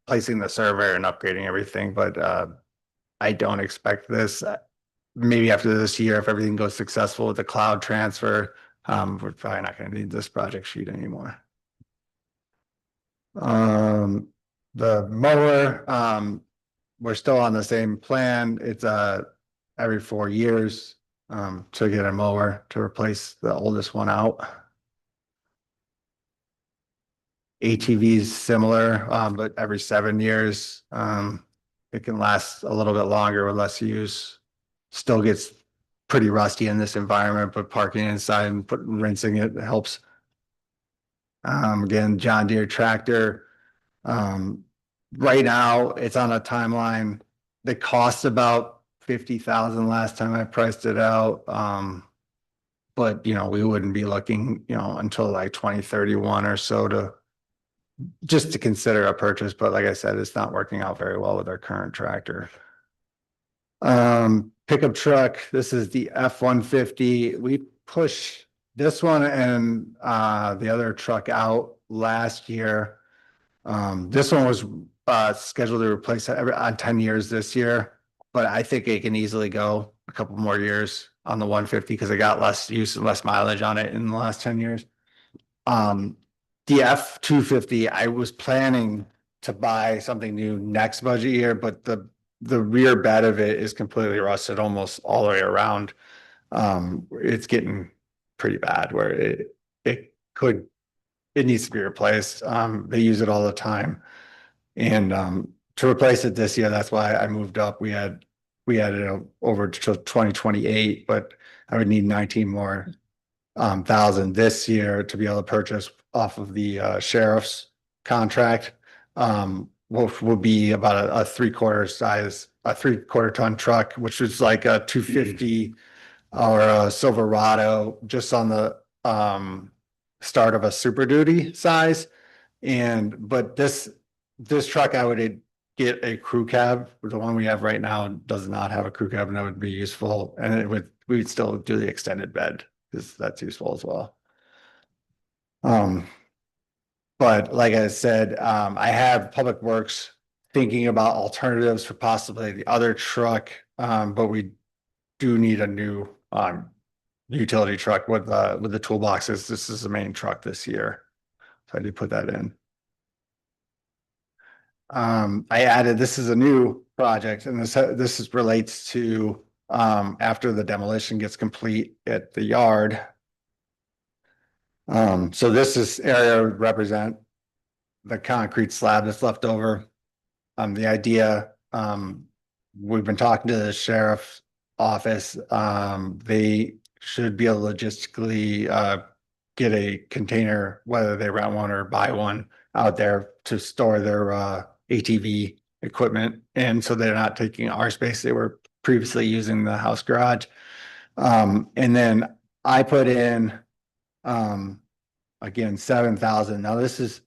placing the server and upgrading everything, but I don't expect this. Maybe after this year, if everything goes successful with the cloud transfer, we're probably not going to need this project sheet anymore. The mower, we're still on the same plan. It's every 4 years to get a mower to replace the oldest one out. ATV is similar, but every 7 years. It can last a little bit longer with less use. Still gets pretty rusty in this environment, but parking inside and rinsing it helps. Again, John Deere tractor. Right now, it's on a timeline. They cost about 50,000 last time I priced it out. But we wouldn't be looking, until like 2031 or so just to consider a purchase. But like I said, it's not working out very well with our current tractor. Pickup truck. This is the F-150. We pushed this one and the other truck out last year. This one was scheduled to replace on 10 years this year, but I think it can easily go a couple more years on the 150 because it got less use and less mileage on it in the last 10 years. The F-250, I was planning to buy something new next budget year, but the rear bed of it is completely rusted almost all the way around. It's getting pretty bad where it needs to be replaced. They use it all the time. And to replace it this year, that's why I moved up. We had it over to 2028, but I would need 19 more thousand this year to be able to purchase off of the sheriff's contract. Which would be about a 3/4 ton truck, which was like a 250 or a Silverado, just on the start of a Super Duty size. But this truck, I would get a crew cab. The one we have right now does not have a crew cab, and that would be useful. And we'd still do the extended bed because that's useful as well. But like I said, I have Public Works thinking about alternatives for possibly the other truck, but we do need a new utility truck with the toolboxes. This is the main truck this year, so I did put that in. I added, this is a new project, and this relates to after the demolition gets complete at the yard. So this area would represent the concrete slab that's left over. The idea, we've been talking to the sheriff's office. They should be able to logistically get a container, whether they rent one or buy one out there to store their ATV equipment. And so they're not taking our space. They were previously using the house garage. And then I put in, again, 7,000. Now this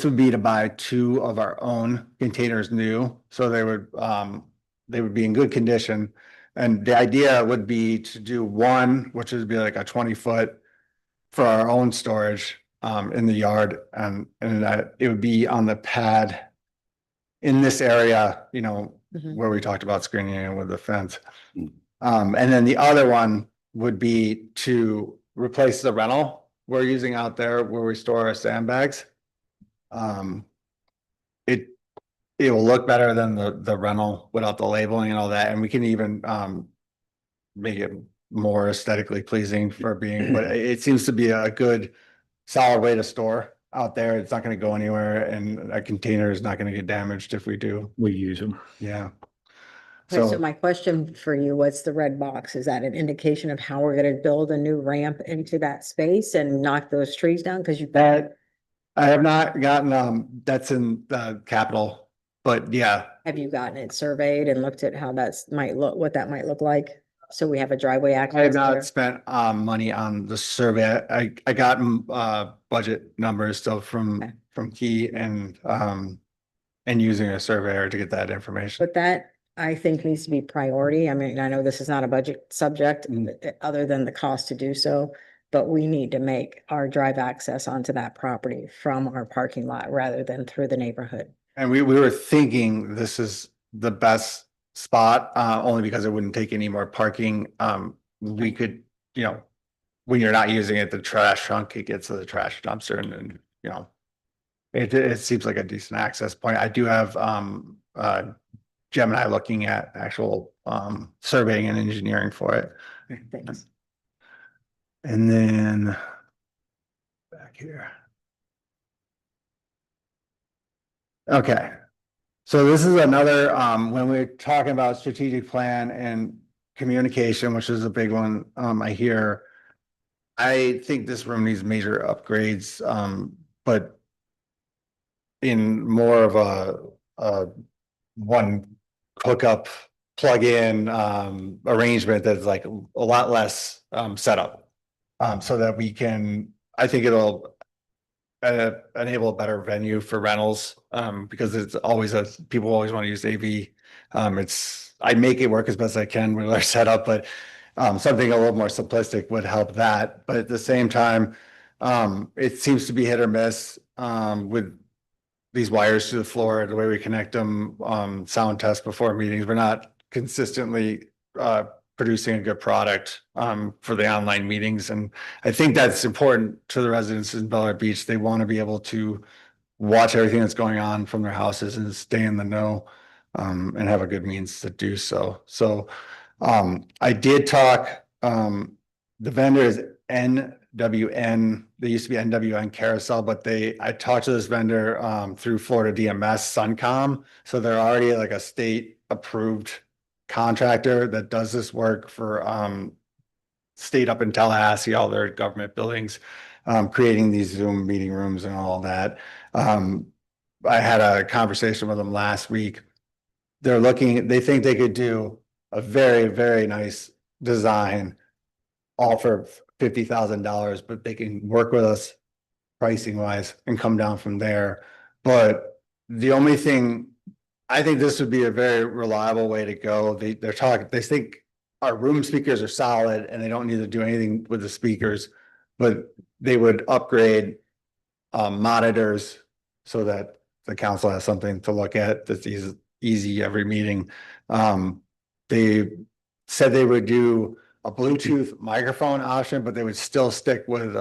would be to buy 2 of our own containers new. So they would be in good condition. And the idea would be to do one, which would be like a 20-foot for our own storage, in the yard. And it would be on the pad in this area, you know, where we talked about screening it with the fence. And then the other one would be to replace the rental we're using out there where we store our sandbags. It will look better than the rental without the labeling and all that, and we can even make it more aesthetically pleasing for being, but it seems to be a good solid way to store out there. It's not going to go anywhere, and a container is not going to get damaged if we do. We use them. Yeah. Okay, so So my question for you, what's the red box? Is that an indication of how we're gonna build a new ramp into that space and knock those trees down? Cause you. that I have not gotten, that's in the capital, but yeah, Have you gotten it surveyed and looked at how might look, what that might look like? So we have a driveway I have access there? not spent money on the survey. I got budget numbers still Okay. from Key and using a surveyor to get that information. But that, I think, needs to be priority. I mean, I know this is not a budget subject, other than the cost to do so. But we need to make our drive access onto that property from our parking lot rather than through the neighborhood. And we were thinking this is the best spot, only because it wouldn't take any more parking. We could, you know, when you're not using it, the trash trunk, it gets to the trash dumpster, and then, you know, it seems like a decent access point. I do have Gemini looking at actual surveying and engineering for it. Thanks. And then back here. Okay. So this is another, when we're talking about strategic plan and communication, which is a big one, I hear. I think this room needs major upgrades, but in more of a one hookup, plug-in arrangement that's like a lot less setup, so that we can. I think it'll enable a better venue for rentals, because it's always people always want to use AV. I make it work as best I can with our setup, but something a little more simplistic would help that. But at the same time, it seems to be hit or miss with these wires to the floor, the way we connect them, sound test before meetings. We're not consistently producing a good product for the online meetings. And I think that's important to the residents in Bel Air Beach. They want to be able to watch everything that's going on from their houses and stay in the know, and have a good means to do so. So I did talk, the vendor is NWN. They used to be NWN Carousel, but I talked to this vendor through Florida DMS Suncom. So they're already like a state approved contractor that does this work for state up in Tallahassee, all their government buildings, creating these Zoom meeting rooms and all that. I had a conversation with them last week. They think they could do a very, very nice design, all for $50,000, but they can work with us pricing wise and come down from there. But the only thing, I think this would be a very reliable way to go. They think our room speakers are solid and they don't need to do anything with the speakers, but they would upgrade monitors so that the council has something to look at that's easy every meeting. They said they would do a Bluetooth microphone option, but they would still stick with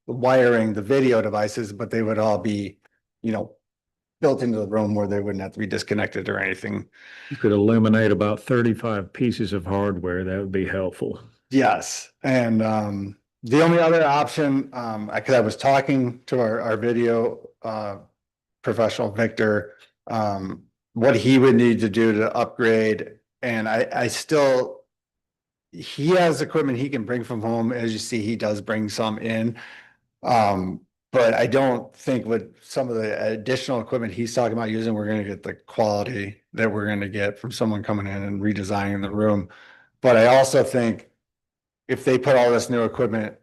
wiring the video devices, but they would all be, built into the room where they wouldn't have to be disconnected or anything. You could eliminate about 35 pieces of hardware. That would be helpful. Yes, and the only other option, because I was talking to our video professional, Victor, what he would need to do to upgrade, and he has equipment he can bring from home. As you see, he does bring some in. But I don't think with some of the additional equipment he's talking about using, we're gonna get the quality that we're gonna get from someone coming in and redesigning the room. But I also think if they put all this new equipment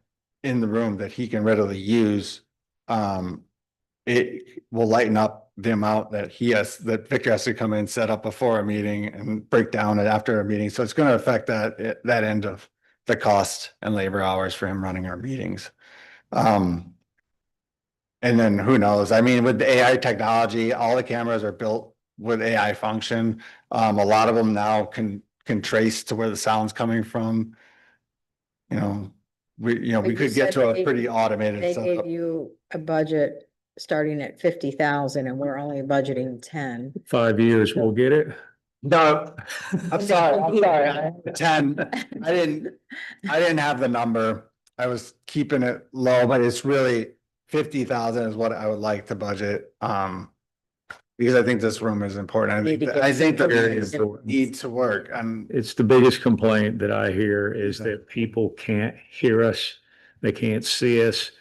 in the room that he can readily use, it will lighten up the amount that Victor has to come in, set up before a meeting and break down it after a meeting. So it's gonna affect that end of the cost and labor hours for him running our meetings. And then who knows? I mean, with the AI technology, all the cameras are built with AI function. A lot of them now can trace to where the sound's coming from. We But you could get said to a they- pretty automated They setup. gave you a budget starting at 50,000 and we're only budgeting 10. 5 years, we'll get it. No, I'm sorry. I had 10. I didn't have the number. I was keeping it low, but it's really 50,000 is what I would like to budget. Because I think this room is important. Need to get I think the some areas information. need to work and It's the biggest complaint that I hear is that people can't hear us. They can't see us.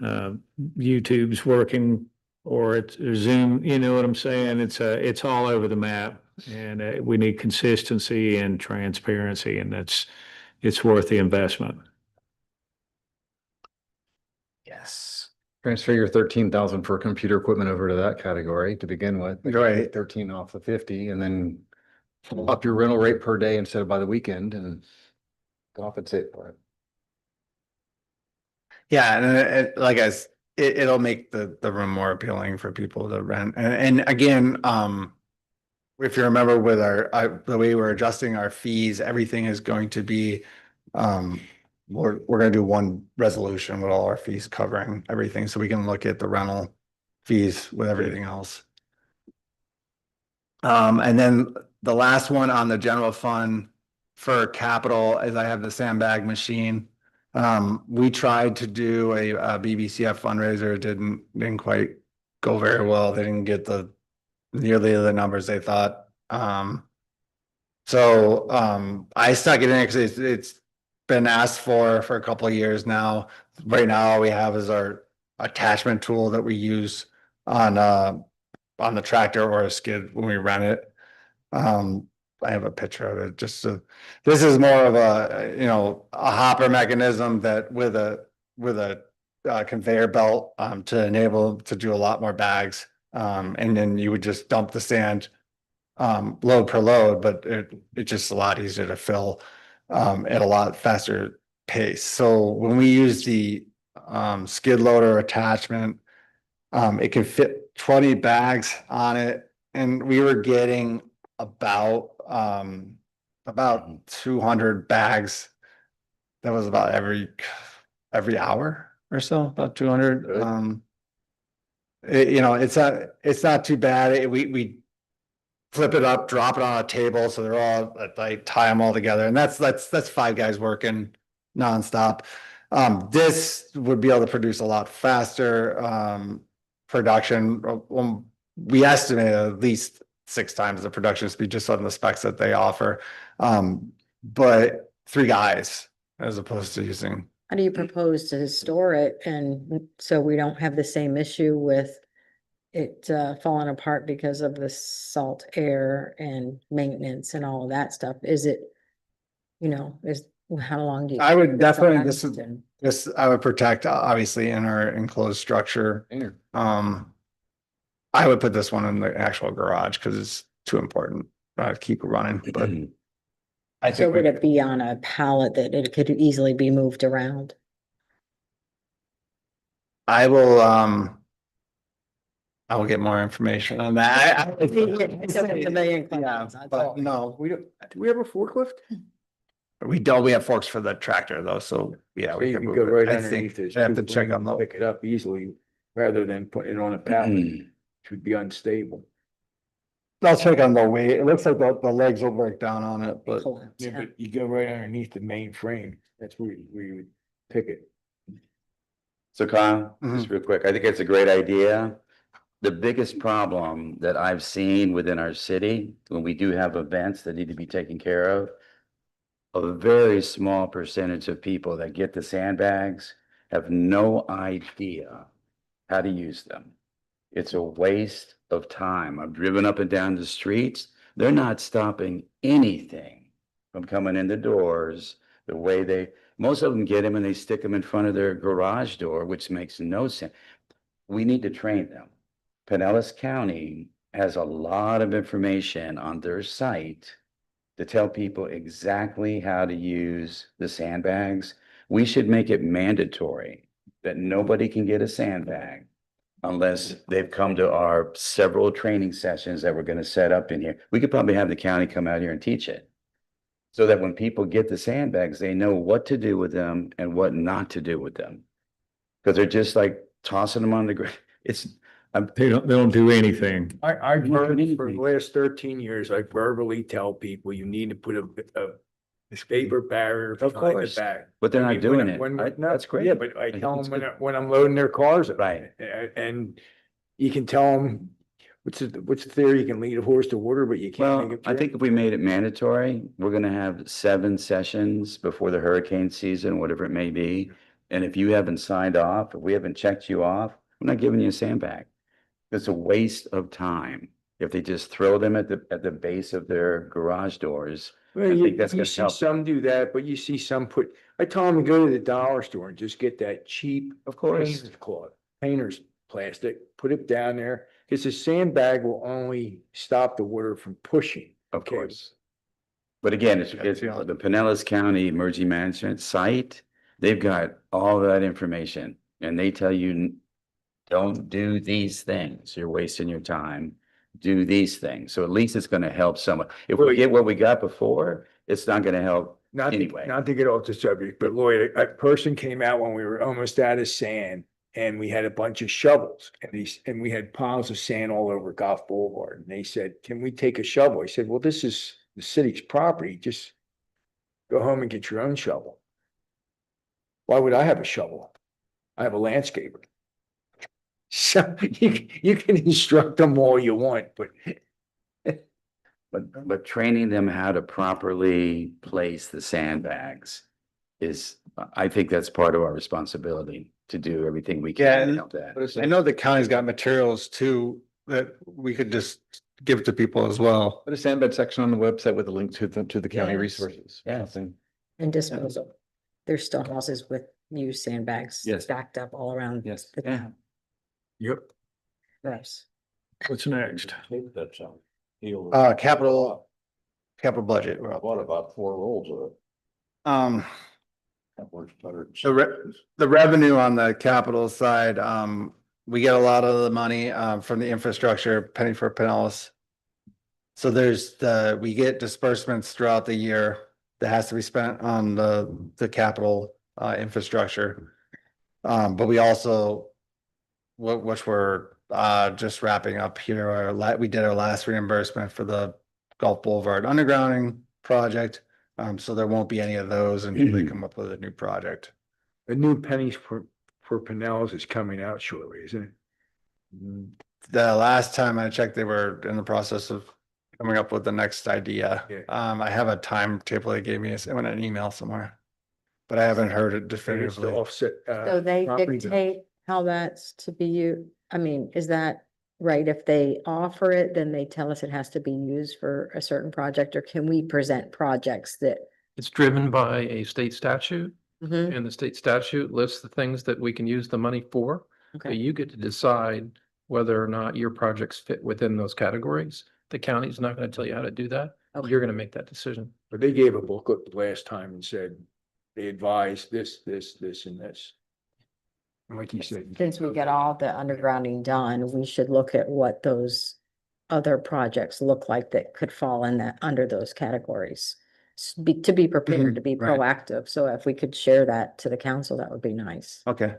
YouTube's working or it's Zoom, you know what I'm saying? It's all over the map and we need consistency and transparency and it's worth the investment. yes. Transfer your 13,000 for computer equipment over to that category to begin with. Like, Right. take 13 off the 50 and then up your rental rate per day instead of by the weekend and compensate for it. Yeah, and it'll make the room more appealing for people to rent. And again, if you remember with the way we're adjusting our fees, everything is going to be, we're gonna do one resolution with all our fees covering everything, so we can look at the rental fees with everything else. And then the last one on the general fund for capital is I have the sandbag machine. We tried to do a BBCF fundraiser. It didn't quite go very well. They didn't get nearly the numbers they thought. I stuck it in because it's been asked for a couple of years now. Right now, all we have is our attachment tool that we use on the tractor or a skid when we rent it. I have a picture of it. This is more of a hopper mechanism that with a conveyor belt to enable to do a lot more bags. And then you would just dump the sand load per load, but it's just a lot easier to fill at a lot faster pace. So when we use the skid loader attachment, it can fit 20 bags on it, and we were getting about 200 bags. That was about every hour or so, about 200. It's not too bad. We flip it up, drop it on a table, so they're all, I tie them all together, and that's 5 guys working nonstop. This would be able to produce a lot faster production. We estimate at least 6 times the production speed just on the specs that they offer. But 3 guys as opposed to using. How do you propose to store it? And so we don't have the same issue with it falling apart because of the salt air and maintenance and all of that stuff. Is it, how long do you? I would think definitely, it's last and- I would protect obviously in our enclosed structure. I would put this one in the actual garage because it's too important to keep running, but I So think would it be on a pallet that it could easily be moved around? I will get more information on that. It's a million Yeah, questions, that's but all. no, Do we have a forklift? we don't. We have forks for the tractor though, so yeah, So we you can can move go right it. I underneath think this. I have to check on the. Pick it up easily rather than putting it on a pallet, which would be unstable. I'll check on the weight. It looks like the legs will break down on it, but Yeah, but you go right underneath the main frame. That's where you would pick it. So Kyle, just real quick, I think it's a great idea. The biggest problem that I've seen within our city, when we do have events that need to be taken care of, a very small percentage of people that get the sandbags have no idea how to use them. It's a waste of time. I've driven up and down the streets. They're not stopping anything from coming in the doors the way most of them get them and they stick them in front of their garage door, which makes no sense. We need to train them. Pinellas County has a lot of information on their site to tell people exactly how to use the sandbags. We should make it mandatory that nobody can get a sandbag unless they've come to our several training sessions that we're going to set up in here. We could probably have the county come out here and teach it, so that when people get the sandbags, they know what to do with them and what not to do with them. Because they're just like tossing them on the ground. They don't do anything. I've Not heard anything. for the last 13 years, I verbally tell people you need to put a paper barrier Of behind the course. back. But they're I not mean, doing when- it. when- no, That's great. Yeah, but I I think tell it's them good. when I'm loading their cars up. Right. And you can tell them, what's the theory? You can lead a horse to water, but you can't Well, make it. I think if we made it mandatory, we're gonna have 7 sessions before the hurricane season, whatever it may be. And if you haven't signed off, if we haven't checked you off, we're not giving you a sandbag. It's a waste of time. If they just throw them at the base of their garage doors. Well, I you, think that's you gonna see help. some do that, but you see some I tell them to go to the dollar store and just get that cheap Of course, painter's cloth, painter's plastic, put it down there. Cause the sandbag will only stop the water from pushing. of Okay. course. But again, it's the Pinellas County Emergency Management site. They've got all that information and they tell you, don't do these things. You're wasting your time. Do these things. So at least it's gonna help someone. If Well, we get what we got before, it's not gonna help. Not to, Anyway. not to get off the subject, but Lloyd, a person came out when we were almost out of sand and we had a bunch of shovels and we had piles of sand all over Golf Boulevard. And they said, can we take a shovel? I said, well, this is the city's property. Just go home and get your own shovel. Why would I have a shovel? I have a landscaper. So you can instruct them all you want, but But training them how to properly place the sandbags is, I think that's part of our responsibility to do everything we Yeah, can to and- help that. I know the county's got materials too that we could just give to people as well. Put a sandbed section on the website with a link to the county Yes. resources. Yes. And disposal. There's still houses with used sandbags Yes. stacked up all around. Yes. the town. yep. Gross. What's next? That's on. Capital budget. we're up What to. about 4 rolls of it? That works better. The revenue on the capital side, we get a lot of the money, from the infrastructure, penny for Pinellas. So we get disbursements throughout the year that has to be spent on the capital, infrastructure. But we also, which we're, just wrapping up here, we did our last reimbursement for the Gulf Boulevard undergrounding project. So there won't be any of those until they come up with a new project. The new pennies for Pinellas is coming out shortly, isn't it? The last time I checked, they were in the process of coming up with the next idea. Yeah. I have a timetable they gave me, in an email somewhere. But I haven't heard it And it's to definitively. offset. So they property bill. dictate how that's to be used. I mean, is that right? If they offer it, then they tell us it has to be used for a certain project, or can we present projects that? It's driven by a state statute, Mhm, and the state statute lists the things that we can use the money for. So okay. you get to decide whether or not your projects fit within those categories. The county's not gonna tell you how to do that. Okay. You're gonna make that decision. But they gave a booklet last time and said, they advised this, and this. And like you said. Since we get all the undergrounding done, we should look at what those other projects look like that could fall in that, under those categories. To be prepared, to be right. proactive. So if we could share that to the council, that would be nice. Okay.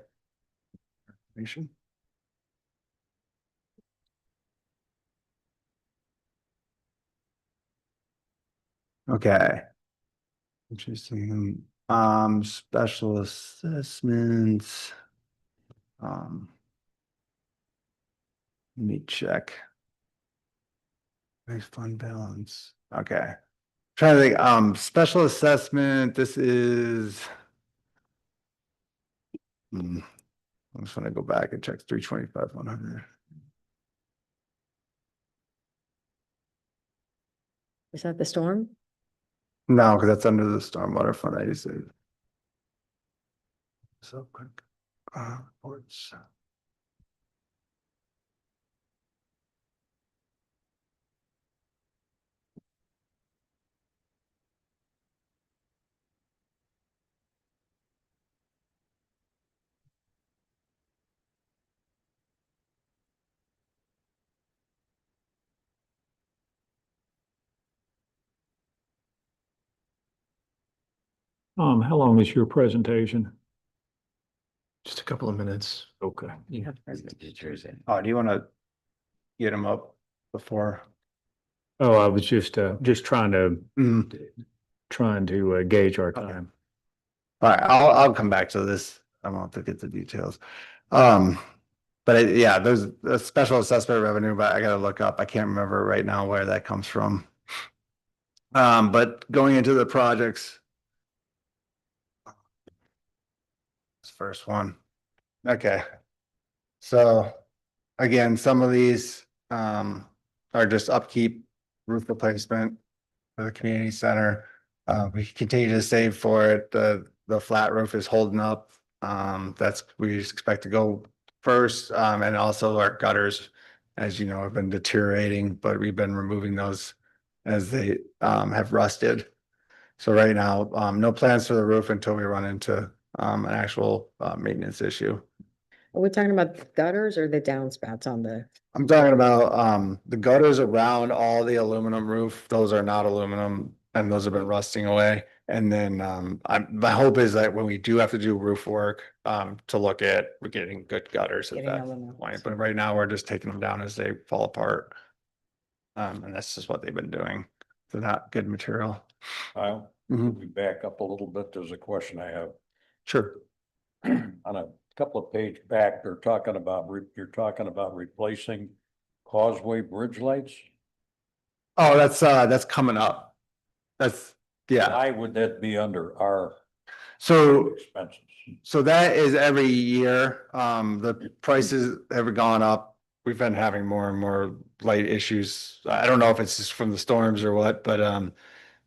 Okay. Interesting. Special assessments. Let me check. Nice fund balance. Okay. Trying to think, special assessment, this is. I just want to go back and check 325, 100. Is that the storm? No, because that's under the stormwater fund. I just said. So quick. Reports. How long is your presentation? Just a couple of minutes. Okay. Oh, do you want to get them up before? Oh, I was just trying to, Mm. gauge our time. All right, I'll come back to this. I won't have to get the details. Yeah, there's a special assessment revenue, but I gotta look up. I can't remember right now where that comes from. But going into the projects. This first one. Okay. So again, some of these are just upkeep, roof replacement for the community center. We continue to save for it. The flat roof is holding up. We just expect to go first. And also our gutters, as you know, have been deteriorating, but we've been removing those as they have rusted. So right now, no plans for the roof until we run into an actual maintenance issue. Are we talking about the gutters or the downspouts on the? I'm talking about the gutters around all the aluminum roof. Those are not aluminum and those have been rusting away. And then my hope is that when we do have to do roof work, to look at we're getting good gutters at Getting that aluminum. point. But right now we're just taking them down as they fall apart. And that's just what they've been doing. They're not good material. Kyle, Mhm. we back up a little bit. There's a question I have. Sure. On a couple of page back, you're talking about replacing causeway bridge lights. Oh, that's coming up. Yeah. Why would that be under our So expenses? So that is every year. The prices have gone up. We've been having more and more light issues. I don't know if it's just from the storms or what, but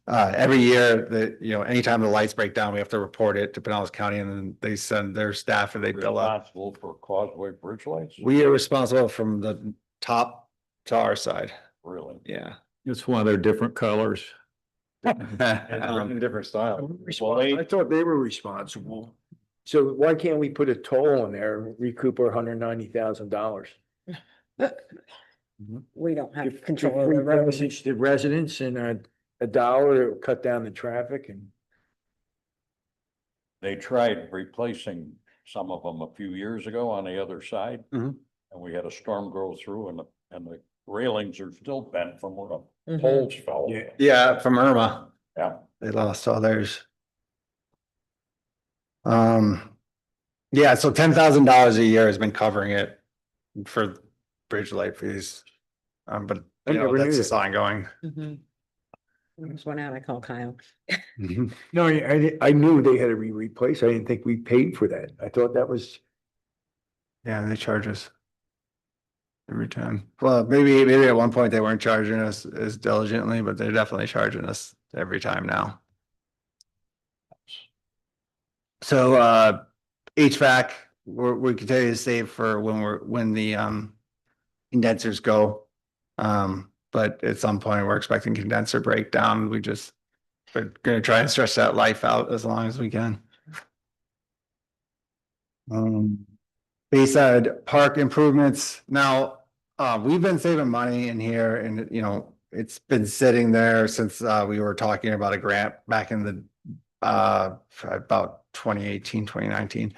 every year anytime the lights break down, we have to report it to Pinellas County and then they send their staff and they bill up. Responsible for causeway bridge lights? We are responsible from the top to our side. Really? Yeah. It's one of their different colors. In different style. I thought they were responsible. So why can't we put a toll in there, and recoup our $190,000? We don't have If control we of the road. represent the residents and a dollar, it would cut down the traffic and. They tried replacing some of them a few years ago on the other side. Mhm. And we had a storm go through and the railings are still bent from where the Mhm. poles fell. Yeah, from Irma. Yeah. They lost all theirs. Yeah, so $10,000 a year has been covering it for bridge light fees. But I never knew that's that. just ongoing. Mhm. There's one out, I call Kyle. No, I knew they had to be replaced. I didn't think we paid for that. I thought that was. Yeah, they charge us every time. Well, maybe at one point they weren't charging us as diligently, but they're definitely charging us every time now. So HVAC, we continue to save for when the condensers go. But at some point, we're expecting condenser breakdown. We're gonna try and stretch that life out as long as we can. Bayside Park improvements. Now, we've been saving money in here and, it's been sitting there since we were talking about a grant back in the about 2018, 2019.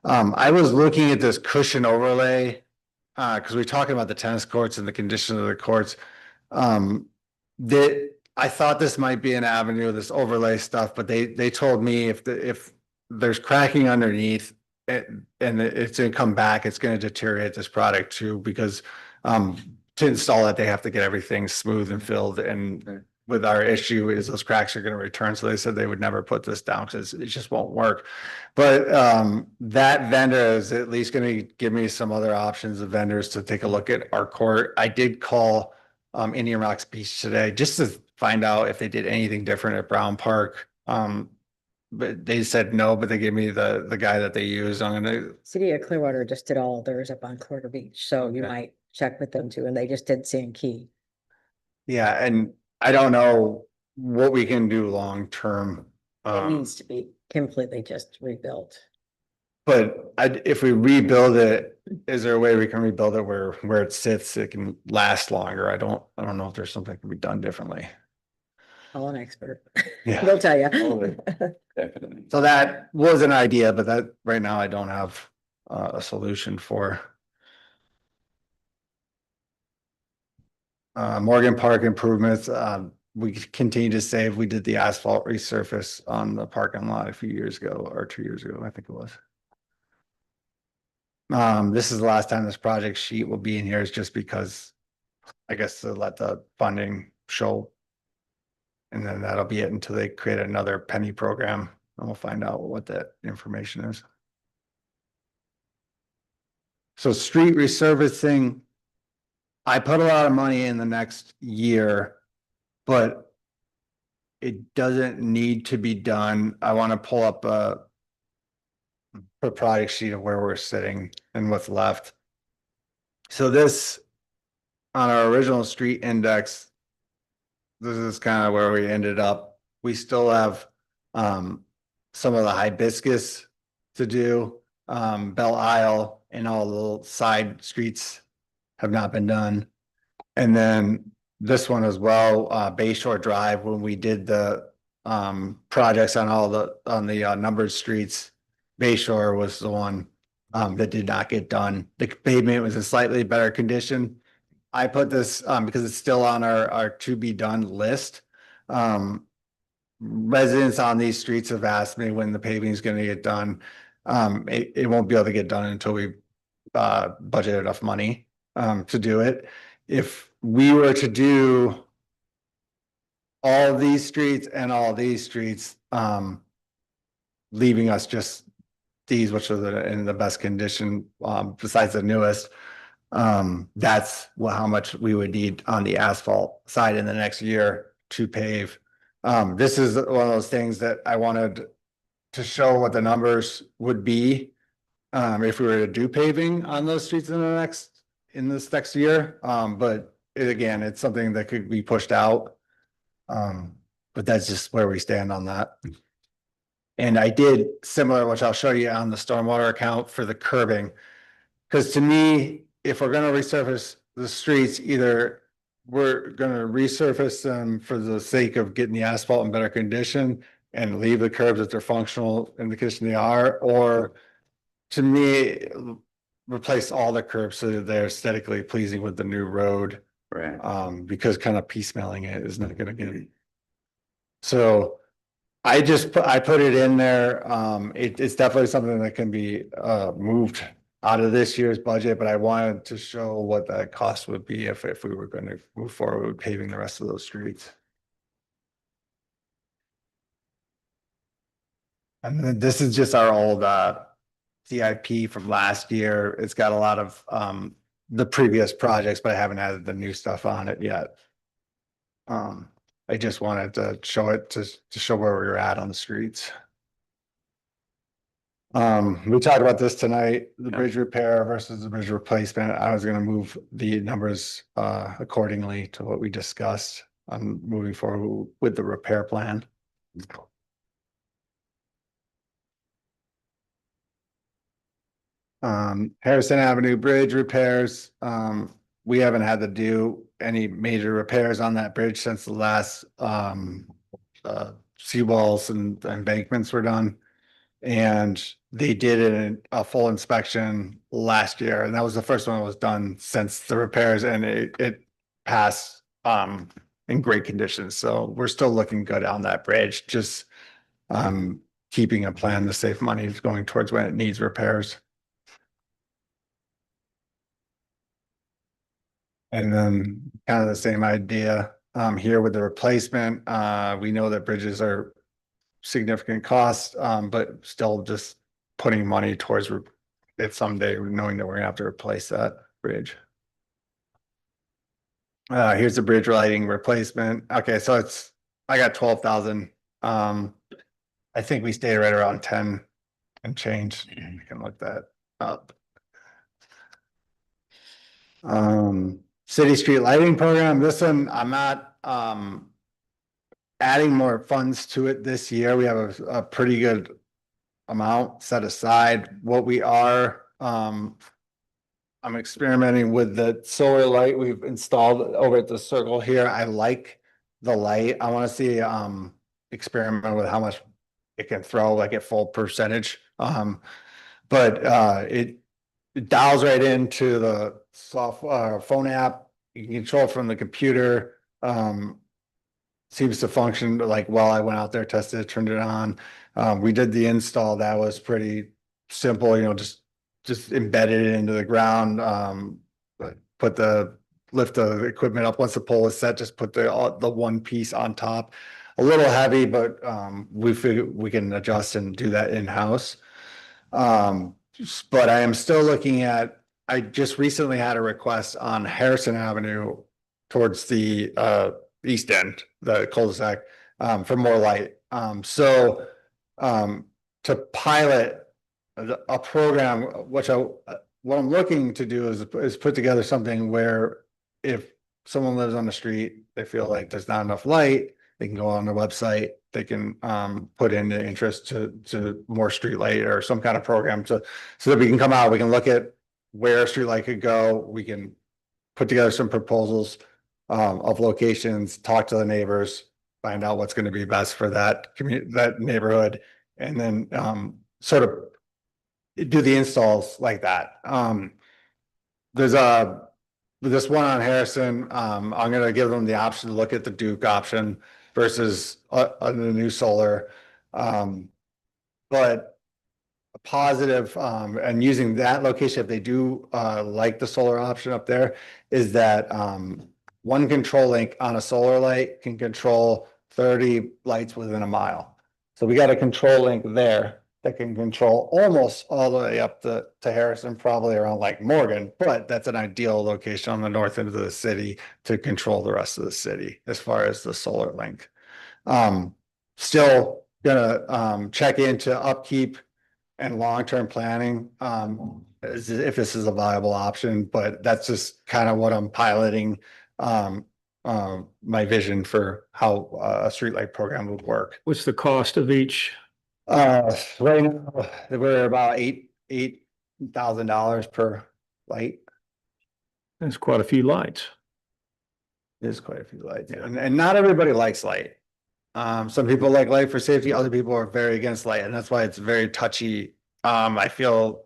I was looking at this cushion overlay because we're talking about the tennis courts and the condition of the courts. That I thought this might be an avenue, this overlay stuff, but they told me if there's cracking underneath and it's gonna come back, it's gonna deteriorate this product too, because to install it, they have to get everything smooth and filled. And with our issue is those cracks are gonna return, so they said they would never put this down because it just won't work. But that vendor is at least gonna give me some other options of vendors to take a look at our court. I did call Indian Rocks Beach today just to find out if they did anything different at Brown Park. But they said no, but they gave me the guy that they use. I'm gonna, City of Clearwater just did all of theirs up on Clear Beach, so you Okay. might check with them too, and they just did Sand Key. yeah, and I don't know what we can do long term. It needs to be completely just rebuilt. But if we rebuild it, is there a way we can rebuild it where it sits, it can last longer? I don't know if there's something that can be done differently. Call an expert. Yeah. They'll tell you. Totally. Definitely. So that was an idea, but that right now I don't have a solution for. Morgan Park improvements, we continue to save. We did the asphalt resurface on the parking lot a few years ago, or 2 years ago, I think it was. This is the last time this project sheet will be in here, is just because I guess to let the funding show. And then that'll be it until they create another penny program, and we'll find out what that information is. So street resurfacing, I put a lot of money in the next year, but it doesn't need to be done. I want to pull up a project sheet of where we're sitting and what's left. So this, on our original street index, this is kind of where we ended up. We still have some of the hibiscus to do. Belle Isle and all the side streets have not been done. And then this one as well, Bayshore Drive, when we did the projects on the numbered streets, Bayshore was the one that did not get done. The pavement was in slightly better condition. I put this because it's still on our to be done list. Residents on these streets have asked me when the paving is going to get done. It won't be able to get done until we budget enough money to do it. If we were to do all these streets and all these streets, leaving us just these, which are in the best condition, besides the newest, that's how much we would need on the asphalt side in the next year to pave. This is one of those things that I wanted to show what the numbers would be if we were to do paving on those streets in this next year. But again, it's something that could be pushed out. But that's just where we stand on that. And I did similar, which I'll show you on the stormwater account for the curbing. Because to me, if we're gonna resurface the streets, either we're gonna resurface them for the sake of getting the asphalt in better condition and leave the curbs if they're functional in the condition they are, or to me, replace all the curbs so that they're aesthetically pleasing with the new road. Right. Because kind of piecemealing it is not gonna get. So I put it in there. It's definitely something that can be moved out of this year's budget, but I wanted to show what that cost would be if we were going to move forward with paving the rest of those streets. And then this is just our old CIP from last year. It's got a lot of the previous projects, but I haven't added the new stuff on it yet. I just wanted to show it to show where we were at on the streets. We talked about this tonight, the bridge repair versus the bridge replacement. I was gonna move the numbers accordingly to what we discussed on moving forward with the repair plan. Harrison Avenue Bridge repairs. We haven't had to do any major repairs on that bridge since the last seawalls and embankments were done. And they did a full inspection last year, and that was the first one that was done since the repairs, and it passed in great conditions. So we're still looking good on that bridge, just keeping a plan to save money going towards when it needs repairs. And then kind of the same idea here with the replacement. We know that bridges are significant costs, but still just putting money towards it someday, knowing that we're gonna have to replace that bridge. Here's the bridge lighting replacement. Okay, so I got 12,000. I think we stayed right around 10 and change. You can look that up. City street lighting program, this one, I'm not, adding more funds to it this year. We have a pretty good amount set aside. What we are, I'm experimenting with the solar light we've installed over at the circle here. I like the light. I want to see, experiment with how much it can throw, like at full percentage. But it dials right into the phone app. You can control it from the computer. Seems to function like well. I went out there, tested it, turned it on. We did the install. That was pretty simple, you know, just embedded it into the ground. Lift the equipment up. Once the pole is set, just put the one piece on top. A little heavy, but we figure we can adjust and do that in-house. But I am still looking at, I just recently had a request on Harrison Avenue towards the east end, the cul-de-sac, for more light. So to pilot a program, what I'm looking to do is put together something where if someone lives on the street, they feel like there's not enough light, they can go on the website, they can put in the interest to more street light or some kind of program so that we can come out, we can look at where a street light could go, we can put together some proposals of locations, talk to the neighbors, find out what's going to be best for that community, that neighborhood, and then sort of do the installs like that. There's this one on Harrison. I'm going to give them the option to look at the Duke option versus the new solar. But a positive, and using that location, if they do like the solar option up there, is that one control link on a solar light can control 30 lights within a mile. So we got a control link there that can control almost all the way up to Harrison, probably around like Morgan, but that's an ideal location on the north end of the city to control the rest of the city as far as the solar link. Still gonna check into upkeep and long-term planning, if this is a viable option, but that's just kind of what I'm piloting, my vision for how a streetlight program would work. What's the cost of each? Right now, we're about $8,000 per light. That's quite a few lights. There's quite a few lights, and not everybody likes light. Some people like light for safety, other people are very against light, and that's why it's very touchy. I feel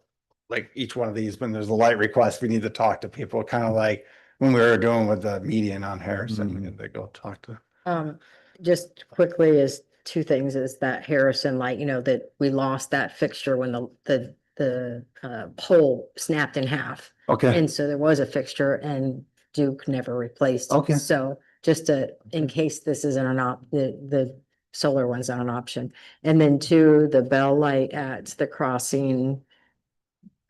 like each one of these, when there's a light request, we need to talk to people, kind of like when we were doing with the median on Harrison, we had to go talk to. Just quickly is two things, is that Harrison light, you know, that we lost that fixture when the pole snapped in half. Okay. And so there was a fixture and Duke never replaced it. Okay. So just in case this isn't the solar one's not an option. And then two, the bell light at the crossing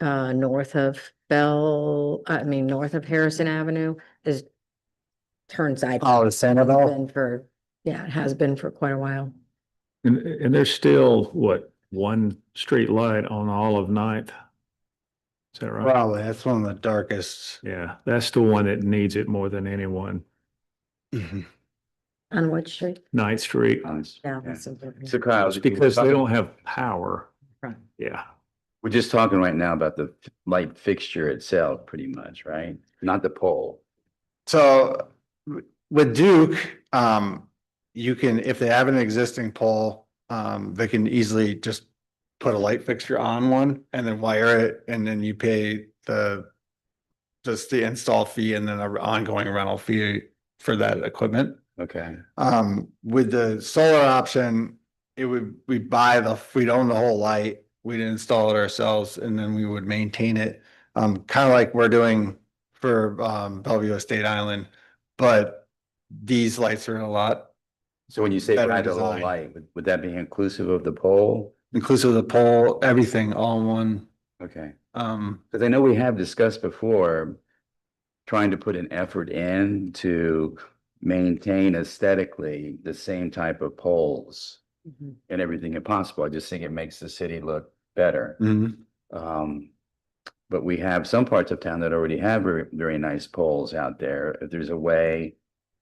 north of Harrison Avenue turns side. Oh, the Santa Bell? It has been for quite a while. And there's still, what, one street light on all of Ninth? Is that right? Probably, that's one of the darkest. Yeah, that's the one that needs it more than anyone. On what street? Ninth Street. Yeah. That's important. So Kyle, It's because they don't have power. Right. Yeah. we're just talking right now about the light fixture itself, pretty much, right? Not the pole. So with Duke, you can, if they have an existing pole, they can easily just put a light fixture on one and then wire it, and then you pay just the install fee and then an ongoing rental fee for that equipment. Okay. With the solar option, we'd own the whole light, we'd install it ourselves, and then we would maintain it. Kind of like we're doing for Bellevue Estate Island, but these lights are a lot So when you say Better by the low design. light, would that be inclusive of the pole? inclusive of the pole, everything all in one. Okay, Um, because I know we have discussed before trying to put an effort in to maintain aesthetically the same type of poles Mhm. and everything if possible. I just think it makes the city look better. mhm. But we have some parts of town that already have very, very nice poles out there. If there's a way,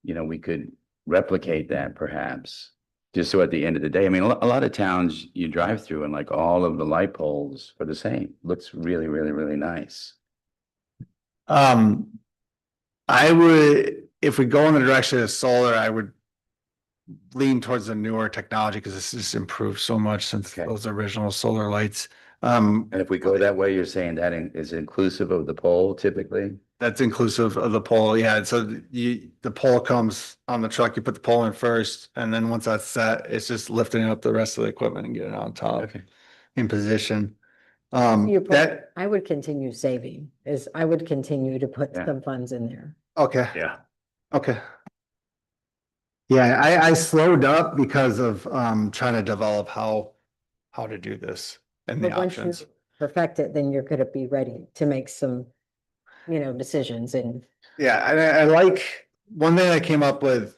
we could replicate that perhaps. Just so at the end of the day, I mean, a lot of towns you drive through and like all of the light poles are the same. Looks really, really, really nice. Um, I would, if we go in the direction of solar, I would lean towards the newer technology because this has improved so much since Okay. those original solar lights. And if we go that way, you're saying that is inclusive of the pole typically? That's inclusive of the pole, yeah, so the pole comes on the truck, you put the pole in first, and then once that's set, it's just lifting up the rest of the equipment and getting it on top Okay. in position. Your point, That, I would continue saving, I would continue to put Yeah. some funds in there. okay. Yeah. Okay. Yeah, I slowed up because of trying to develop how to do this and the But once you options. perfect it, then you're gonna be ready to make some, decisions and. Yeah, and I like, one thing I came up with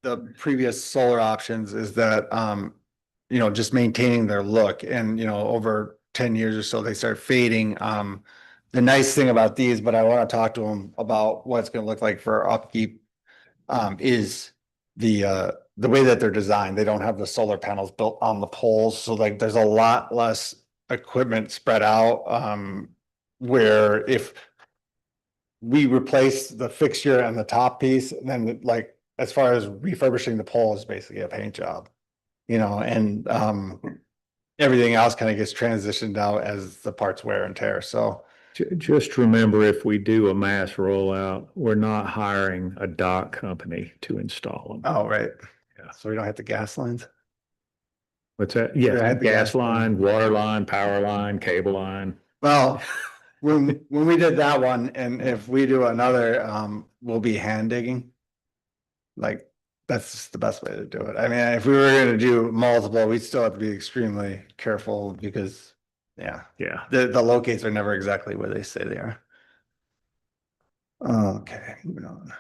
the previous solar options is that just maintaining their look and, over 10 years or so, they start fading. The nice thing about these, but I want to talk to them about what it's gonna look like for upkeep, is the way that they're designed. They don't have the solar panels built on the poles, so like there's a lot less equipment spread out. Where if we replace the fixture and the top piece, then like as far as refurbishing the pole is basically a paint job. And everything else kind of gets transitioned out as the parts wear and tear. So Just remember, if we do a mass rollout, we're not hiring a dock company to install them. oh, right. Yeah. So we don't have the gas lines. What's that? Yeah, Yeah, the gas gas line, water line, power line, cable line. Well, when we did that one, and if we do another, we'll be hand digging. Like, that's just the best way to do it. I mean, if we were gonna do multiple, we'd still have to be extremely careful because, yeah, Yeah. the locates are never exactly where they say they are. Okay, moving on.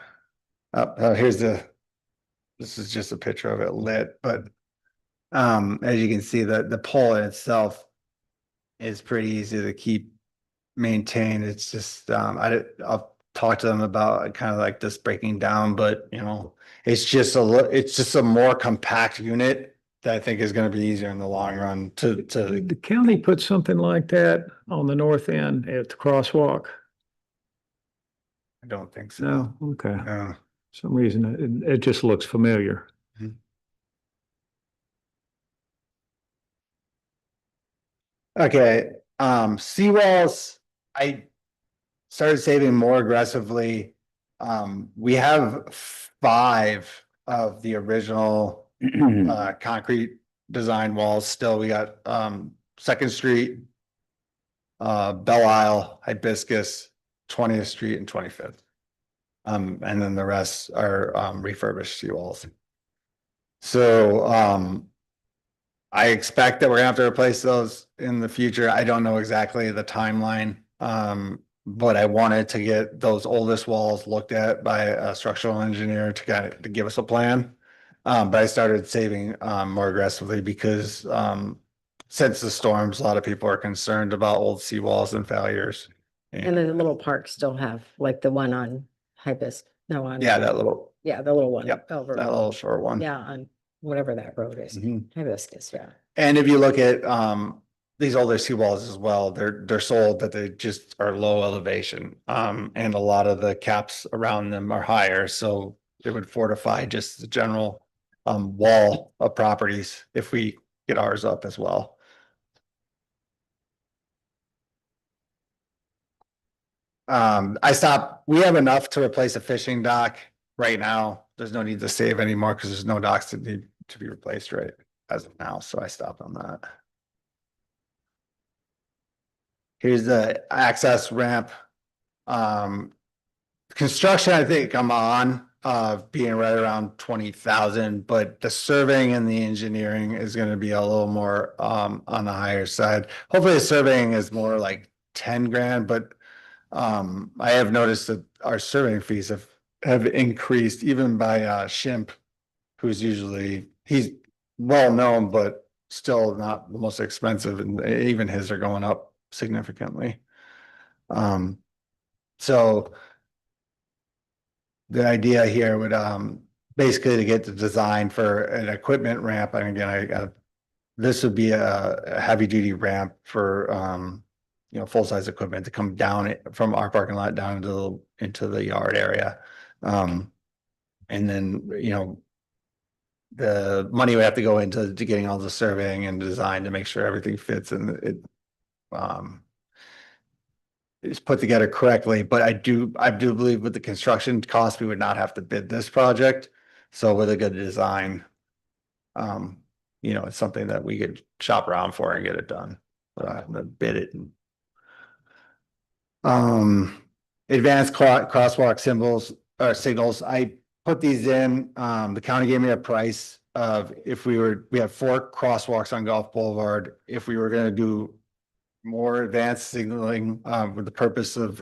This is just a picture of it lit, but as you can see, the pole in itself is pretty easy to keep maintained. It's just, I'll talk to them about kind of like this breaking down, but it's just a more compact unit that I think is gonna be easier in the long run to. The county put something like that on the north end at the crosswalk. I don't think so. No, okay. No. Some reason it just looks familiar. Okay, seawalls, I started saving more aggressively. We have 5 of the original concrete design walls still. We got Second Street, Belle Isle, Hibiscus, 20th Street and 25th. And then the rest are refurbished seawalls. So I expect that we're gonna have to replace those in the future. I don't know exactly the timeline. But I wanted to get those oldest walls looked at by a structural engineer to give us a plan. But I started saving more aggressively because since the storms, a lot of people are concerned about old seawalls and failures. And then the little parks still have, like the one on Hibiscus, no, on. Yeah, the little one. Yep, Over. that little short one. Yeah, on whatever that road is, Mhm. Hibiscus, yeah. And if you look at these older seawalls as well, they're sold that they just are low elevation. And a lot of the caps around them are higher, so it would fortify just the general wall of properties if we get ours up as well. We have enough to replace a fishing dock right now. There's no need to save anymore because there's no docks that need to be replaced right as of now, so I stopped on that. Here's the access ramp. Construction, I think I'm on. being right around 20,000, but the surveying and the engineering is gonna be a little more, on the higher side. Hopefully the surveying is more like 10 grand, but, I have noticed that our surveying fees have increased even by, Shimp, who's usually, he's well known, but still not the most expensive, and even his are going up significantly. So the idea here would, basically to get the design for an equipment ramp, and again, this would be a heavy duty ramp for, full-size equipment to come down from our parking lot down into the yard area. And then, the money would have to go into getting all the surveying and design to make sure everything fits and it is put together correctly. But I do believe with the construction cost, we would not have to bid this project. So with a good design, it's something that we could shop around for and get it done. Bid it. Advanced crosswalk symbols or signals. I put these in. The county gave me a price of we have 4 crosswalks on Gulf Boulevard. If we were going to do more advanced signaling, with the purpose of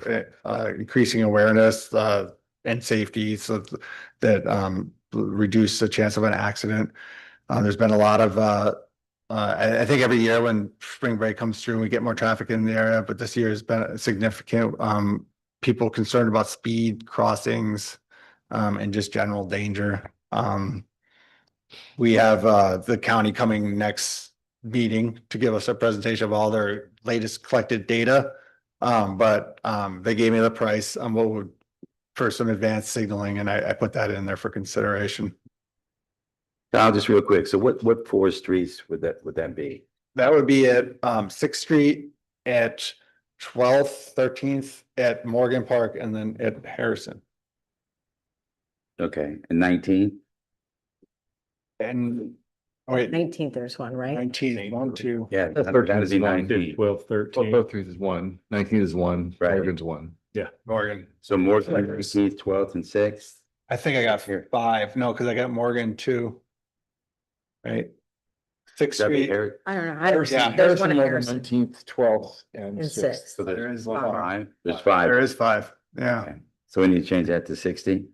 increasing awareness and safety, so that reduce the chance of an accident. There's been a lot of I think every year when spring break comes through, we get more traffic in the area, but this year has been a significant, people concerned about speed crossings, and just general danger. We have the county coming next meeting to give us a presentation of all their latest collected data. But they gave me the price on for some advanced signaling, and I put that in there for consideration. Kyle, just real quick. So what 4 streets would that be? That would be at 6th Street, at 12th, 13th, at Morgan Park, and then at Harrison. Okay, and 19? And wait, 19th, there's one, right? 19, 1, 2. Yeah, That's that'd be 19. 12, 13. Both threes is one, 19 is one, Right. Morgan's one. Morgan. So more like 13th, 12th, and 6th. I think I got Here. 5. No, because I got Morgan 2. Right? 6th That'd be Street. Eric. I don't know. Yeah, There's one in Harrison Nineteenth, twelfth, and and 6th. So There there's is 5. There's 5. There is 5. Yeah. Okay. So we need to change that to 60.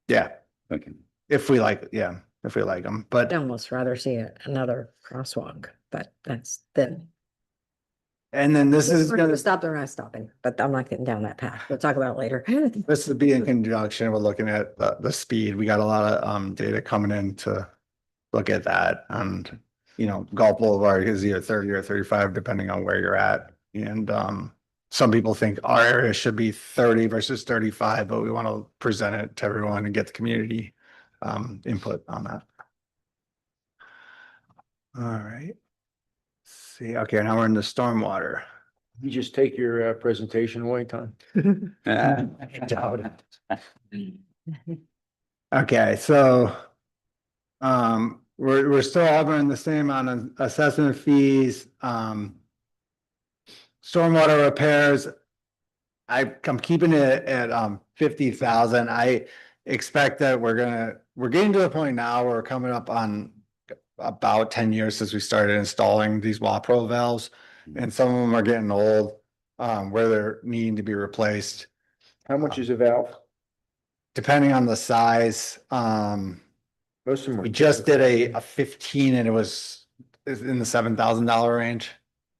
Yeah. Okay. If we like them, but I'd almost rather see another crosswalk, but that's then. and then this is We're gonna, gonna stop, they're not stopping, but I'm not getting down that path. We'll talk about it later. this would be in conjunction with looking at the speed. We got a lot of data coming in to look at that. And Gulf Boulevard is either 30 or 35, depending on where you're at. And some people think our area should be 30 versus 35, but we want to present it to everyone and get the community input on that. All right. See, okay, now we're in the stormwater. You just take your presentation away, Tom. Okay, so we're still hovering the same amount of assessment fees. Stormwater repairs. I'm keeping it at 50,000. I expect that we're getting to the point now where we're coming up on about 10 years since we started installing these WAPRO valves, and some of them are getting old, where they're needing to be replaced. How much is a valve? Depending on the size, Most of them. we just did a 15 and it's in the $7,000 range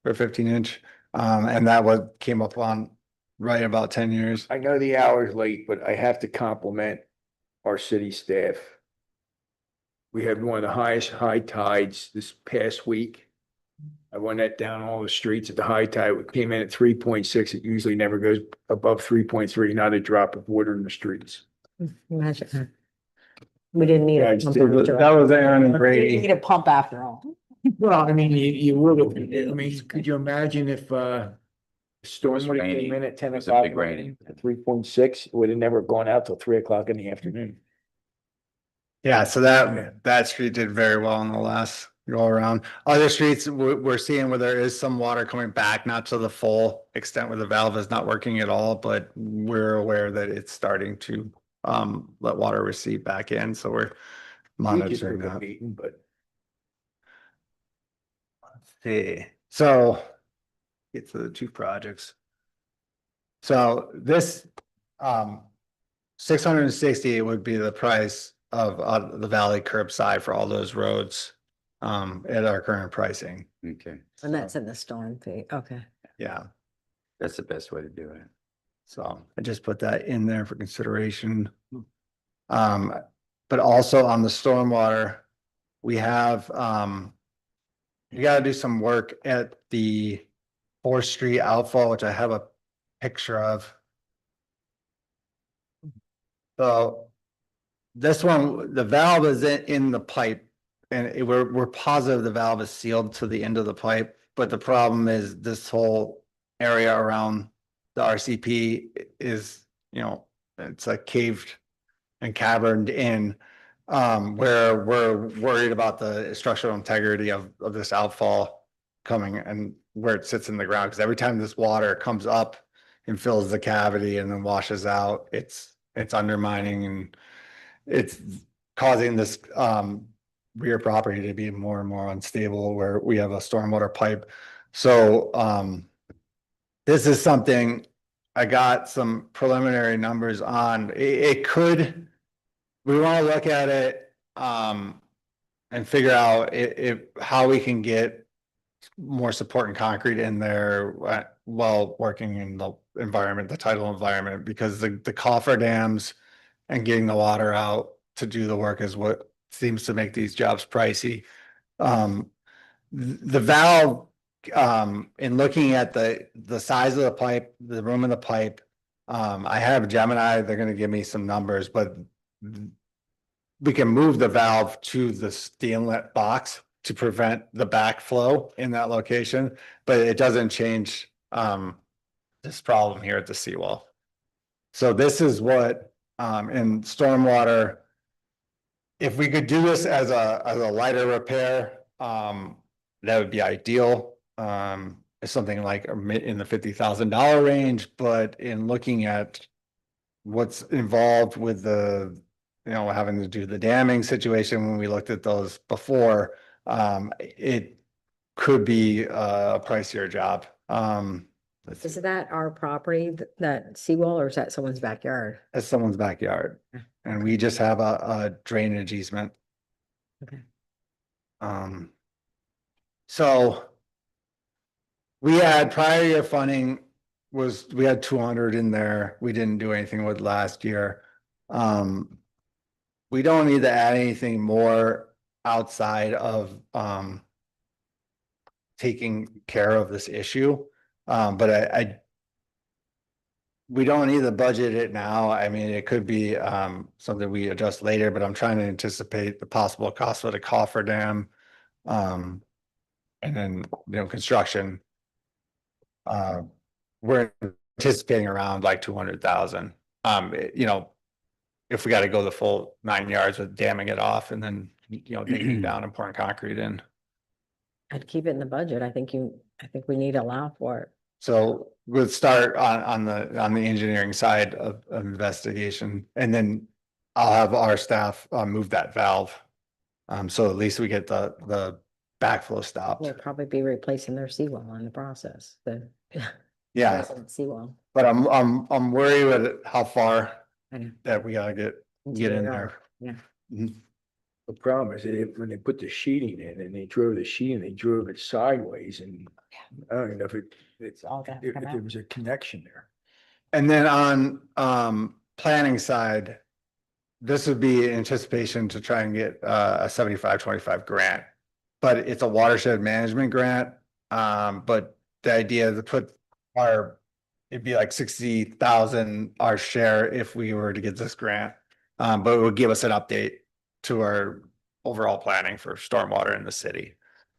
for a 15-inch. And that came up on right about 10 years. I know the hour's late, but I have to compliment our city staff. We had one of the highest high tides this past week. I went that down all the streets at the high tide. We came in at 3.6. It usually never goes above 3.3, not a drop of water in the streets. Imagine that. We didn't need Yeah, a I just pump. did- after That all. was Aaron and We didn't Brady. need a pump after all. Well, I mean, you would have, I mean, could you imagine if storm would have came in at 10 It was a o'clock? big rating. At 3.6, it would have never gone out till 3 o'clock in the afternoon. Yeah, so that street did very well in the last go around. Other streets, we're seeing where there is some water coming back, not to the full extent where the valve is not working at all, but we're aware that it's starting to let water receive back in. So we're We just monitoring took a that. meeting, but See, so get to the two projects. So this, 660 would be the price of, the valley curbside for all those roads, at our current pricing. Okay, And that's in the storm fee. Okay. Yeah, that's the best way to do it. so I just put that in there for consideration. But also on the stormwater, we have, you gotta do some work at the Fourth Street outfall, which I have a picture of. So this one, the valve is in the pipe and we're positive the valve is sealed to the end of the pipe. But the problem is this whole area around the RCP is, it's like caved and caverned in. Where we're worried about the structural integrity of this outfall coming and where it sits in the ground. Because every time this water comes up and fills the cavity and then washes out, it's undermining and it's causing this rear property to be more and more unstable where we have a stormwater pipe. So this is something I got some preliminary numbers on. It could, we want to look at it and figure out how we can get more support and concrete in there while working in the environment, the tidal environment, because the cofferdams and getting the water out to do the work is what seems to make these jobs pricey. The valve, in looking at the size of the pipe, the room in the pipe, I have Gemini, they're going to give me some numbers, but we can move the valve to the inlet box to prevent the backflow in that location, but it doesn't change this problem here at the seawall. So this is what in stormwater, if we could do this as a lighter repair, that would be ideal. It's something like in the $50,000 range, but in looking at what's involved with the, having to do the damming situation, when we looked at those before, it could be a pricier job. Is that our property, that seawall, or is that someone's backyard? That's someone's backyard, and we just have a drainage easement. Okay. So we had prior year funding we had 200 in there. We didn't do anything with last year. We don't need to add anything more outside of taking care of this issue. But we don't need to budget it now. I mean, it could be something we adjust later, but I'm trying to anticipate the possible cost of the cofferdam. And then, construction. We're anticipating around like 200,000. If we got to go the full 9 yards with damming it off and then, digging down and pouring concrete in. I'd keep it in the budget. I think we need to allow for it. So we'll start on the engineering side of investigation, and then I'll have our staff move that valve. So at least we get the backflow stopped. We'll probably be replacing their seawall in the process, Yeah, seawall. but I'm worried with how far I know. that we gotta get in there. Yeah. Mhm. the problem is that when they put the sheeting in and they drove the sheeting, they drove it sideways and I don't know if It's all gonna if come there out. was a connection there. And then on planning side, this would be anticipation to try and get a 75-25 grant. But it's a watershed management grant. But the idea to put it'd be like 60,000 our share if we were to get this grant. But it would give us an update to our overall planning for stormwater in the city.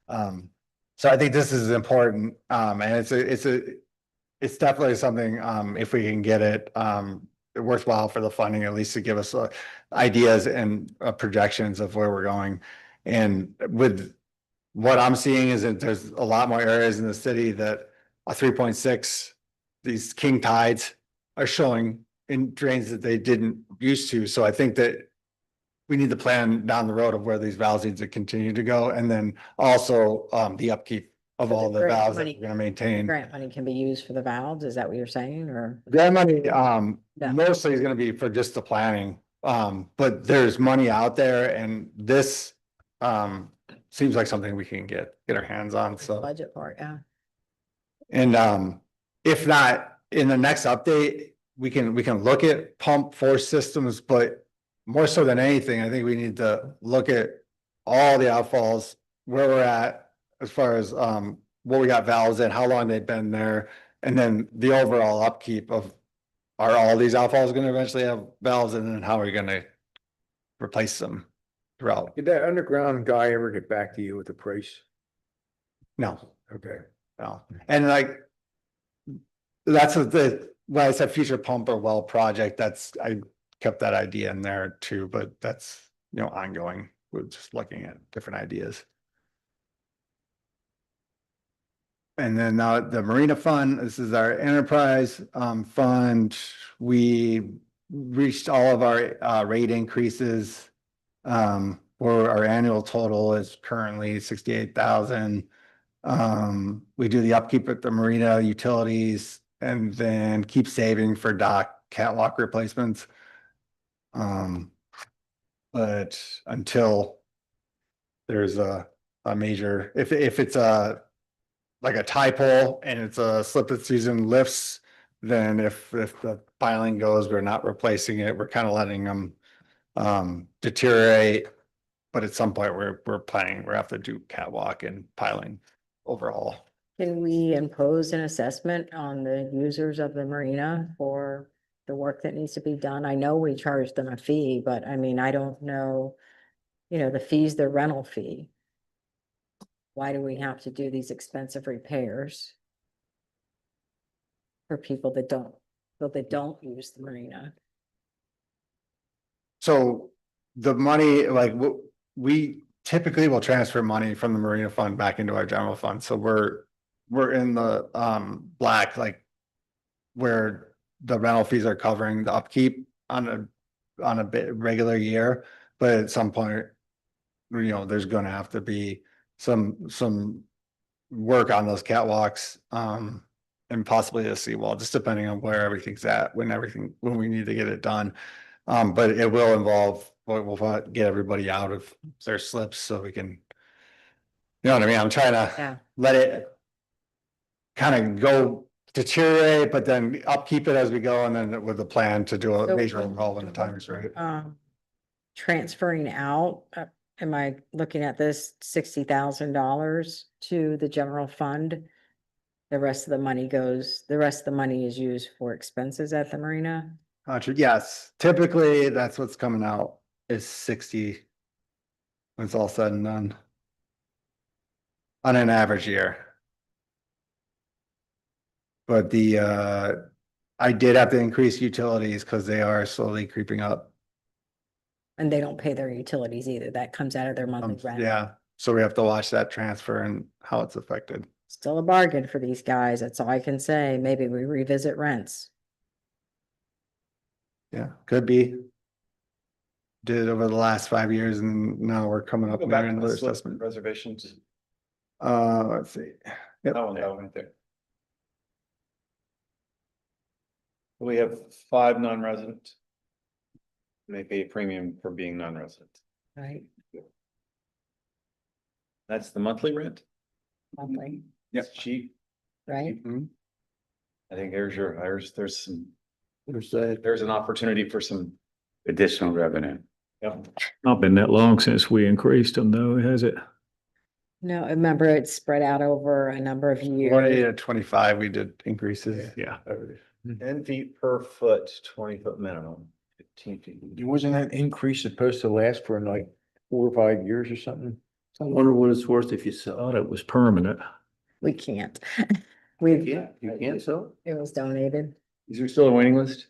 So I think this is important, and it's definitely something, if we can get it, worthwhile for the funding, at least to give us ideas and projections of where we're going. And with what I'm seeing is that there's a lot more areas in the city that a 3.6, these king tides are showing in drains that they didn't used to. So I think that we need to plan down the road of where these valves need to continue to go. And then also the upkeep of So all the the grant valves that money- we're gonna maintain. Grant money can be used for the valves, is that what you're saying, or? Grant money, No. mostly is gonna be for just the planning. But there's money out there and this, seems like something we can get our hands on, so. Budget part, yeah. And if not, in the next update, we can look at pump force systems, but more so than anything, I think we need to look at all the outfalls, where we're at as far as what we got valves in, how long they've been there, and then the overall upkeep of are all these outfalls gonna eventually have valves, and then how are we gonna replace them throughout? Did that underground guy ever get back to you with the price? No. Okay. No, and like. That's when I said future pump or well project, I kept that idea in there too, but that's, ongoing. We're just looking at different ideas. And then now the Marina Fund, this is our enterprise fund. We reached all of our rate increases. Or our annual total is currently 68,000. We do the upkeep at the marina utilities and then keep saving for dock catwalk replacements. But until there's a major, if it's like a tie pole and it's a slip of season lifts, then if the piling goes, we're not replacing it. We're kind of letting them deteriorate. But at some point we're planning, we have to do catwalk and piling overall. Can we impose an assessment on the users of the marina for the work that needs to be done? I know we charge them a fee, but I mean, I don't know, the fee's the rental fee. Why do we have to do these expensive repairs for people that don't use the marina? So the money, like we typically will transfer money from the Marina Fund back into our general fund. So we're in the black, like where the rental fees are covering the upkeep on a regular year. But at some point, there's gonna have to be some work on those catwalks and possibly a seawall, just depending on where everything's at, when we need to get it done. But it will involve, we'll get everybody out of their slips so we can, you know what I mean? I'm trying to let it kind of go deteriorate, but then upkeep it as we go, and then with a plan to do a So- major overhaul when the time is right. Transferring out, am I looking at this $60,000 to the general fund? The rest of the money is used for expenses at the marina? Yes, typically that's what's coming out is 60. When it's all said and done. On an average year. But I did have to increase utilities because they are slowly creeping up. And they don't pay their utilities either. That comes out of their monthly rent. Yeah, so we have to watch that transfer and how it's affected. Still a bargain for these guys. That's all I can say. Maybe we revisit rents. Yeah, could be. Did it over the last 5 years and now we're coming up. Go near back to another the slip assessment. reservations. Let's see. Yep. That one right there. We have 5 non-residents. They pay a premium for being non-resident. Right, That's the monthly rent? monthly, It's cheap. right? Mhm. I think there's there's an opportunity for some. Additional revenue. Yep. Not been that long since we increased them though, has it? No, remember it's spread out over a number of 20 years. to 25, we did increases. Yeah. 10 feet per foot, 20-foot minimum, 15 feet. Wasn't that increase supposed to last for like 4 or 5 years or something? I wonder what it's worth if you sell. Thought it was permanent. We can't. You can't sell? It was donated. Is there still a waiting list?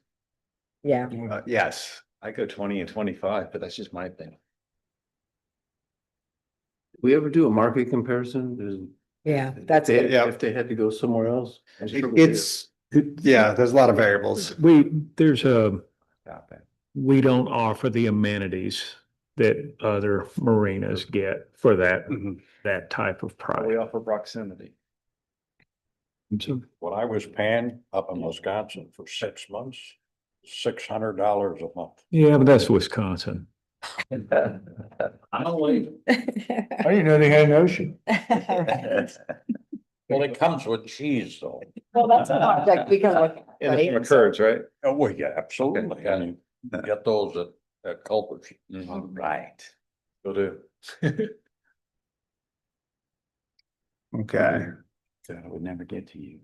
Yeah, Yes. I go 20 and 25, but that's just my opinion. We ever do a market comparison? yeah, that's good. Yeah. If they had to go somewhere else? It's Yeah, there's a lot of variables. We don't offer the amenities that other marinas get for that type of price. We offer proximity. So, When I was paying up in Wisconsin for 6 months, $600 a month. yeah, but that's Wisconsin. I'll wait. I didn't know they had an ocean. Well, it comes with cheese though. Well, that's a project we can look at. In the form of right? curds, right? Oh, well, yeah, absolutely. Okay, got And you get those at Culver's. Right. Will do. Okay. So I would never get to you.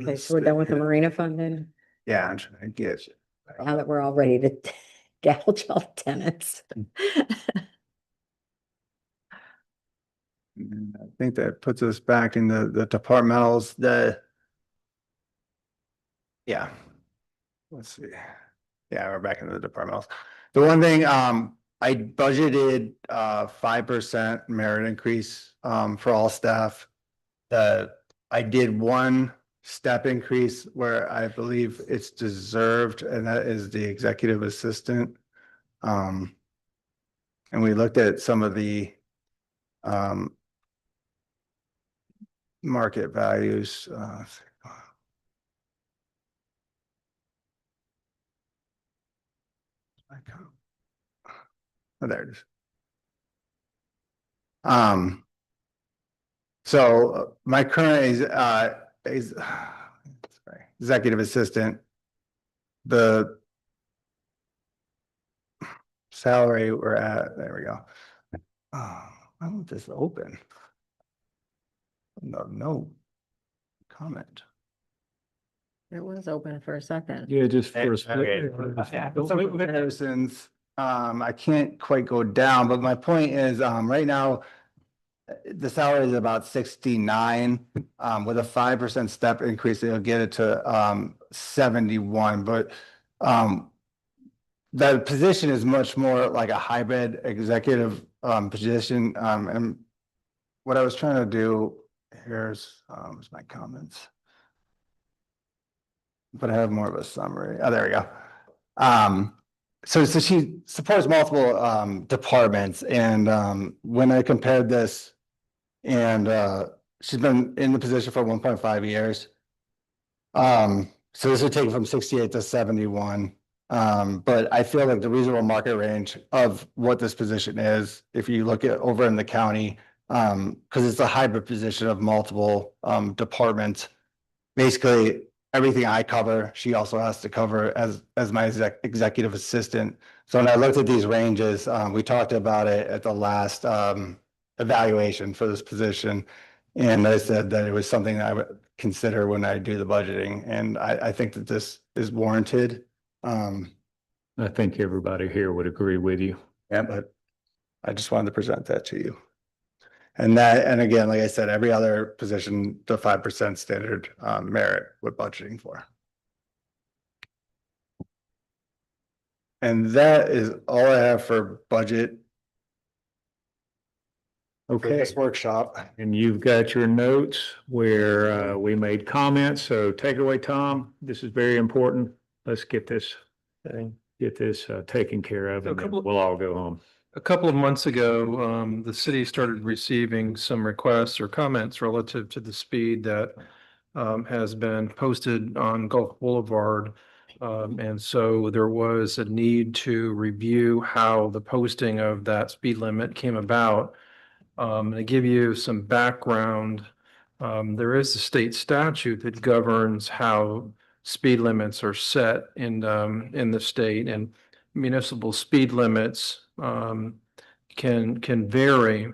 Okay, so we're done with the Marina Fund then, Yeah, I'm trying to get. now that we're all ready to gouge all the tenants. I think that puts us back in the departmentals, yeah. Let's see. Yeah, we're back in the departmentals. The one thing, I budgeted 5% merit increase for all staff. I did one step increase where I believe it's deserved, and that is the executive assistant. And we looked at some of the market values. Oh, there it is. So my current is sorry, executive assistant. The salary we're at, there we go. Why won't this open? No comment. It was open for a second. Yeah, just for a Okay. split. Medicines, I can't quite go down, but my point is, right now, the salary is about 69, with a 5% step increase, it'll get it to 71, but the position is much more like a hybrid executive position. And what I was trying to do, here's my comments. But I have more of a summary. Oh, there we go. So she supports multiple departments, and when I compared this, and she's been in the position for 1.5 years. So this would take from 68 to 71. But I feel like the reasonable market range of what this position is, if you look at over in the county, because it's a hybrid position of multiple departments. Basically, everything I cover, she also has to cover as my executive assistant. So when I looked at these ranges, we talked about it at the last evaluation for this position. And I said that it was something I would consider when I do the budgeting. And I think that this is warranted. I think everybody here would agree with you. Yeah, but I just wanted to present that to you. And again, like I said, every other position, the 5% standard merit we're budgeting for. And that is all I have for budget. For Okay, this workshop. and you've got your notes where we made comments, so take it away, Tom. This is very important. Let's get this taken care of, So a and then couple- we'll all go home. A couple of months ago, the city started receiving some requests or comments relative to the speed that has been posted on Gulf Boulevard. And so there was a need to review how the posting of that speed limit came about. To give you some background, there is a state statute that governs how speed limits are set in the state, and municipal speed limits can vary.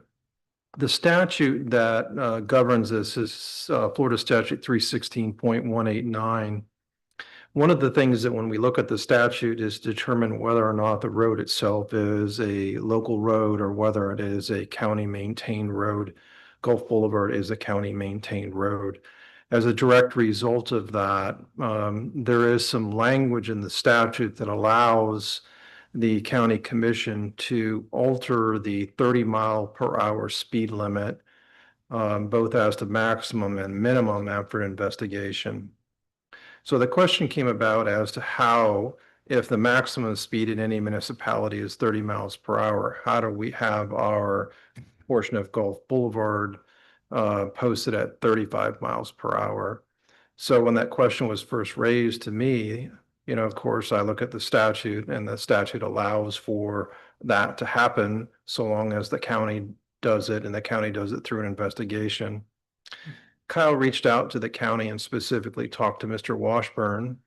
The statute that governs this is Florida Statute 316.189. One of the things that when we look at the statute is determine whether or not the road itself is a local road or whether it is a county maintained road. Gulf Boulevard is a county maintained road. As a direct result of that, there is some language in the statute that allows the county commission to alter the 30 mile per hour speed limit both as to maximum and minimum after investigation. So the question came about as to how, if the maximum speed in any municipality is 30 miles per hour, how do we have our portion of Gulf Boulevard posted at 35 miles per hour? So when that question was first raised to me, you know, of course, I look at the statute, and the statute allows for that to happen so long as the county does it, and the county does it through an investigation. Kyle reached out to the county and specifically talked to Mr. Washburn.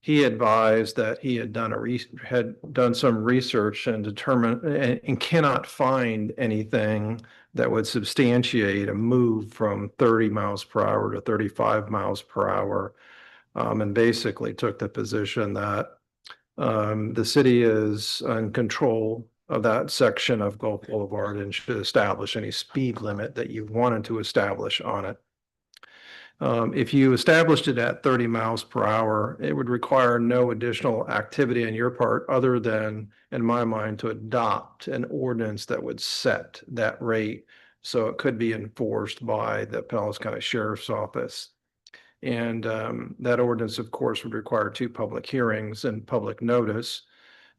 He advised that he had done some research and determined and cannot find anything that would substantiate a move from 30 miles per hour to 35 miles per hour. And basically took the position that the city is in control of that section of Gulf Boulevard and should establish any speed limit that you wanted to establish on it. If you established it at 30 miles per hour, it would require no additional activity on your part other than, in my mind, to adopt an ordinance that would set that rate so it could be enforced by the Pinellas County Sheriff's Office. And that ordinance, of course, would require 2 public hearings and public notice.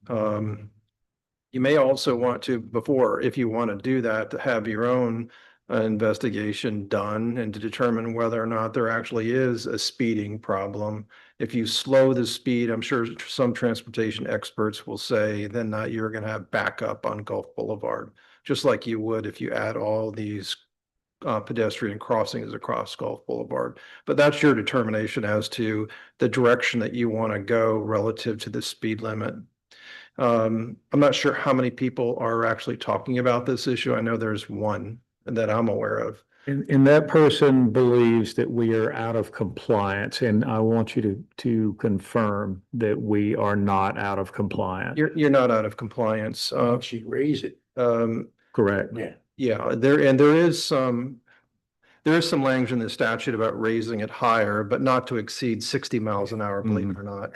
You may also want to, before, if you want to do that, to have your own investigation done and to determine whether or not there actually is a speeding problem. If you slow the speed, I'm sure some transportation experts will say then you're going to have backup on Gulf Boulevard, just like you would if you add all these pedestrian crossings across Gulf Boulevard. But that's your determination as to the direction that you want to go relative to the speed limit. I'm not sure how many people are actually talking about this issue. I know there's one that I'm aware of. And that person believes that we are out of compliance, and I want you to confirm that we are not out of compliance. You're not out of compliance. She raised it. Correct. Yeah. Yeah, there is some language in the statute about raising it higher, but not to exceed 60 miles an hour, believe it or not.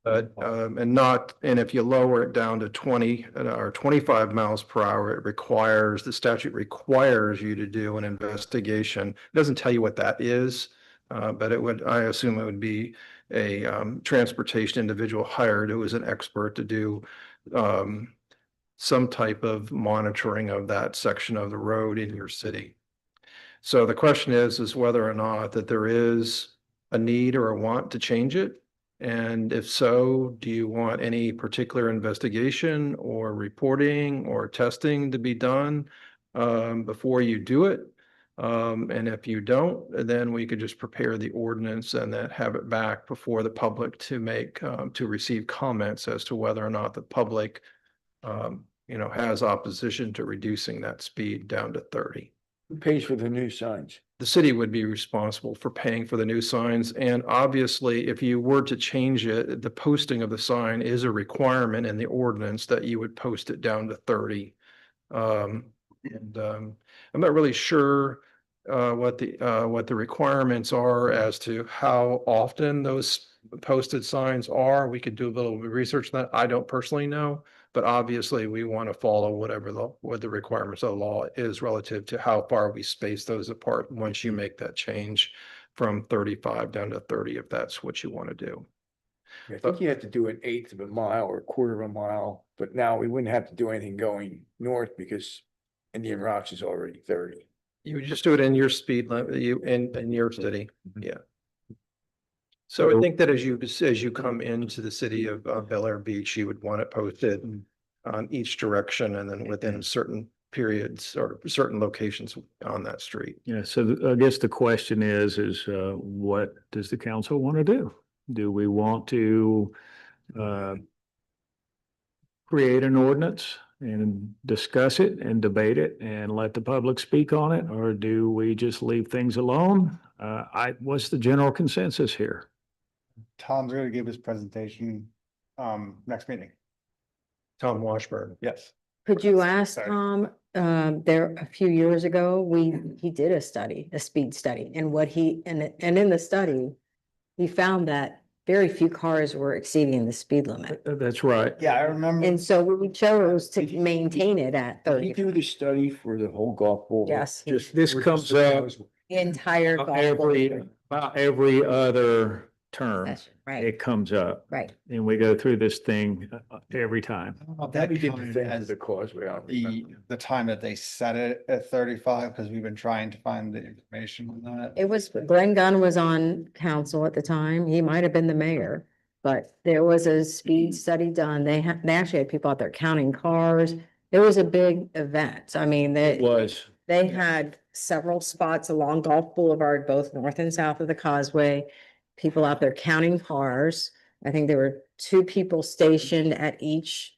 And if you lower it down to 20 or 25 miles per hour, the statute requires you to do an investigation. It doesn't tell you what that is, but I assume it would be a transportation individual hired who is an expert to do some type of monitoring of that section of the road in your city. So the question is whether or not that there is a need or a want to change it. And if so, do you want any particular investigation or reporting or testing to be done before you do it? And if you don't, then we could just prepare the ordinance and then have it back before the public to receive comments as to whether or not the public has opposition to reducing that speed down to 30. Who pays for the new signs? The city would be responsible for paying for the new signs. And obviously, if you were to change it, the posting of the sign is a requirement in the ordinance that you would post it down to 30. I'm not really sure what the requirements are as to how often those posted signs are. We could do a little research on that. I don't personally know. But obviously, we want to follow what the requirements of the law is relative to how far we space those apart once you make that change from 35 down to 30, if that's what you want to do. I think you have to do an 1/8 of a mile or 1/4 of a mile, but now we wouldn't have to do anything going north because Indian Rocks is already 30. You would just do it in your speed limit, in your city, yeah. So I think that as you come into the city of Bel Air Beach, you would want it posted on each direction and then within certain periods or certain locations on that street. Yeah, so I guess the question is what does the council want to do? Do we want to create an ordinance and discuss it and debate it and let the public speak on it? Or do we just leave things alone? What's the general consensus here? Tom's going to give his presentation next meeting. Tom Washburn. Yes. Could you ask Sorry. Tom, there a few years ago, he did a speed study, and in the study, he found that very few cars were exceeding the speed limit. That's right. Yeah, I remember. And so we chose to maintain it at Did he 30, do the study for the whole golf ball? Yes. Just This comes up the entire golf about every other term. session, right, It comes up right. and we go through this thing every time. That didn't counted think as the causeway. I remember. the time that they set it at 35, because we've been trying to find the information on that. It was, Glenn Gunn was on council at the time. He might have been the mayor. But there was a speed study done. They actually had people out there counting cars. It was a big event. I mean, It was. they had several spots along Gulf Boulevard, both north and south of the causeway. People out there counting cars. I think there were 2 people stationed at each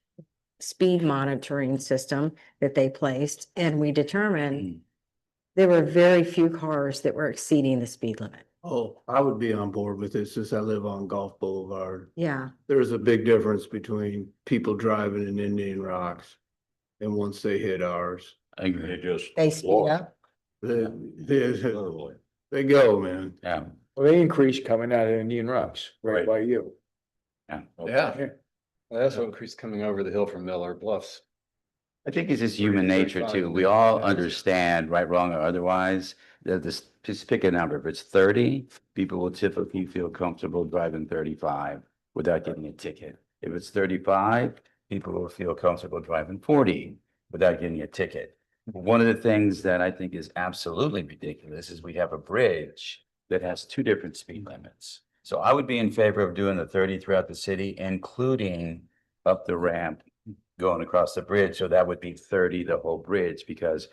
speed monitoring system that they placed, and we determined there were very few cars that were exceeding the speed limit. Oh, I would be on board with this since I live on Gulf Boulevard. Yeah, There's a big difference between people driving in Indian Rocks and once they hit ours. I agree. just. they speed up. They go, man. Yeah, Well, they increased coming out of Indian Rocks, right Right. by you. yeah. Yeah. They also increased coming over the hill from Miller Bluffs. I think it's just human nature too. We all understand, right, wrong, or otherwise, that this, just pick a number. If it's 30, people will typically feel comfortable driving 35 without getting a ticket. If it's 35, people will feel comfortable driving 40 without getting a ticket. One of the things that I think is absolutely ridiculous is we have a bridge that has 2 different speed limits. So I would be in favor of doing the 30 throughout the city, including up the ramp going across the bridge. So that would be 30 the whole bridge, because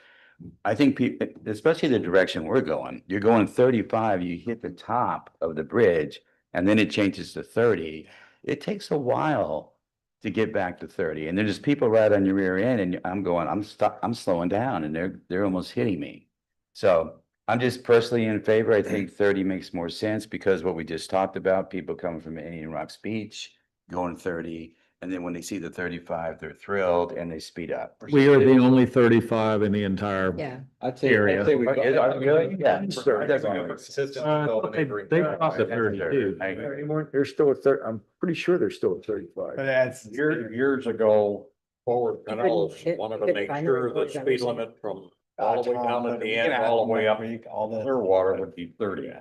I think people, especially the direction we're going, you're going 35, you hit the top of the bridge and then it changes to 30. It takes a while to get back to 30. And there's just people right on your rear end and I'm going, I'm slowing down and they're almost hitting me. So I'm just personally in favor. I think 30 makes more sense because what we just talked about, people coming from Indian Rocks Beach, going 30. And then when they see the 35, they're thrilled and they speed up. We are the only 35 in the entire. Yeah. I'd say, Area. I'd say we've got. Really? Yeah. Consistent development They neighboring crossed the 32. I agree. Anymore, they're still at 30, I'm pretty sure they're still at 35. But that's, Years ago, Forward couldn't Pinellas hit- wanted couldn't to make find sure it. the speed limit from all the way down at the end, all the way up all the. Clearwater would be 30.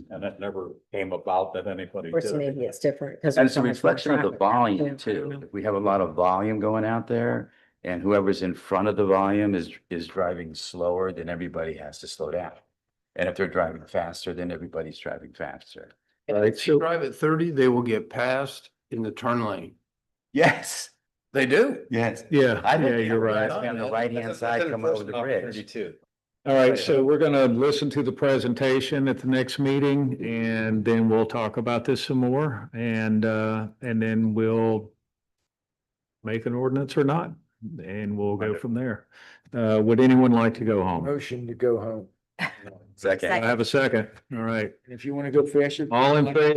And it never came about that anybody Of course, did it. maybe it's different because. And it's a reflection of the volume too. If we have a lot of volume going out there and whoever's in front of the volume is driving slower, then everybody has to slow down. And if they're driving faster, then everybody's driving faster. Right, If they drive at 30, they will get passed in the turn lane. Yes, They do. yes. Yeah, I yeah, you're right. On the right-hand side coming over the bridge. 32. All right, so we're gonna listen to the presentation at the next meeting and then we'll talk about this some more and then we'll make an ordinance or not, and we'll go from there. Would anyone like to go home? Motion to go home. Second. I have a second. All right. If you want to go faster. All in favor?